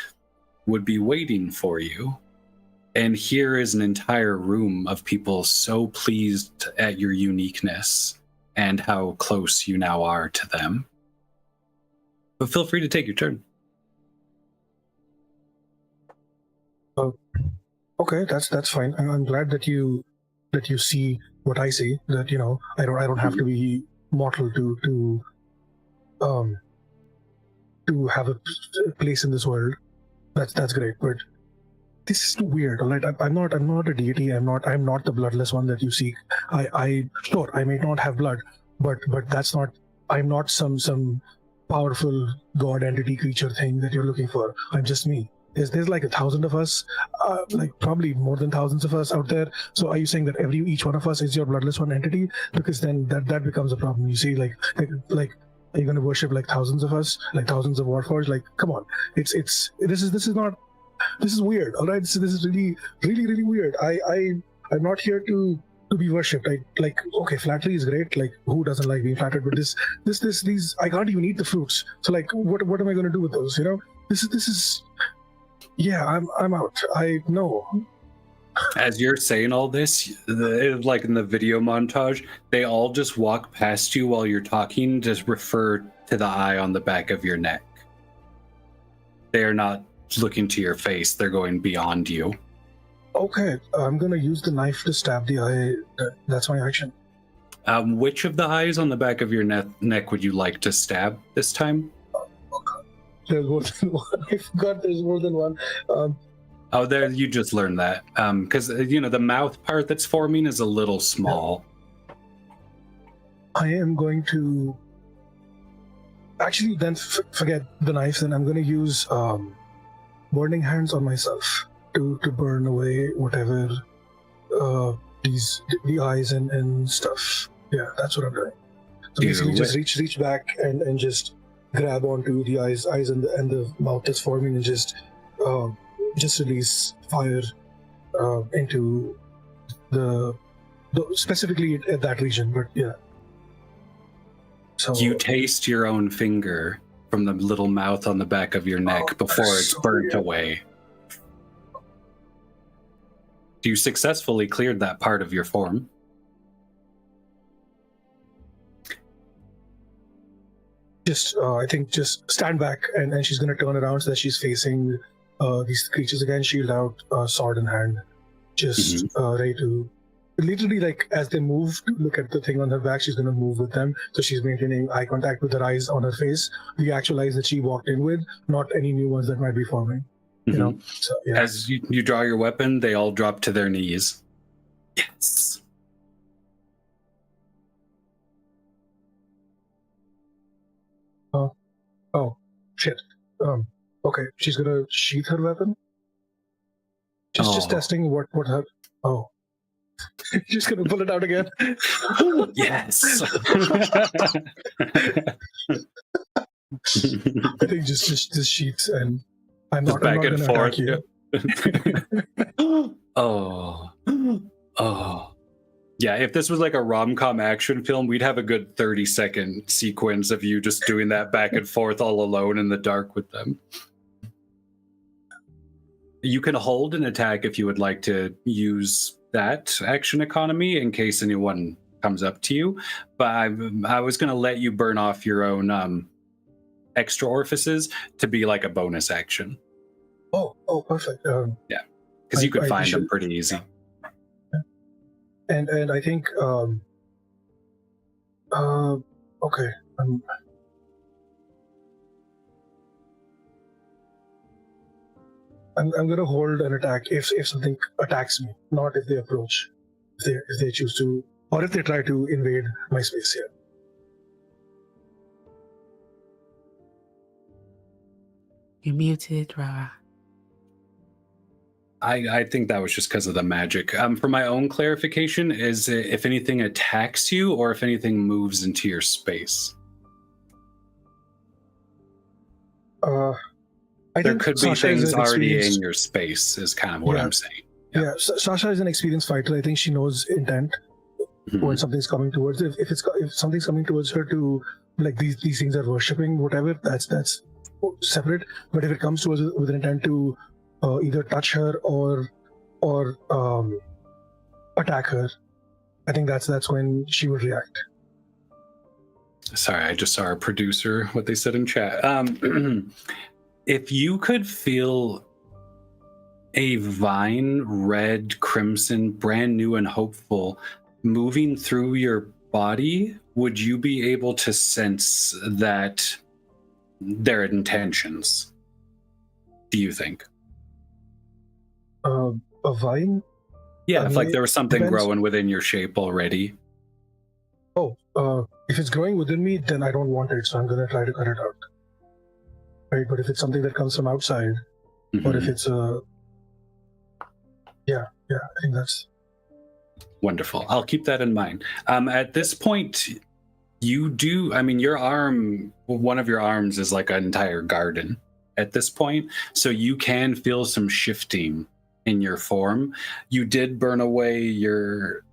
would be waiting for you. And here is an entire room of people so pleased at your uniqueness and how close you now are to them. But feel free to take your turn. Okay, that's fine. I'm glad that you see what I see. That, you know, I don't have to be mortal to have a place in this world. That's great. But this is weird. All right, I'm not a deity. I'm not the bloodless one that you seek. Sure, I may not have blood, but that's not. I'm not some powerful god entity creature thing that you're looking for. I'm just me. There's like 1,000 of us, like probably more than thousands of us out there. So are you saying that each one of us is your bloodless one entity? Because then that becomes a problem. You see, like are you going to worship like thousands of us, like thousands of Warforged? Like, come on, this is weird. All right, this is really weird. I'm not here to be worshipped. Okay, flattery is great. Like, who doesn't like being flattered? But these I can't even eat the fruits. So like, what am I going to do with those? You know, this is. Yeah, I'm out. I know. As you're saying all this, like in the video montage, they all just walk past you while you're talking, just refer to the eye on the back of your neck. They are not looking to your face, they're going beyond you. Okay, I'm gonna use the knife to stab the eye. That's my action. Which of the eyes on the back of your neck would you like to stab this time? There's more than one. I forgot there's more than one. Oh, there, you just learned that. Because, the mouth part that's forming is a little small. I am going to actually then forget the knife, and I'm going to use burning hands on myself to burn away whatever the eyes and stuff. Yeah, that's what I'm doing. So basically, just reach back and just grab onto the eyes and the mouth that's forming, and just release fire into the specifically at that region. But yeah. So you taste your own finger from the little mouth on the back of your neck before it's burnt away. You successfully cleared that part of your form. I think just stand back, and she's going to turn around so that she's facing these creatures again, shield out, sword in hand, just ready to literally, like, as they move to look at the thing on her back, she's going to move with them. So she's maintaining eye contact with her eyes on her face, the actual eyes that she walked in with, not any new ones that might be forming. You know? So, yeah. As you draw your weapon, they all drop to their knees. Yes. Oh, shit. Okay, she's going to sheath her weapon. Just testing what her... Oh. She's gonna pull it out again. Yes. I think just sheets, and I'm just not back I'm and not forth. You. Oh. Yeah, if this was like a rom-com action film, we'd have a good 30-second sequence of you just doing that back and forth all alone in the dark with them. You can hold an attack if you would like to use that action economy in case anyone comes up to you, but I was going to let you burn off your own extra orifices to be like a bonus action. Oh, perfect. Yeah, because you could find them pretty easy. And I think okay. I'm gonna hold an attack if something attacks me, not if they approach. If they choose to, or if they try to invade my space here. You muted, RahRah. I think that was just because of the magic. For my own clarification, is it if anything attacks you or if anything moves into your space? There could be things already in your space, is kind of what I'm saying. Yeah, Sasha is an experienced fighter. I think she knows intent when something's coming towards her. If something's coming towards her to, like, these things are worshipping, whatever, that's separate. But if it comes towards her with an intent to either touch her or attack her, I think that's when she would react. Sorry, I just saw our producer, what they said in chat. If you could feel a vine, red, crimson, brand new and hopeful, moving through your body, would you be able to sense that their intentions? Do you think? A vine? Yeah, if like there was something growing within your shape already. Oh, if it's growing within me, then I don't want it, so I'm gonna try to cut it out. Right, but if it's something that comes from outside, or if it's yeah, I think that's wonderful. I'll keep that in mind. At this point, you do. I mean, your arm, one of your arms is like an entire garden at this point, so you can feel some shifting in your form. You did burn away your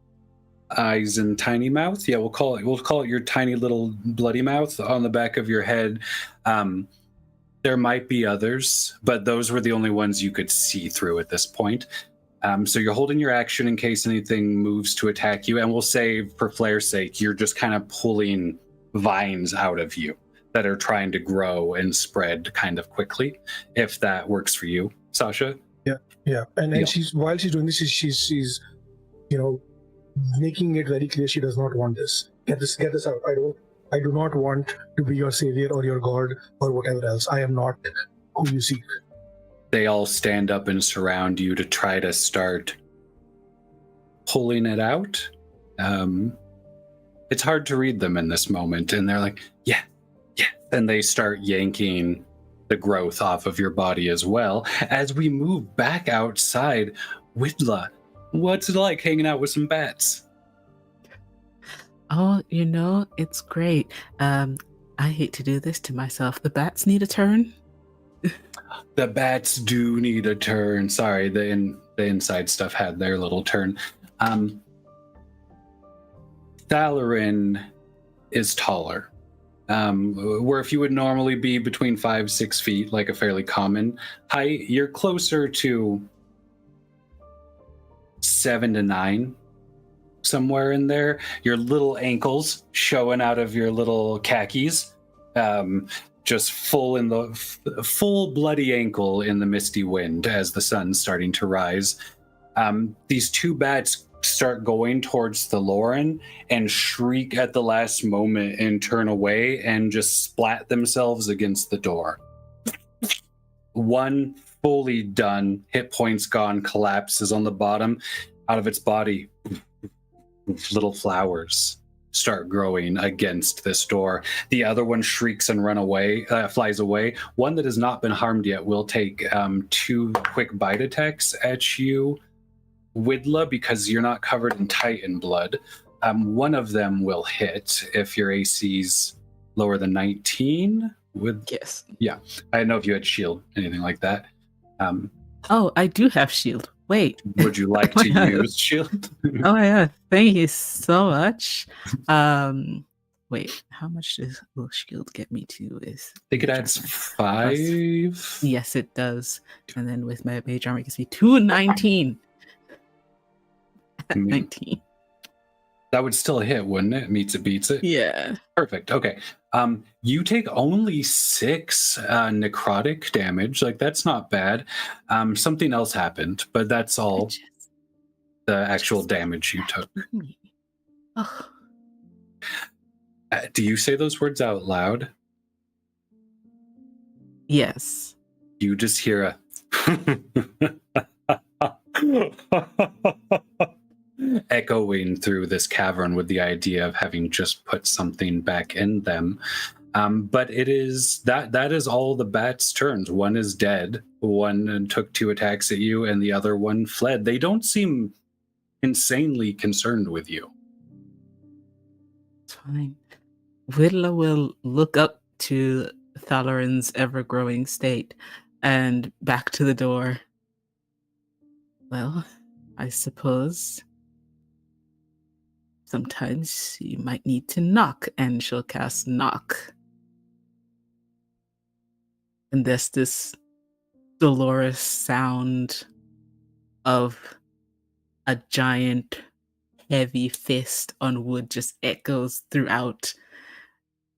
eyes and tiny mouth. Yeah, we'll call it your tiny little bloody mouth on the back of your head. There might be others, but those were the only ones you could see through at this point. So you're holding your action in case anything moves to attack you. And we'll say, for flair's sake, you're just kind of pulling vines out of you that are trying to grow and spread kind of quickly, if that works for you, Sasha. Yeah. And then while she's doing this, she's making it very clear she does not want this. Get this out. I do not want to be your savior or your god or whatever else. I am not who you seek. They all stand up and surround you to try to start pulling it out. it's hard to read them in this moment, and they're like, yeah, and they start yanking the growth off of your body as well. As we move back outside, Widla, what's it like hanging out with some bats? Oh, it's great. I hate to do this to myself. The bats need a turn. The bats do need a turn. Sorry, the inside stuff had their little turn. Thalarin is taller. Where if you would normally be between 5-6 feet, like a fairly common height, you're closer to 7 to 9, somewhere in there. Your little ankles showing out of your little khakis, just full bloody ankle in the misty wind as the sun's starting to rise. These two bats start going towards the Lauren and shriek at the last moment and turn away and just splat themselves against the door. One fully done, hit points gone, collapses on the bottom. Out of its body, little flowers start growing against this door. The other one shrieks and flies away. One that has not been harmed yet will take 2 quick bite attacks at you, Widla, because you're not covered in Titan blood. One of them will hit if your AC's lower than 19. Yes. Yeah, I didn't know if you had shield, anything like that. Oh, I do have shield. Wait. Would you like to use shield? Oh my god, thank you so much. Wait, how much will shield get me to? I think it adds 5. Yes, it does. And then with my mage armor, it gives me 219. 19. That would still hit, wouldn't it? Meets it, beats it. Yeah. Perfect. Okay. You take only 6 necrotic damage. Like, that's not bad. Something else happened, but that's all the actual damage you took. Oh. Do you say those words out loud? Yes. You just hear a echoing through this cavern with the idea of having just put something back in them. But it is that is all the bats' turns. One is dead. One took 2 attacks at you, and the other one fled. They don't seem insanely concerned with you. It's fine. Widla will look up to Thalarin's ever-growing state and back to the door. Well, I suppose sometimes you might need to knock, and she'll cast knock. And there's this dolorous sound of a giant heavy fist on wood just echoes throughout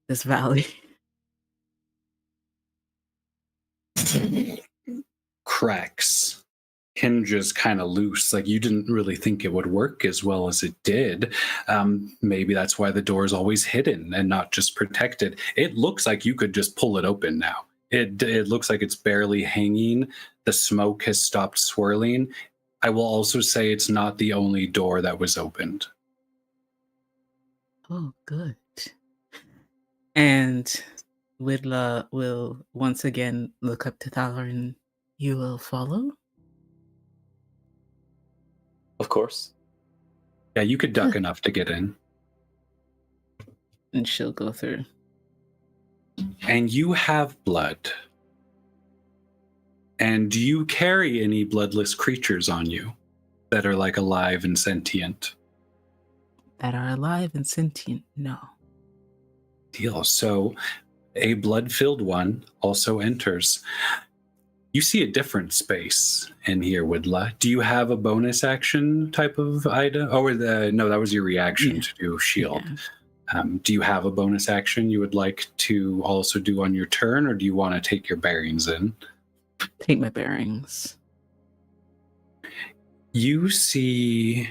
this valley. Cracks. Hinges kind of loose. Like, you didn't really think it would work as well as it did. Maybe that's why the door is always hidden and not just protected. It looks like you could just pull it open now. It looks like it's barely hanging. The smoke has stopped swirling. I will also say it's not the only door that was opened. Oh, good. And Widla will once again look up to Thalarin. You will follow? Of course. Yeah, you could duck enough to get in. And she'll go through. And you have blood. And do you carry any bloodless creatures on you that are like alive and sentient? That are alive and sentient? No. Deal. So a blood-filled one also enters. You see a different space in here, Widla. Do you have a bonus action type of item? Oh, no, that was your reaction to do shield. Yeah. Do you have a bonus action you would like to also do on your turn, or do you want to take your bearings in? Take my bearings. You see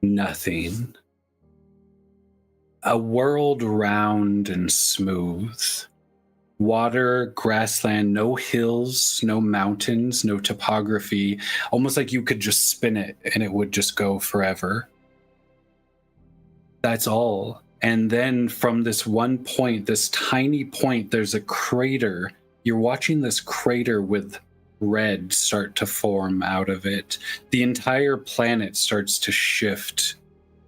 nothing. A world round and smooth. Water, grassland, no hills, no mountains, no topography. Almost like you could just spin it and it would just go forever. That's all. And then from this one point, this tiny point, there's a crater. You're watching this crater with red start to form out of it. The entire planet starts to shift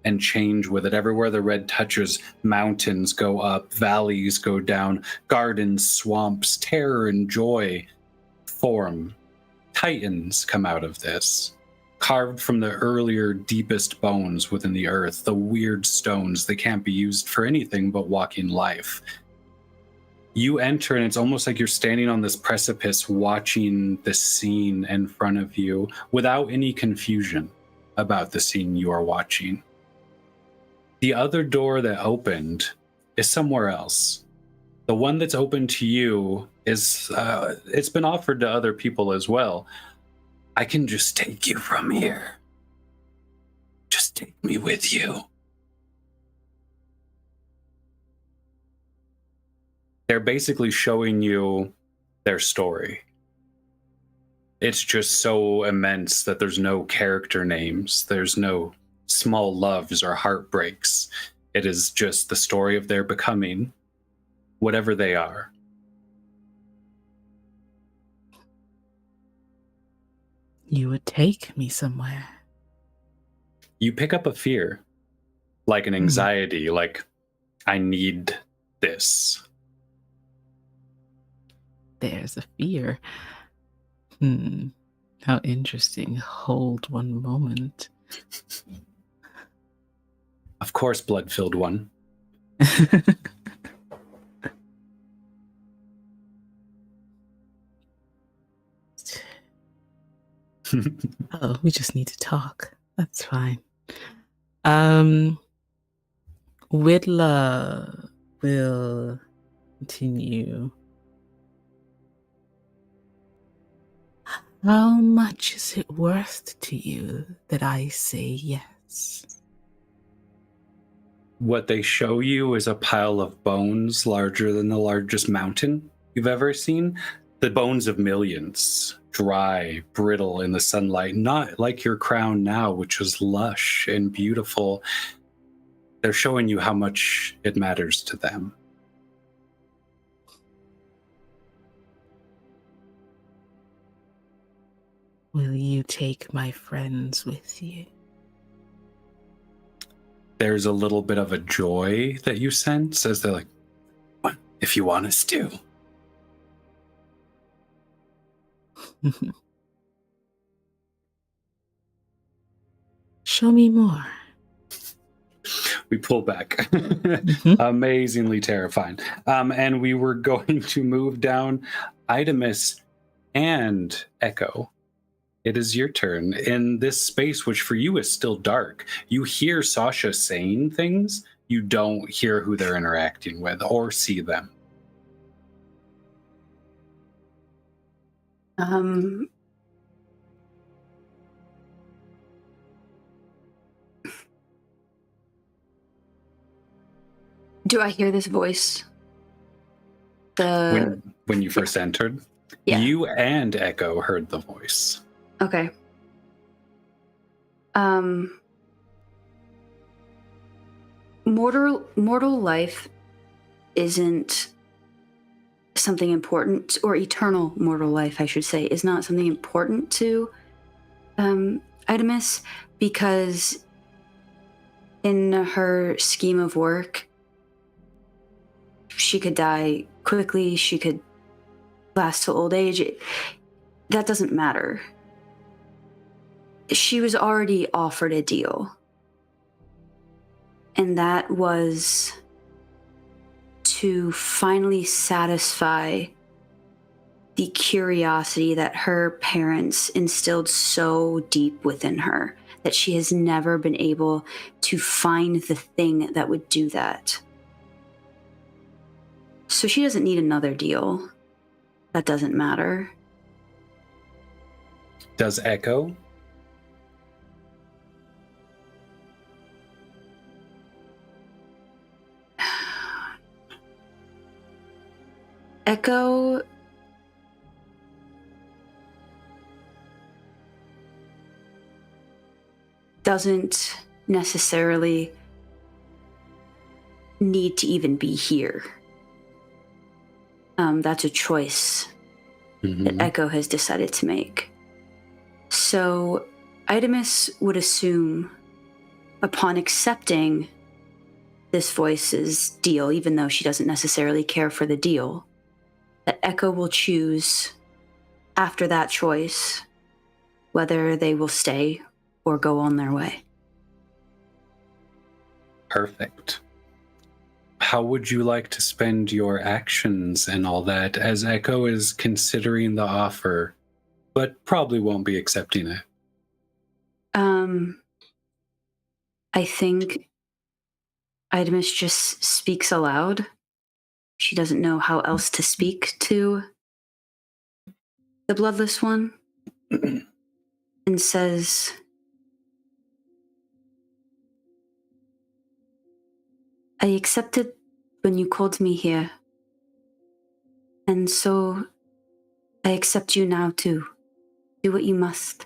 and change with it. Everywhere the red touches, mountains go up, valleys go down, gardens, swamps, terror and joy form. Titans come out of this, carved from the earlier, deepest bones within the earth, the weird stones that can't be used for anything but walking life. You enter, and it's almost like you're standing on this precipice watching the scene in front of you without any confusion about the scene you are watching. The other door that opened is somewhere else. The one that's open to you is, it's been offered to other people as well. I can just take you from here. Just take me with you. They're basically showing you their story. It's just so immense that there's no character names. There's no small loves or heartbreaks. It is just the story of their becoming, whatever they are. You would take me somewhere. You pick up a fear, like an anxiety, like, I need this. There's a fear. How interesting. Hold one moment. Of course, blood-filled one. Oh, we just need to talk. That's fine. Widla will continue. How much is it worth to you that I say yes? What they show you is a pile of bones larger than the largest mountain you've ever seen. The bones of millions, dry, brittle in the sunlight, not like your crown now, which is lush and beautiful. They're showing you how much it matters to them. Will you take my friends with you? There's a little bit of a joy that you sense as they're like, "What if you want us to?" Show me more. We pull back. Amazingly terrifying. And we were going to move down Idamus and Echo. It is your turn. In this space, which for you is still dark, you hear Sasha saying things. You don't hear who they're interacting with or see them. Do I hear this voice? When you first entered, Yeah. you and Echo heard the voice. Okay. Mortal life isn't something important, or eternal mortal life, I should say, is not something important to Idamus, because in her scheme of work, she could die quickly, she could last till old age. That doesn't matter. She was already offered a deal. And that was to finally satisfy the curiosity that her parents instilled so deep within her, that she has never been able to find the thing that would do that. So she doesn't need another deal. That doesn't matter. Does Echo? Echo doesn't necessarily need to even be here. That's a choice that Echo has decided to make. So Idamis would assume, upon accepting this voice's deal, even though she doesn't necessarily care for the deal, that Echo will choose after that choice whether they will stay or go on their way. Perfect. How would you like to spend your actions and all that, as Echo is considering the offer, but probably won't be accepting it? I think Idamis just speaks aloud. She doesn't know how else to speak to the Bloodless One, and says, I accepted when you called me here, and so I accept you now too. Do what you must.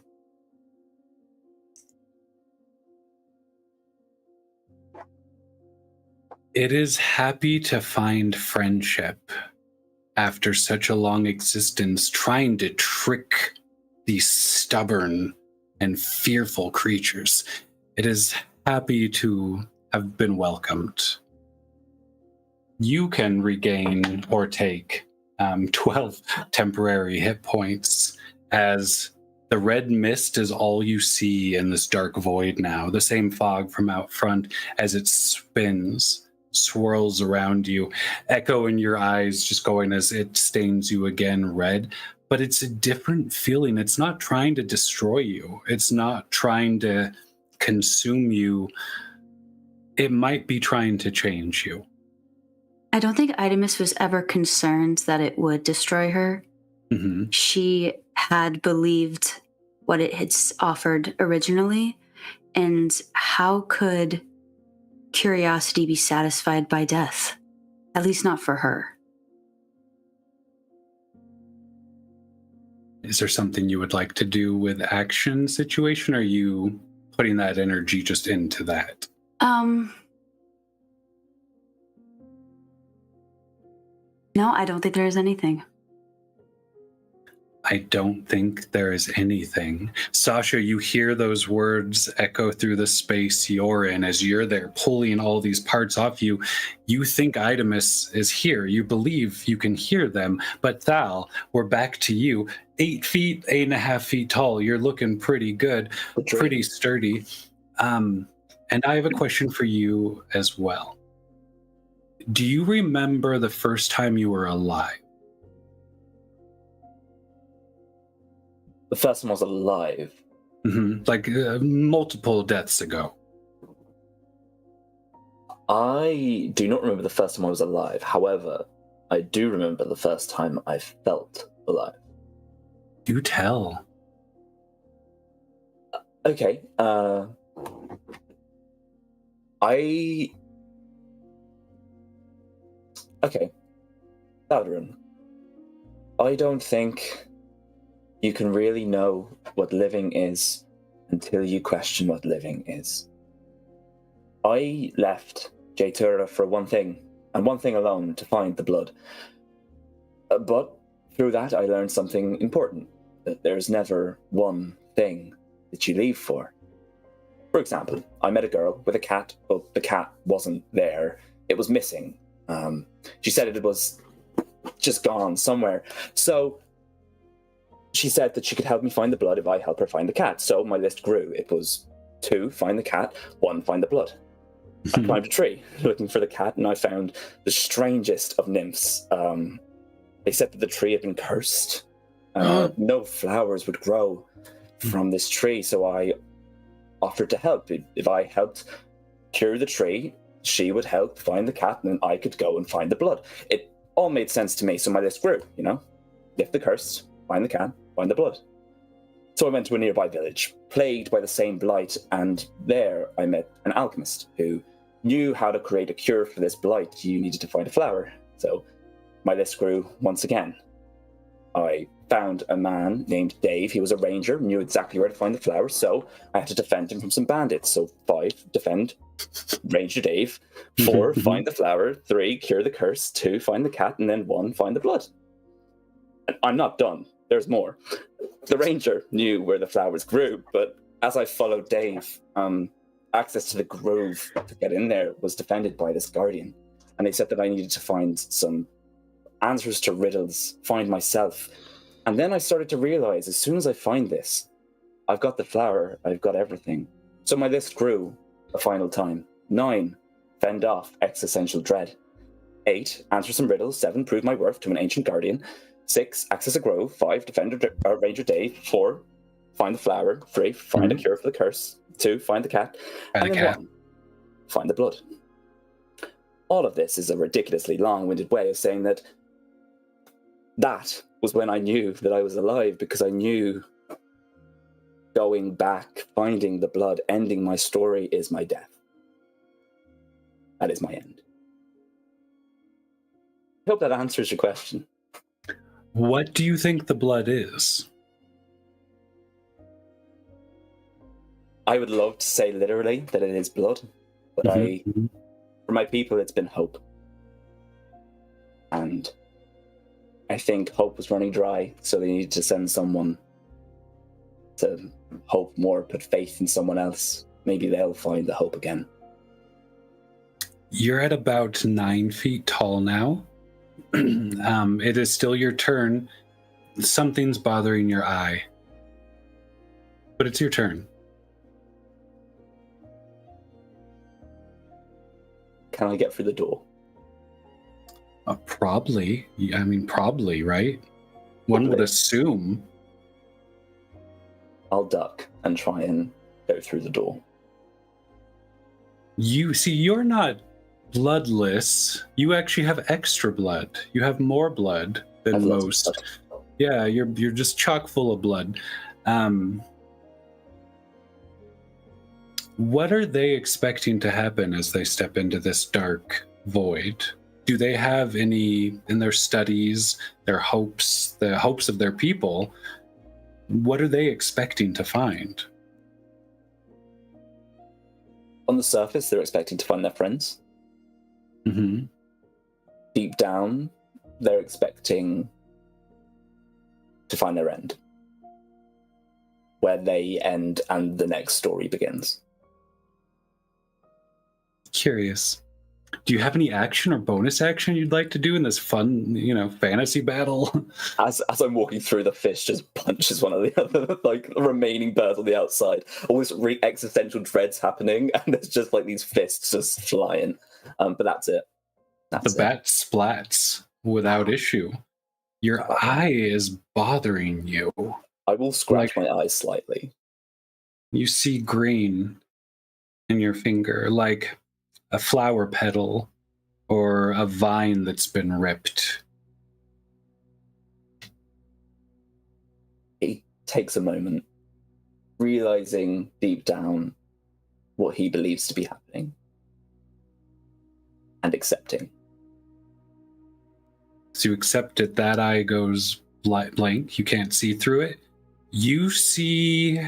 It is happy to find friendship after such a long existence, trying to trick these stubborn and fearful creatures. It is happy to have been welcomed. You can regain or take 12 temporary hit points, as the red mist is all you see in this dark void now. The same fog from out front as it spins, swirls around you, Echo in your eyes just going as it stains you again red. But it's a different feeling. It's not trying to destroy you. It's not trying to consume you. It might be trying to change you. I don't think Idamis was ever concerned that it would destroy her. Mm-hmm. She had believed what it had offered originally, and how could curiosity be satisfied by death? At least not for her. Is there something you would like to do with action situation? Or are you putting that energy just into that? No, I don't think there is anything. I don't think there is anything. Sasha, you hear those words echo through the space you're in as you're there pulling all these parts off you. You think Idamis is here. You believe you can hear them. But Thal, we're back to you. 8 feet, 8.5 feet tall. You're looking pretty good, pretty sturdy. And I have a question for you as well. Do you remember the first time you were alive? The first one was alive. Mm-hmm. Like multiple deaths ago. I do not remember the first time I was alive. However, I do remember the first time I felt alive. Do tell. Okay. Okay. Valderin, I don't think you can really know what living is until you question what living is. I left Jaytura for one thing, and one thing alone, to find the blood. But through that, I learned something important, that there's never one thing that you leave for. For example, I met a girl with a cat, but the cat wasn't there. It was missing. She said it was just gone somewhere. So she said that she could help me find the blood if I help her find the cat. So my list grew. It was 2, find the cat, 1, find the blood. I climbed a tree looking for the cat, and I found the strangest of nymphs. They said that the tree had been cursed. No flowers would grow from this tree, so I offered to help. If I helped cure the tree, she would help find the cat, and then I could go and find the blood. It all made sense to me, so my list grew, Lift the curse, find the cat, find the blood. So I went to a nearby village, plagued by the same blight, and there I met an alchemist who knew how to create a cure for this blight. You needed to find a flower. So my list grew once again. I found a man named Dave. He was a ranger, knew exactly where to find the flowers, so I had to defend him from some bandits. So 5, defend Ranger Dave. 4, find the flower. 3, cure the curse. 2, find the cat. And then 1, find the blood. And I'm not done. There's more. The ranger knew where the flowers grew, but as I followed Dave, access to the grove to get in there was defended by this guardian. And they said that I needed to find some answers to riddles, find myself. And then I started to realize, as soon as I find this, I've got the flower, I've got everything. So my list grew a final time. 9, fend off existential dread. 8, answer some riddles. 7, prove my worth to an ancient guardian. 6, access a grove. 5, defend Ranger Dave. 4, find the flower. 3, find a cure for the curse. 2, find the cat. And then 1, find the blood. All of this is a ridiculously long-winded way of saying that was when I knew that I was alive, because I knew going back, finding the blood, ending my story is my death. That is my end. I hope that answers your question. What do you think the blood is? I would love to say literally that it is blood, but for my people, it's been hope. And I think hope was running dry, so they needed to send someone to hope more, put faith in someone else. Maybe they'll find the hope again. You're at about 9 feet tall now. It is still your turn. Something's bothering your eye. But it's your turn. Can I get through the door? Probably. I mean, probably, right? One would assume. I'll duck and try and go through the door. You see, you're not bloodless. You actually have extra blood. You have more blood than most. Yeah, you're just chock full of blood. What are they expecting to happen as they step into this dark void? Do they have any, in their studies, their hopes, the hopes of their people, what are they expecting to find? On the surface, they're expecting to find their friends. Mm-hmm. Deep down, they're expecting to find their end. Where they end and the next story begins. Curious. Do you have any action or bonus action you'd like to do in this fun, fantasy battle? As I'm walking through, the fish just punches one of the other, like, the remaining birds on the outside. Almost existential dreads happening, and there's just like these fists just flying. But that's it. The bat splats without issue. Your eye is bothering you. I will scratch my eyes slightly. You see green in your finger, like a flower petal or a vine that's been ripped. He takes a moment, realizing deep down what he believes to be happening, and accepting. So you accept it, that eye goes blank, you can't see through it. You see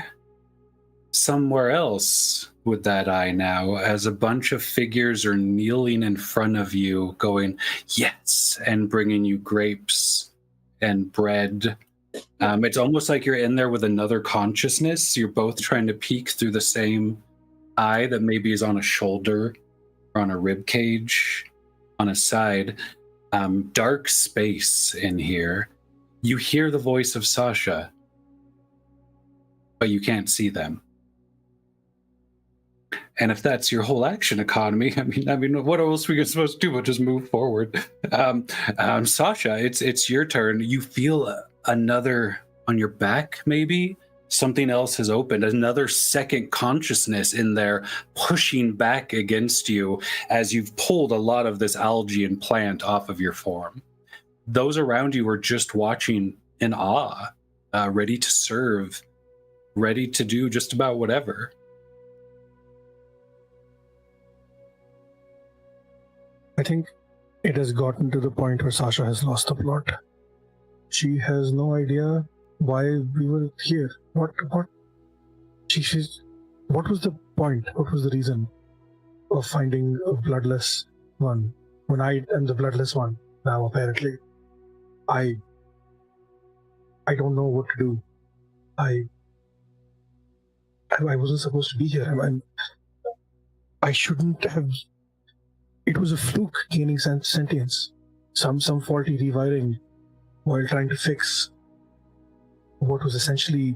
somewhere else with that eye now, as a bunch of figures are kneeling in front of you going, yes, and bringing you grapes and bread. It's almost like you're in there with another consciousness. You're both trying to peek through the same eye that maybe is on a shoulder or on a rib cage, on a side. Dark space in here. You hear the voice of Sasha, but you can't see them. And if that's your whole action economy, I mean, what else are we supposed to do but just move forward? Sasha, it's your turn. You feel another on your back, maybe? Something else has opened, another second consciousness in there pushing back against you as you've pulled a lot of this algae and plant off of your form. Those around you are just watching in awe, ready to serve, ready to do just about whatever. I think it has gotten to the point where Sasha has lost the plot. she has no idea why we were here. What was the point? What was the reason of finding a bloodless one when I am the bloodless one now? Apparently, I don't know what to do. I wasn't supposed to be here. I shouldn't have. It was a fluke gaining sentience. Some faulty rewiring while trying to fix what was essentially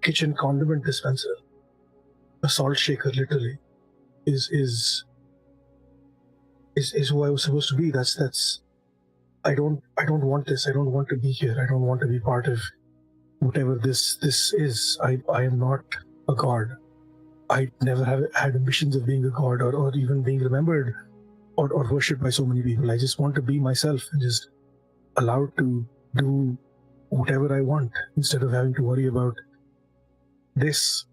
kitchen condiment dispenser, a salt shaker, literally, is who I was supposed to be. That's. I don't want this. I don't want to be here. I don't want to be part of whatever this is. I am not a god. I never have had ambitions of being a god or even being remembered or worshipped by so many people. I just want to be myself and just allowed to do whatever I want instead of having to worry about this.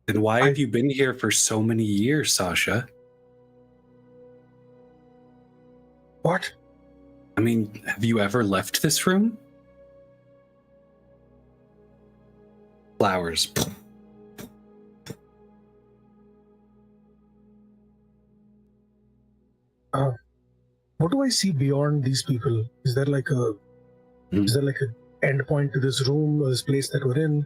Then why have you been here for so many years, Sasha? What? I mean, have you ever left this room? Flowers. What do I see beyond these people? Is there like a end point to this room or this place that we're in?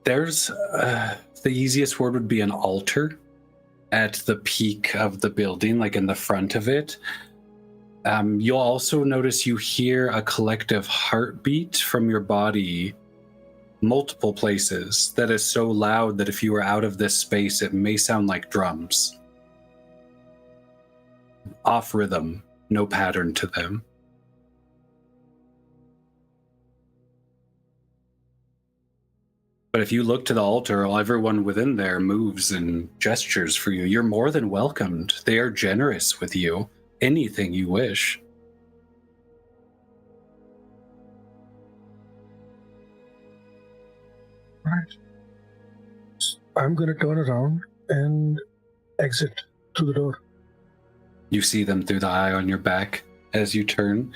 There's the easiest word would be an altar at the peak of the building, like in the front of it. You'll also notice you hear a collective heartbeat from your body multiple places that is so loud that if you were out of this space, it may sound like drums. Off rhythm, no pattern to them. But if you look to the altar, everyone within there moves and gestures for you. You're more than welcomed. They are generous with you. Anything you wish. Right. I'm gonna turn around and exit through the door. You see them through the eye on your back as you turn.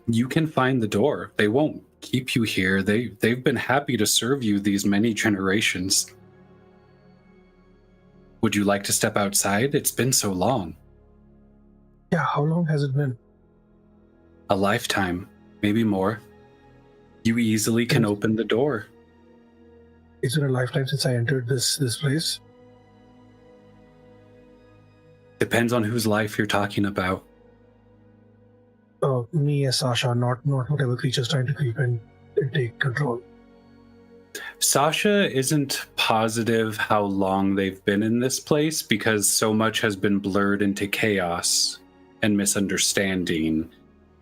You can find the door. They won't keep you here. They've been happy to serve you these many generations. Would you like to step outside? It's been so long. Yeah, how long has it been? A lifetime, maybe more. You easily can open the door. Is it a lifetime since I entered this place? Depends on whose life you're talking about. Me as Sasha, not whatever creature's trying to creep in and take control. Sasha isn't positive how long they've been in this place because so much has been blurred into chaos and misunderstanding.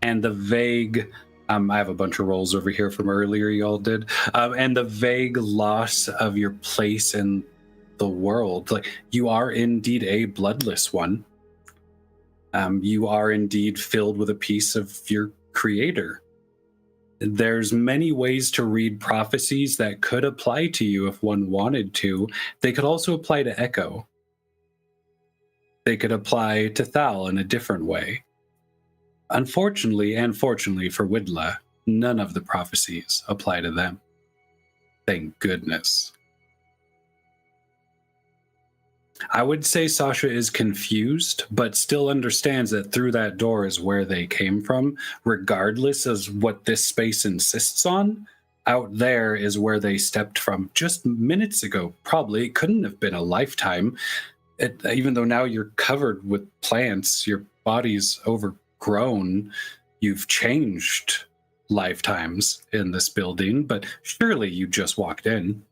And the vague, I have a bunch of rolls over here from earlier y'all did, and the vague loss of your place in the world. Like, you are indeed a bloodless one. You are indeed filled with a piece of your creator. There's many ways to read prophecies that could apply to you if one wanted to. They could also apply to Echo. They could apply to Thal in a different way. Unfortunately, and fortunately for Widla, none of the prophecies apply to them. Thank goodness. I would say Sasha is confused, but still understands that through that door is where they came from, regardless of what this space insists on. Out there is where they stepped from just minutes ago. Probably it couldn't have been a lifetime. Even though now you're covered with plants, your body's overgrown, you've changed lifetimes in this building, but surely you just walked in.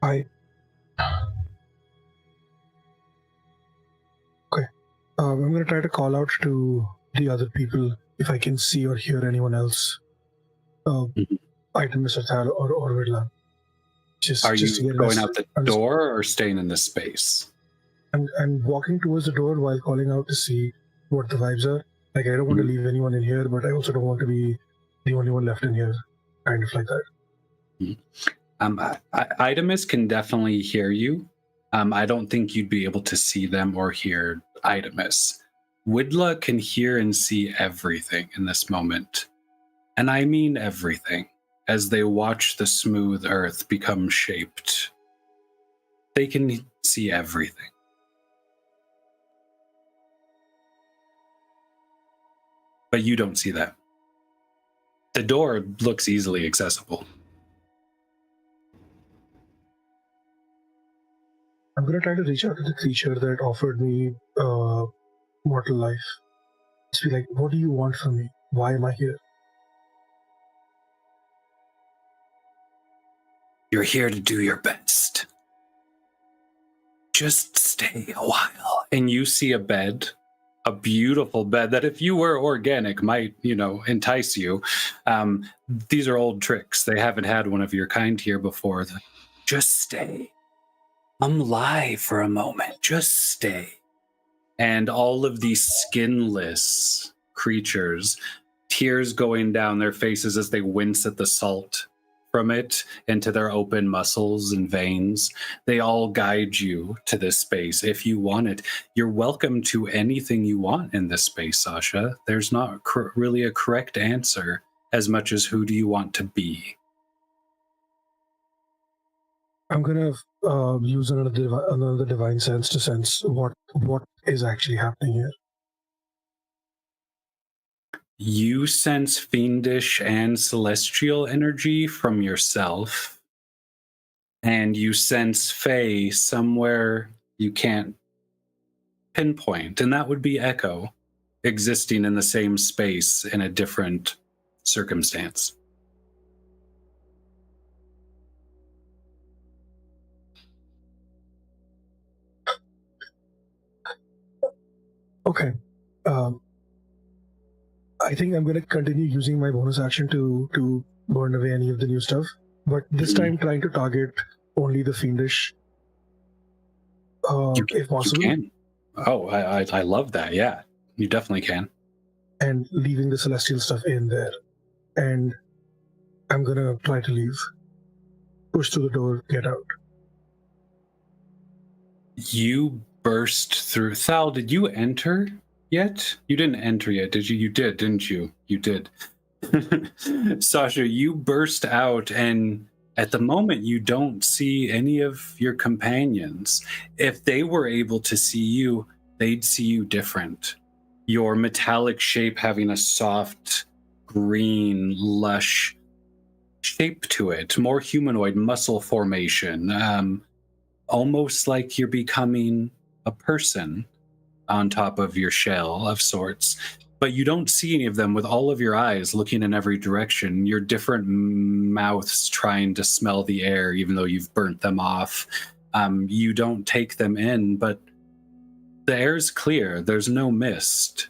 Okay. I'm going to try to call out to the other people if I can see or hear anyone else. Item Mr. Thal or Vidla. Are you going out the door or staying in this space? I'm walking towards the door while calling out to see what the vibes are. Like, I don't want to leave anyone in here, but I also don't want to be the only one left in here. Kind of like that. Idamus can definitely hear you. I don't think you'd be able to see them or hear Idamus. Widla can hear and see everything in this moment. And I mean everything. As they watch the smooth earth become shaped, they can see everything. But you don't see that. The door looks easily accessible. I'm gonna try to reach out to the creature that offered me mortal life. Just be like, what do you want from me? Why am I here? You're here to do your best. Just stay a while. And you see a bed, a beautiful bed that if you were organic might, entice you. These are old tricks. They haven't had one of your kind here before. Just stay. Lie for a moment. Just stay. And all of these skinless creatures, tears going down their faces as they wince at the salt from it into their open muscles and veins. They all guide you to this space if you want it. You're welcome to anything you want in this space, Sasha. There's not really a correct answer as much as who do you want to be. I'm gonna use another divine sense to sense what is actually happening here. You sense fiendish and celestial energy from yourself, and you sense Fae somewhere you can't pinpoint, and that would be Echo, existing in the same space in a different circumstance. Okay. I think I'm going to continue using my bonus action to burn away any of the new stuff, but this time trying to target only the fiendish, if possible. You can. Oh, I love that. Yeah, you definitely can. And leaving the celestial stuff in there. And I'm going to try to leave. Push through the door, get out. You burst through. Thal, did you enter yet? You didn't enter yet, did you? You did, didn't you? You did. Sasha, you burst out, and at the moment you don't see any of your companions. If they were able to see you, they'd see you different. Your metallic shape having a soft, green, lush shape to it, more humanoid muscle formation, almost like you're becoming a person on top of your shell of sorts. But you don't see any of them with all of your eyes looking in every direction, your different mouths trying to smell the air, even though you've burnt them off. You don't take them in, but the air's clear. There's no mist.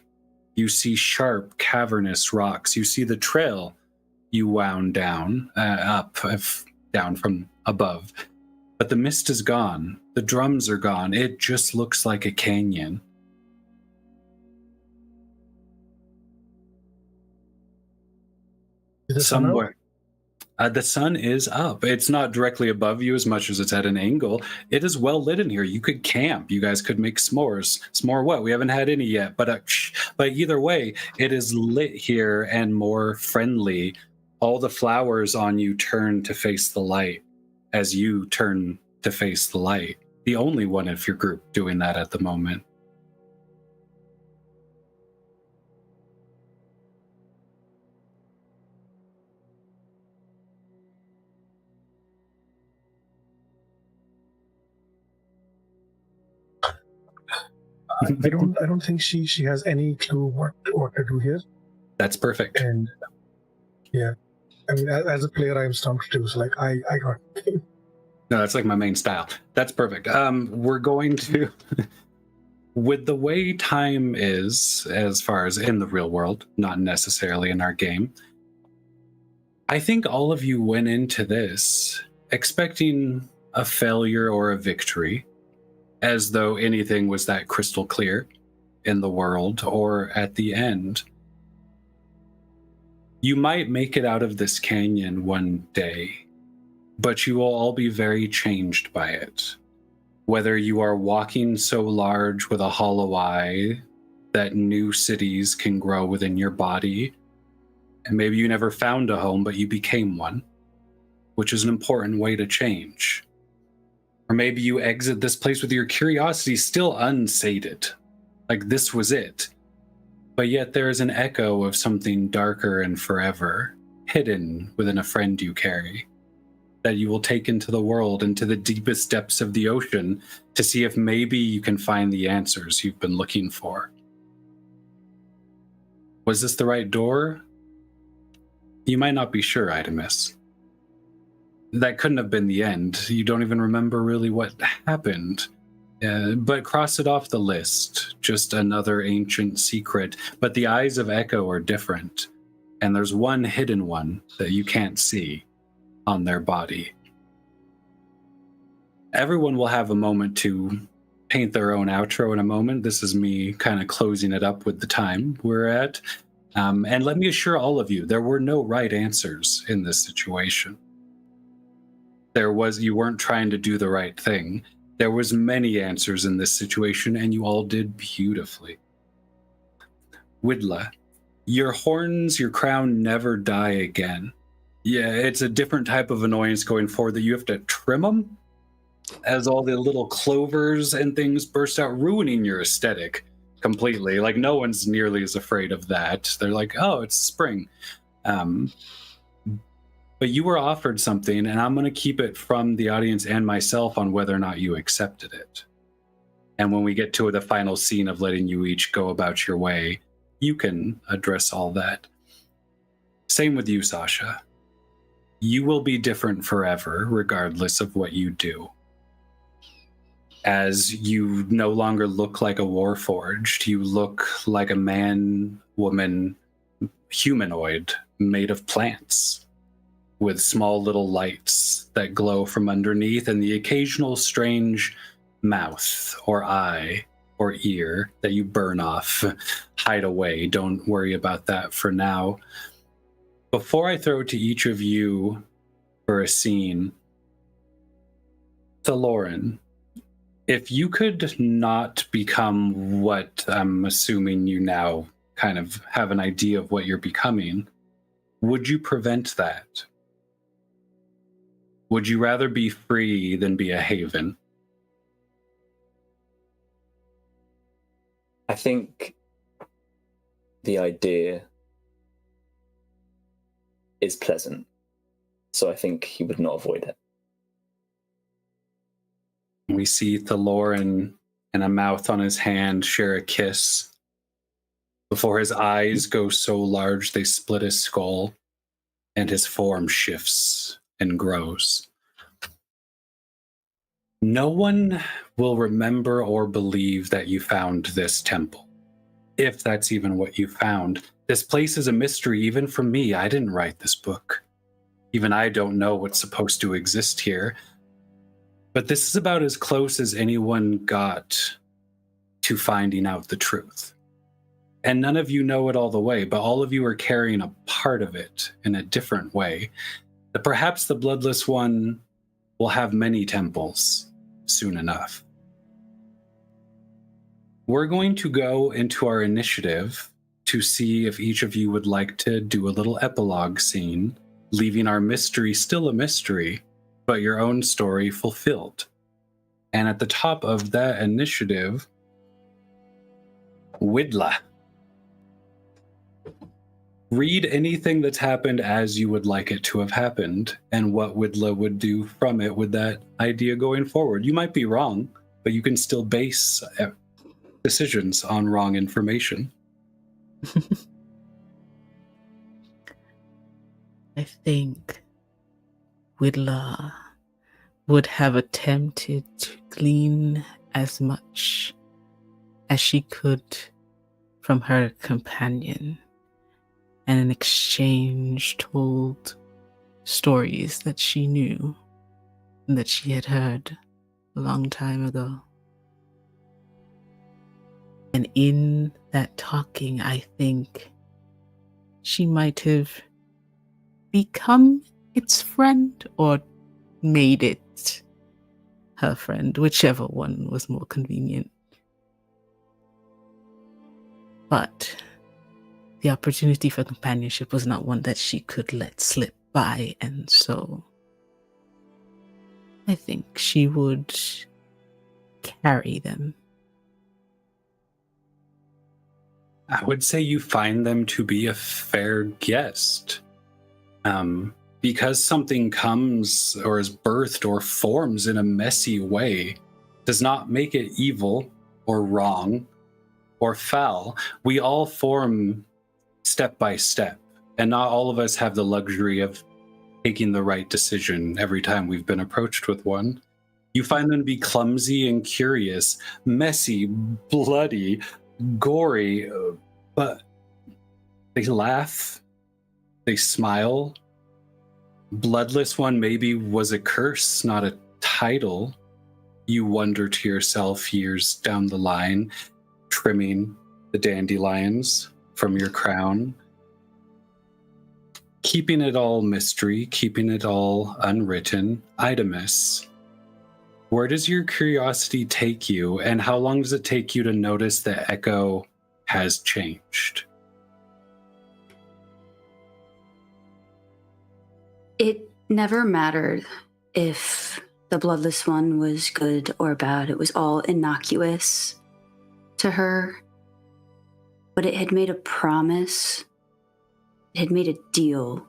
You see sharp, cavernous rocks. You see the trail you wound down, down from above. But the mist is gone. The drums are gone. It just looks like a canyon. Somewhere. The sun is up. It's not directly above you as much as it's at an angle. It is well lit in here. You could camp. You guys could make s'mores. S'more what? We haven't had any yet. But either way, it is lit here and more friendly. All the flowers on you turn to face the light as you turn to face the light. The only one of your group doing that at the moment. I don't think she has any clue what to do here. That's perfect. And yeah, I mean, as a player, I'm stumped too. So like, I got. No, that's like my main style. That's perfect. We're going to, with the way time is, as far as in the real world, not necessarily in our game, I think all of you went into this expecting a failure or a victory, as though anything was that crystal clear in the world or at the end. You might make it out of this canyon one day, but you will all be very changed by it. Whether you are walking so large with a hollow eye that new cities can grow within your body, and maybe you never found a home, but you became one, which is an important way to change. Or maybe you exit this place with your curiosity still unsated, like this was it. But yet there is an echo of something darker and forever, hidden within a friend you carry, that you will take into the world, into the deepest depths of the ocean, to see if maybe you can find the answers you've been looking for. Was this the right door? You might not be sure, Artemis. That couldn't have been the end. You don't even remember really what happened. But cross it off the list. Just another ancient secret. But the eyes of Echo are different. And there's one hidden one that you can't see on their body. Everyone will have a moment to paint their own outro in a moment. This is me kind of closing it up with the time we're at. And let me assure all of you, there were no right answers in this situation. You weren't trying to do the right thing. There was many answers in this situation, and you all did beautifully. Widla, your horns, your crown never die again. Yeah, it's a different type of annoyance going forward that you have to trim them as all the little clovers and things burst out, ruining your aesthetic completely. Like, no one's nearly as afraid of that. They're like, oh, it's spring. But you were offered something, and I'm going to keep it from the audience and myself on whether or not you accepted it. And when we get to the final scene of letting you each go about your way, you can address all that. Same with you, Sasha. You will be different forever, regardless of what you do. As you no longer look like a warforged, you look like a man, woman, humanoid made of plants, with small little lights that glow from underneath and the occasional strange mouth or eye or ear that you burn off, hide away. Don't worry about that for now. Before I throw it to each of you for a scene, Thaloran, if you could not become what I'm assuming you now kind of have an idea of what you're becoming, would you prevent that? Would you rather be free than be a haven? I think the idea is pleasant, so I think he would not avoid it. We see Thaloran and a mouth on his hand share a kiss before his eyes go so large they split his skull and his form shifts and grows. No one will remember or believe that you found this temple, if that's even what you found. This place is a mystery even for me. I didn't write this book. Even I don't know what's supposed to exist here. But this is about as close as anyone got to finding out the truth. And none of you know it all the way, but all of you are carrying a part of it in a different way. That perhaps the Bloodless One will have many temples soon enough. We're going to go into our initiative to see if each of you would like to do a little epilogue scene, leaving our mystery still a mystery, but your own story fulfilled. And at the top of that initiative, Widla. Read anything that's happened as you would like it to have happened, and what Widla would do from it with that idea going forward. You might be wrong, but you can still base decisions on wrong information. I think Widla would have attempted to glean as much as she could from her companion, and in exchange told stories that she knew and that she had heard a long time ago. And in that talking, I think she might have become its friend or made it her friend, whichever one was more convenient. But the opportunity for companionship was not one that she could let slip by, and so I think she would carry them. I would say you find them to be a fair guest. Because something comes or is birthed or forms in a messy way does not make it evil or wrong or foul. We all form step by step, and not all of us have the luxury of taking the right decision every time we've been approached with one. You find them to be clumsy and curious, messy, bloody, gory, but they laugh, they smile. Bloodless one maybe was a curse, not a title. You wonder to yourself years down the line, trimming the dandelions from your crown, keeping it all mystery, keeping it all unwritten. Idamus, where does your curiosity take you, and how long does it take you to notice that Echo has changed? It never mattered if the Bloodless One was good or bad. It was all innocuous to her. But it had made a promise. It had made a deal.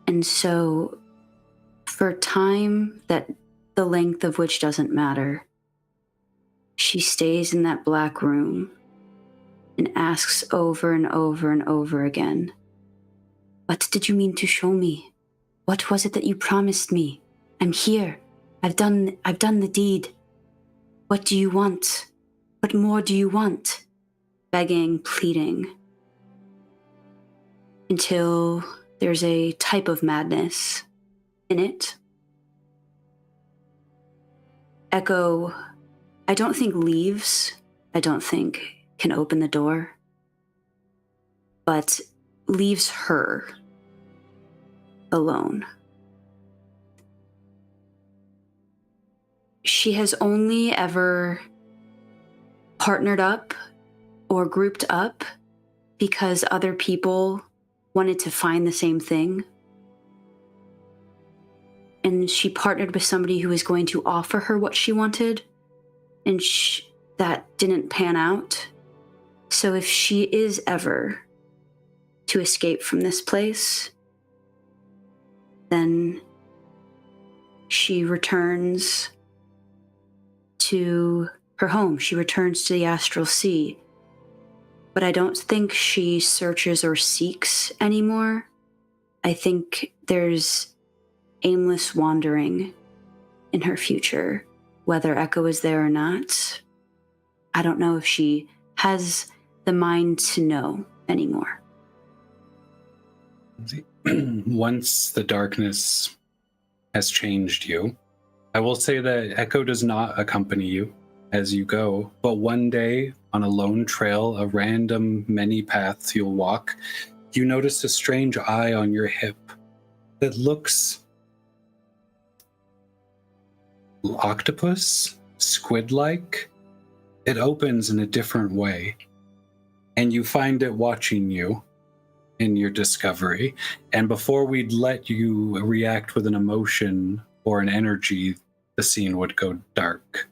And so, for time that the length of which doesn't matter, she stays in that black room and asks over and over and over again, "What did you mean to show me? What was it that you promised me? I'm here. I've done the deed. What do you want? What more do you want?" Begging, pleading, until there's a type of madness in it. Echo, I don't think leaves. I don't think can open the door, but leaves her alone. She has only ever partnered up or grouped up because other people wanted to find the same thing. And she partnered with somebody who was going to offer her what she wanted, and that didn't pan out. So if she is ever to escape from this place, then she returns to her home. She returns to the astral sea. But I don't think she searches or seeks anymore. I think there's aimless wandering in her future, whether Echo is there or not. I don't know if she has the mind to know anymore. Once the darkness has changed you, I will say that Echo does not accompany you as you go, but one day on a lone trail, a random many paths you'll walk, you notice a strange eye on your hip that looks octopus, squid-like. It opens in a different way, and you find it watching you in your discovery. And before we'd let you react with an emotion or an energy, the scene would go dark.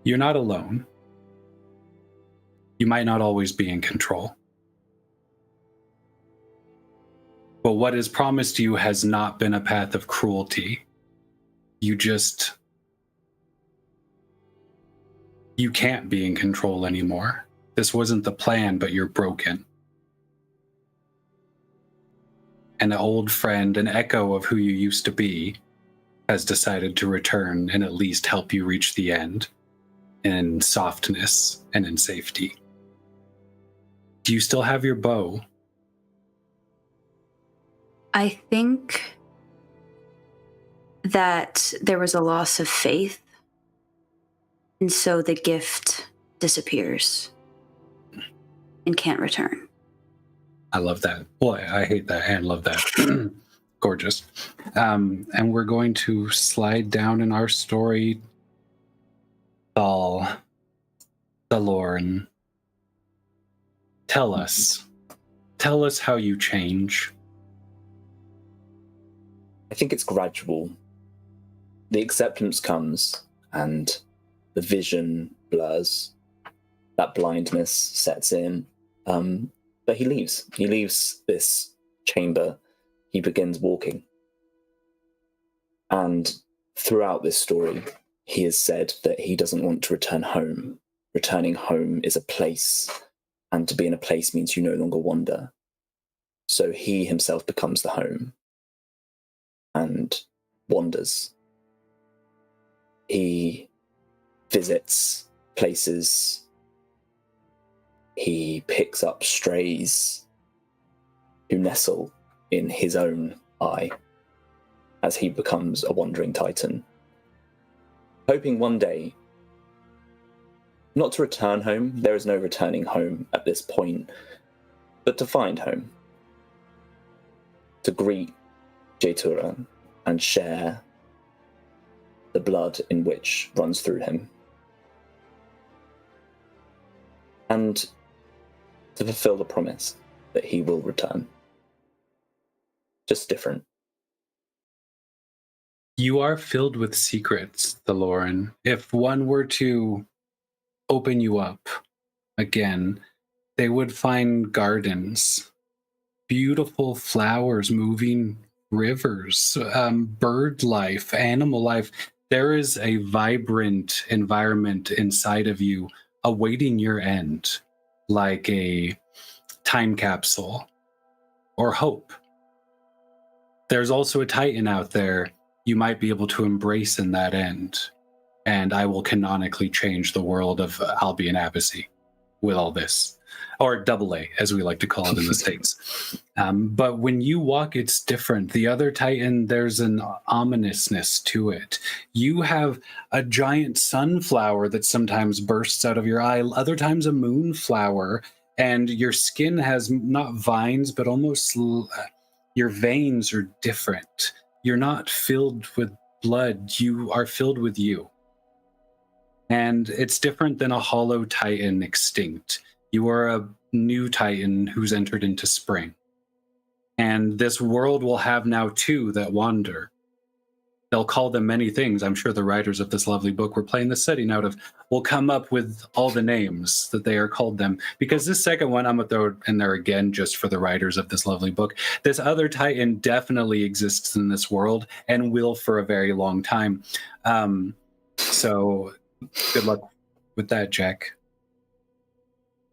You're not alone. You might not always be in control. But what is promised you has not been a path of cruelty. You can't be in control anymore. This wasn't the plan, but you're broken. An old friend, an echo of who you used to be, has decided to return and at least help you reach the end in softness and in safety. Do you still have your bow? I think that there was a loss of faith, and so the gift disappears and can't return. I love that. Boy, I hate that and love that. Gorgeous. And we're going to slide down in our story. Thal, Thaloran, tell us how you change. I think it's gradual. The acceptance comes and the vision blurs. That blindness sets in. But he leaves. He leaves this chamber. He begins walking. And throughout this story, he has said that he doesn't want to return home. Returning home is a place, and to be in a place means you no longer wander. So he himself becomes the home and wanders. He visits places. He picks up strays who nestle in his own eye as he becomes a wandering titan, hoping one day not to return home. There is no returning home at this point, but to find home, to greet Jaitura and share the blood in which runs through him, and to fulfill the promise that he will return. Just different. You are filled with secrets, Thaloran. If one were to open you up again, they would find gardens, beautiful flowers, moving rivers, bird life, animal life. There is a vibrant environment inside of you awaiting your end, like a time capsule or hope. There's also a titan out there you might be able to embrace in that end. And I will canonically change the world of Albyon Absey with all this. Or double A, as we like to call it in the States. But when you walk, it's different. The other titan, there's an ominousness to it. You have a giant sunflower that sometimes bursts out of your eye, other times a moonflower, and your skin has not vines, but almost your veins are different. You're not filled with blood, you are filled with you. And it's different than a hollow titan extinct. You are a new titan who's entered into spring. And this world will have now two that wander. They'll call them many things. I'm sure the writers of this lovely book we're playing the setting out of will come up with all the names that they are called them. Because this second one, I'm going to throw it in there again just for the writers of this lovely book. This other titan definitely exists in this world and will for a very long time. So good luck with that, Jack.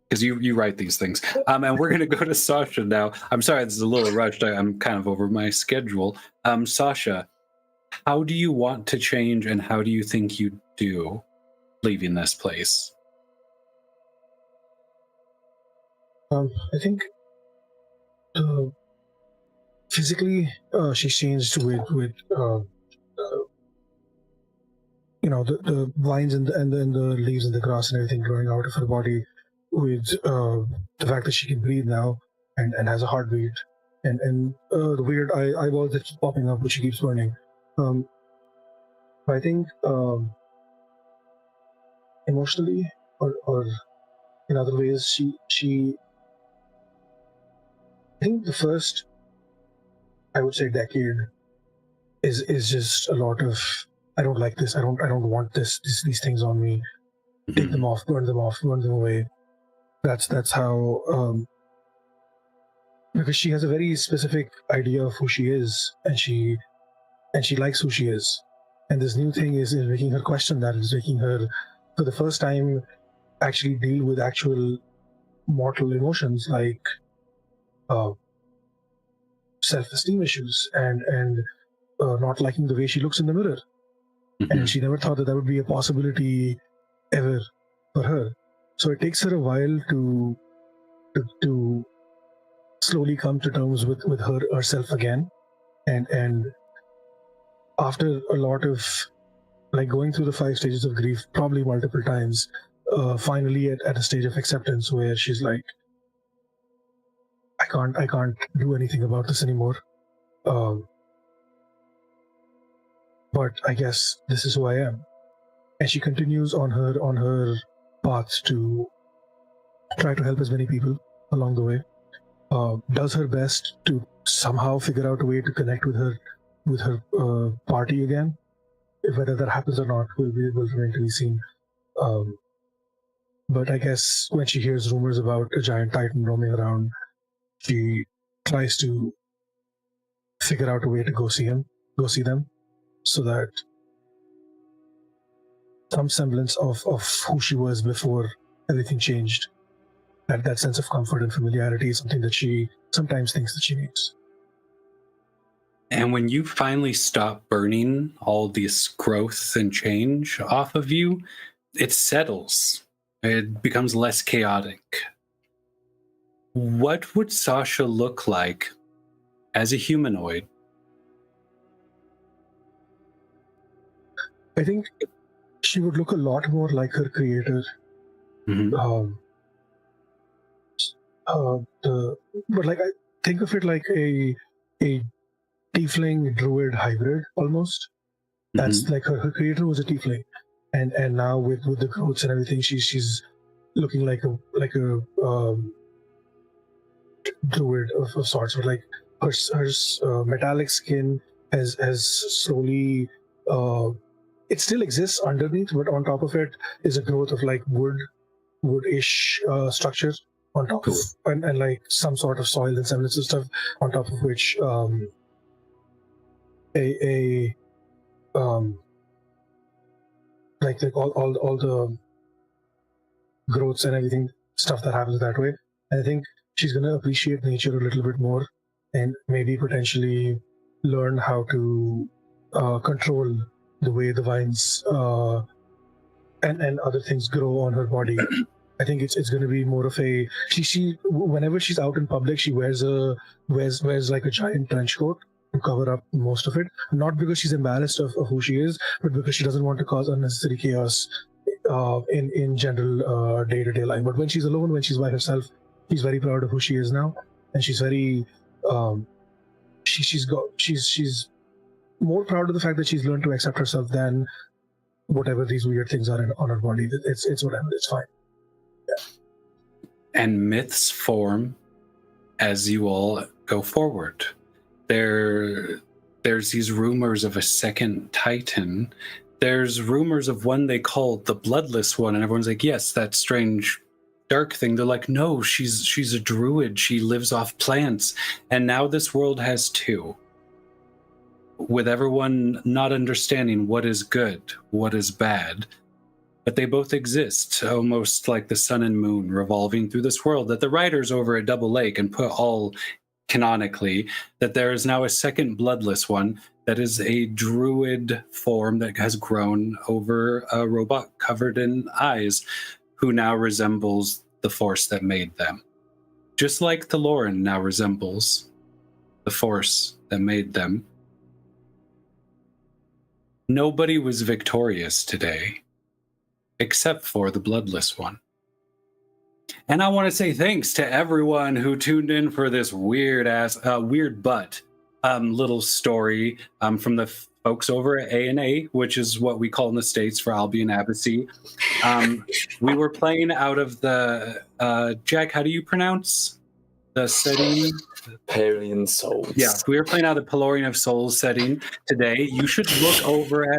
Because you write these things. And we're going to go to Sasha now. I'm sorry, this is a little rushed. I'm kind of over my schedule. Sasha, how do you want to change and how do you think you do leaving this place? I think physically she's changed with the vines and the leaves and the grass and everything growing out of her body, with the fact that she can breathe now and has a heartbeat, and the weird eyeballs that keep popping up, which she keeps burning. I think emotionally or in other ways, she I think the first, I would say, decade is just a lot of, I don't like this, I don't want these things on me. Take them off, burn them away. That's how because she has a very specific idea of who she is, and she likes who she is. And this new thing is making her question that, is making her, for the first time, actually deal with actual mortal emotions like self-esteem issues and not liking the way she looks in the mirror. And she never thought that would be a possibility ever for her. So it takes her a while to slowly come to terms with herself again, and after a lot of going through the 5 stages of grief, probably multiple times, finally at a stage of acceptance where she's like, I can't do anything about this anymore. but I guess this is who I am. And she continues on her path to try to help as many people along the way. Does her best to somehow figure out a way to connect with her party again. Whether that happens or not will remain to be seen. But I guess when she hears rumors about a giant titan roaming around, she tries to figure out a way to go see them, so that some semblance of who she was before everything changed. That sense of comfort and familiarity is something that she sometimes thinks that she needs. And when you finally stop burning all this growth and change off of you, it settles. It becomes less chaotic. What would Sasha look like as a humanoid? I think she would look a lot more like her creator. Mm-hmm. But like, I think of it like a tiefling druid hybrid almost. That's like her creator was a tiefling, and now with the growths and everything, she's looking like a druid of sorts. But like her metallic skin has slowly it still exists underneath, but on top of it is a growth of like wood-ish structures on top of, and like some sort of soil and semblance of stuff on top of which like all the growths and everything stuff that happens that way. And I think she's gonna appreciate nature a little bit more, and maybe potentially learn how to control the way the vines and other things grow on her body. I think it's going to be more of a she whenever she's out in public, she wears like a giant trench coat to cover up most of it. Not because she's embarrassed of who she is, but because she doesn't want to cause unnecessary chaos in general day-to-day life. But when she's alone, when she's by herself, she's very proud of who she is now, and she's very she's more proud of the fact that she's learned to accept herself than whatever these weird things are on her body. It's whatever. It's fine. And myths form as you all go forward. There's these rumors of a second Titan. There's rumors of one they call the Bloodless One, and everyone's like, yes, that strange dark thing. They're like, no, she's a druid. She lives off plants. And now this world has two, with everyone not understanding what is good, what is bad. But they both exist, almost like the sun and moon revolving through this world, that the writers over at Double Lake and put all canonically, that there is now a second Bloodless One that is a druid form that has grown over a robot covered in eyes, who now resembles the force that made them. Just like the Lauren now resembles the force that made them. Nobody was victorious today, except for the Bloodless One. And I want to say thanks to everyone who tuned in for this weird but little story from the folks over at A&A, which is what we call in the States for Albyon Absey. We were playing out of the, Jack, how do you pronounce the setting? Paeolian Souls. Yeah, we were playing out the Paeolian Souls setting today. You should look over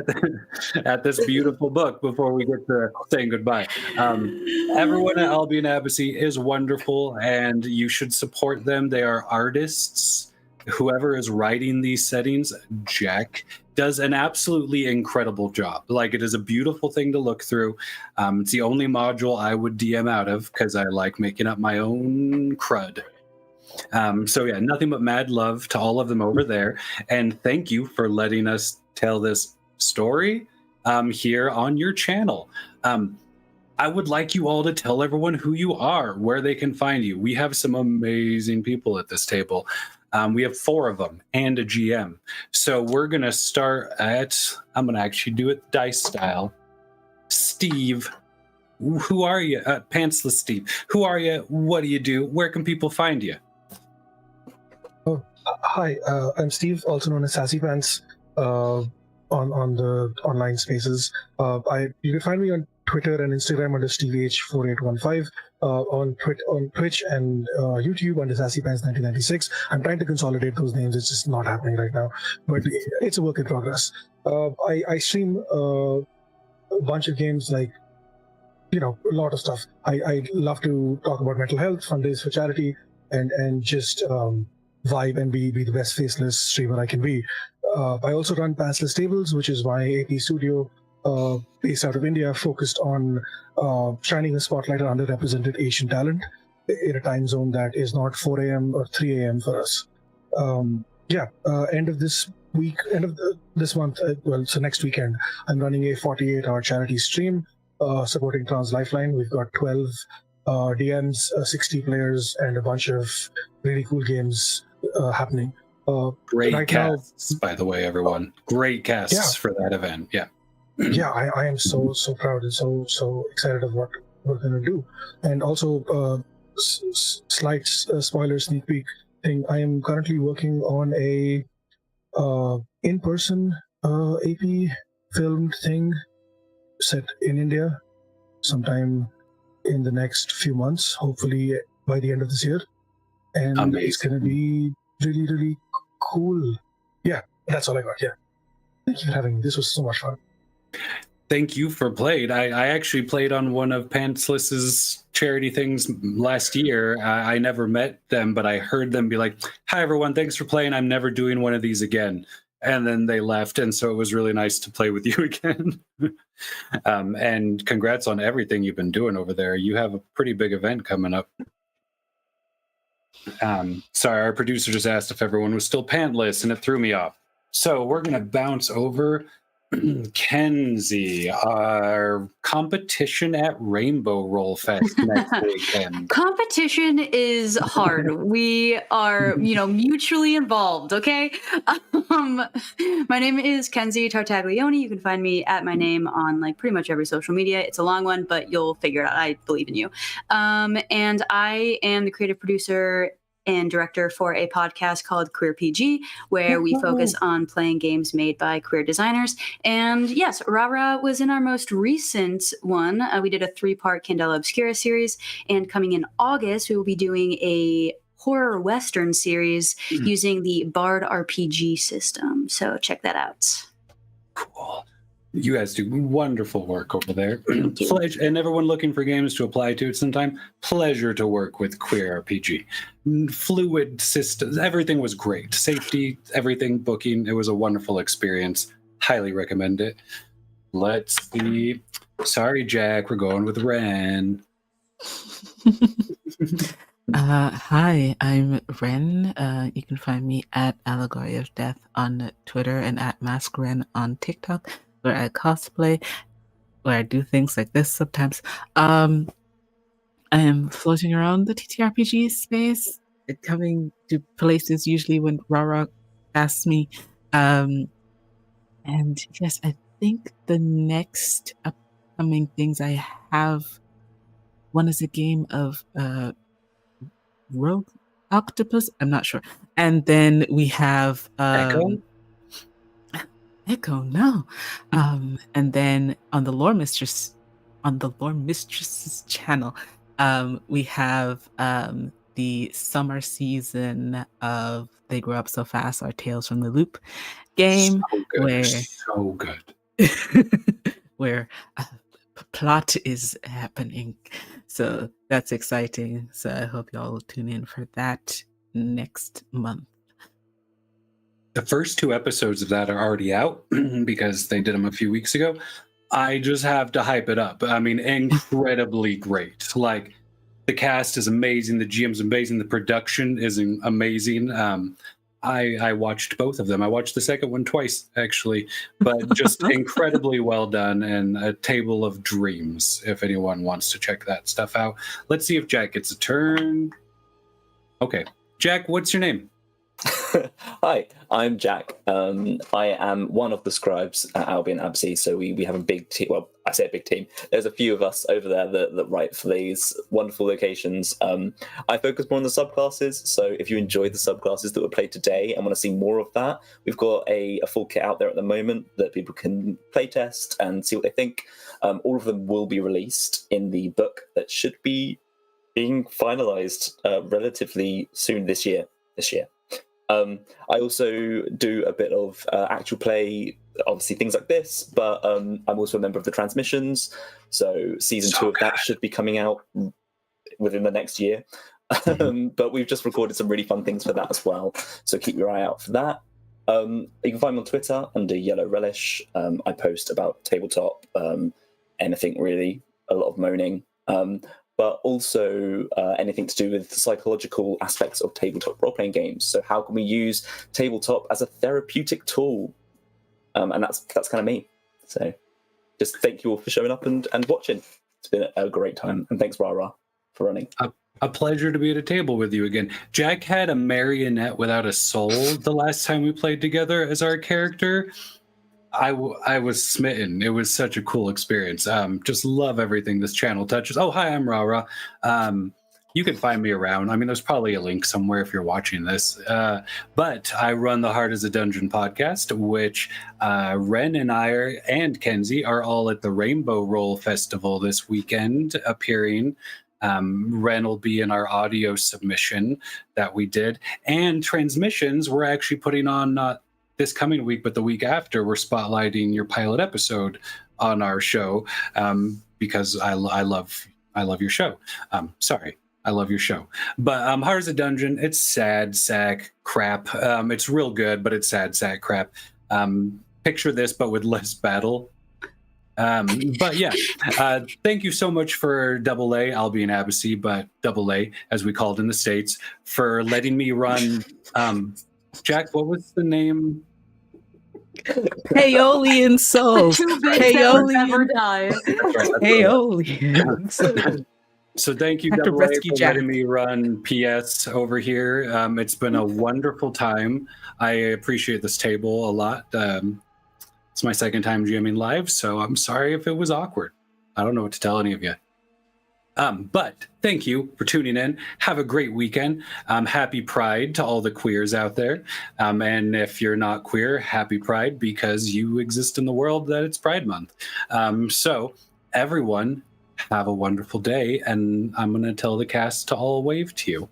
at this beautiful book before we get to saying goodbye. Everyone at Albyon Absey is wonderful, and you should support them. They are artists. Whoever is writing these settings, Jack, does an absolutely incredible job. Like, it is a beautiful thing to look through. It's the only module I would DM out of because I like making up my own crud. So yeah, nothing but mad love to all of them over there. And thank you for letting us tell this story here on your channel. I would like you all to tell everyone who you are, where they can find you. We have some amazing people at this table. We have 4 of them and a GM. So we're going to start I'm going to actually do it dice style. Steve, who are you? Pantsless Steve, who are you? What do you do? Where can people find you? Hi, I'm Steve, also known as Sassy Pants, on on the online spaces. You can find me on Twitter and Instagram under SteveH4815, on Twitch and YouTube under SassyPants1996. I'm trying to consolidate those names. It's just not happening right now, but it's a work in progress. I stream a bunch of games, like, a lot of stuff. I love to talk about mental health, fun days for charity, and just vibe and be the best faceless streamer I can be. I also run Passless Tables, which is my AP studio based out of India, focused on shining the spotlight on underrepresented Asian talent in a time zone that is not 4 a.m. or 3 a.m. for us. End of this month, so next weekend, I'm running a 48-hour charity stream supporting Trans Lifeline. We've got 12 DMs, 60 players, and a bunch of really cool games happening. Great right casts, by the way, everyone. Great casts for that event. Yeah. Yeah, I am so proud and so excited of what we're going to do. And also, slight spoiler sneak peek thing. I am currently working on a in-person AP filmed thing set in India sometime in the next few months, hopefully by the end of this year. And Amazing. It's going to be really, really cool. Yeah, that's all I got. Yeah. Thank you for having me. This was so much fun. Thank you for playing. I actually played on one of Pantsless's charity things last year. I never met them, but I heard them be like, "Hi, everyone. Thanks for playing. I'm never doing one of these again." And then they left, and so it was really nice to play with you again. And congrats on everything you've been doing over there. You have a pretty big event coming up. Sorry, our producer just asked if everyone was still pantless, and it threw me off. So we're going to bounce over Kenzie, our competition at Rainbow Roll Fest next weekend. Competition is hard. We are, mutually involved, okay? My name is Kenzie Tartaglione. You can find me at my name on pretty much every social media. It's a long one, but you'll figure it out. I believe in you. And I am the creative producer and director for a podcast called Queer PG, where we focus on playing games made by queer designers. And yes, RahRah was in our most recent one. We did a 3-part Candela Obscura series, and coming in August, we will be doing a horror western series using the Bard RPG system. So check that out. Cool. You guys do wonderful work over there. Thank you. Pleasure, and everyone looking for games to apply to at some time, pleasure to work with Queer RPG. Fluid systems, everything was great. Safety, everything, booking, it was a wonderful experience. Highly recommend it. Let's see. Sorry, Jack, we're going with Ren. Hi, I'm Ren. You can find me at Allegory of Death on Twitter and at MaskRen on TikTok, where I cosplay, where I do things like this sometimes. I am floating around the TTRPG space, coming to places usually when RahRah asks me. And yes, I think the next upcoming things I have, one is a game of Rogue Octopus, I'm not sure. And then we have Echo, no. And then on the Lore Mistress's channel, we have the summer season of They Grow Up So Fast, our Tales from the Loop game, So good. where plot is happening. So that's exciting. So I hope y'all will tune in for that next month. The first 2 episodes of that are already out because they did them a few weeks ago. I just have to hype it up. I mean, incredibly great. Like, the cast is amazing. The GM's amazing. The production is amazing. I watched both of them. I watched the second one twice, actually, but just incredibly well done, and a table of dreams if anyone wants to check that stuff out. Let's see if Jack gets a turn. Okay. Jack, what's your name? Hi, I'm Jack. I am one of the scribes at Albyon Absey. So we have a big team. Well, I say a big team. There's a few of us over there that write for these wonderful locations. I focus more on the subclasses. So if you enjoyed the subclasses that were played today and want to see more of that, we've got a full kit out there at the moment that people can playtest and see what they think. All of them will be released in the book that should be being finalized relatively soon this year. I also do a bit of actual play, obviously things like this, but I'm also a member of the Transmissions, so season 2 of that should be coming out within the next year. But we've just recorded some really fun things for that as well, so keep your eye out for that. You can find me on Twitter under Yellow Relish. I post about tabletop, anything really, a lot of moaning. But also anything to do with psychological aspects of tabletop role-playing games. So how can we use tabletop as a therapeutic tool? And that's kind of me. So just thank you all for showing up and watching. It's been a great time. And thanks, RahRah, for running. A pleasure to be at a table with you again. Jack had a marionette without a soul the last time we played together as our character. I was smitten. It was such a cool experience. Just love everything this channel touches. Oh, hi, I'm RahRah. You can find me around. I mean, there's probably a link somewhere if you're watching this. But I run the Heart is a Dungeon podcast, which Ren and I and Kenzie are all at the Rainbow Roll Festival this weekend appearing. Ren will be in our audio submission that we did. And Transmissions, we're actually putting on not this coming week, but the week after, we're spotlighting your pilot episode on our show because I love your show. Sorry, I love your show. But Heart is a Dungeon, it's sad sack crap. It's real good, but it's sad sack crap. Picture this, but with less battle. But yeah, thank you so much for AA, Albyon Absey, but AA, as we called in the States, for letting me run. Jack, what was the name? Paeolian Souls. The two bits that would never die. Paeolian. So thank you, Have to AA, rescue for Jack. letting me run PS over here. It's been a wonderful time. I appreciate this table a lot. It's my second time GMing live, so I'm sorry if it was awkward. I don't know what to tell any of you. But thank you for tuning in. Have a great weekend. Happy Pride to all the queers out there. And if you're not queer, happy Pride because you exist in the world that it's Pride Month. So everyone, have a wonderful day. And I'm going to tell the cast to all wave to you.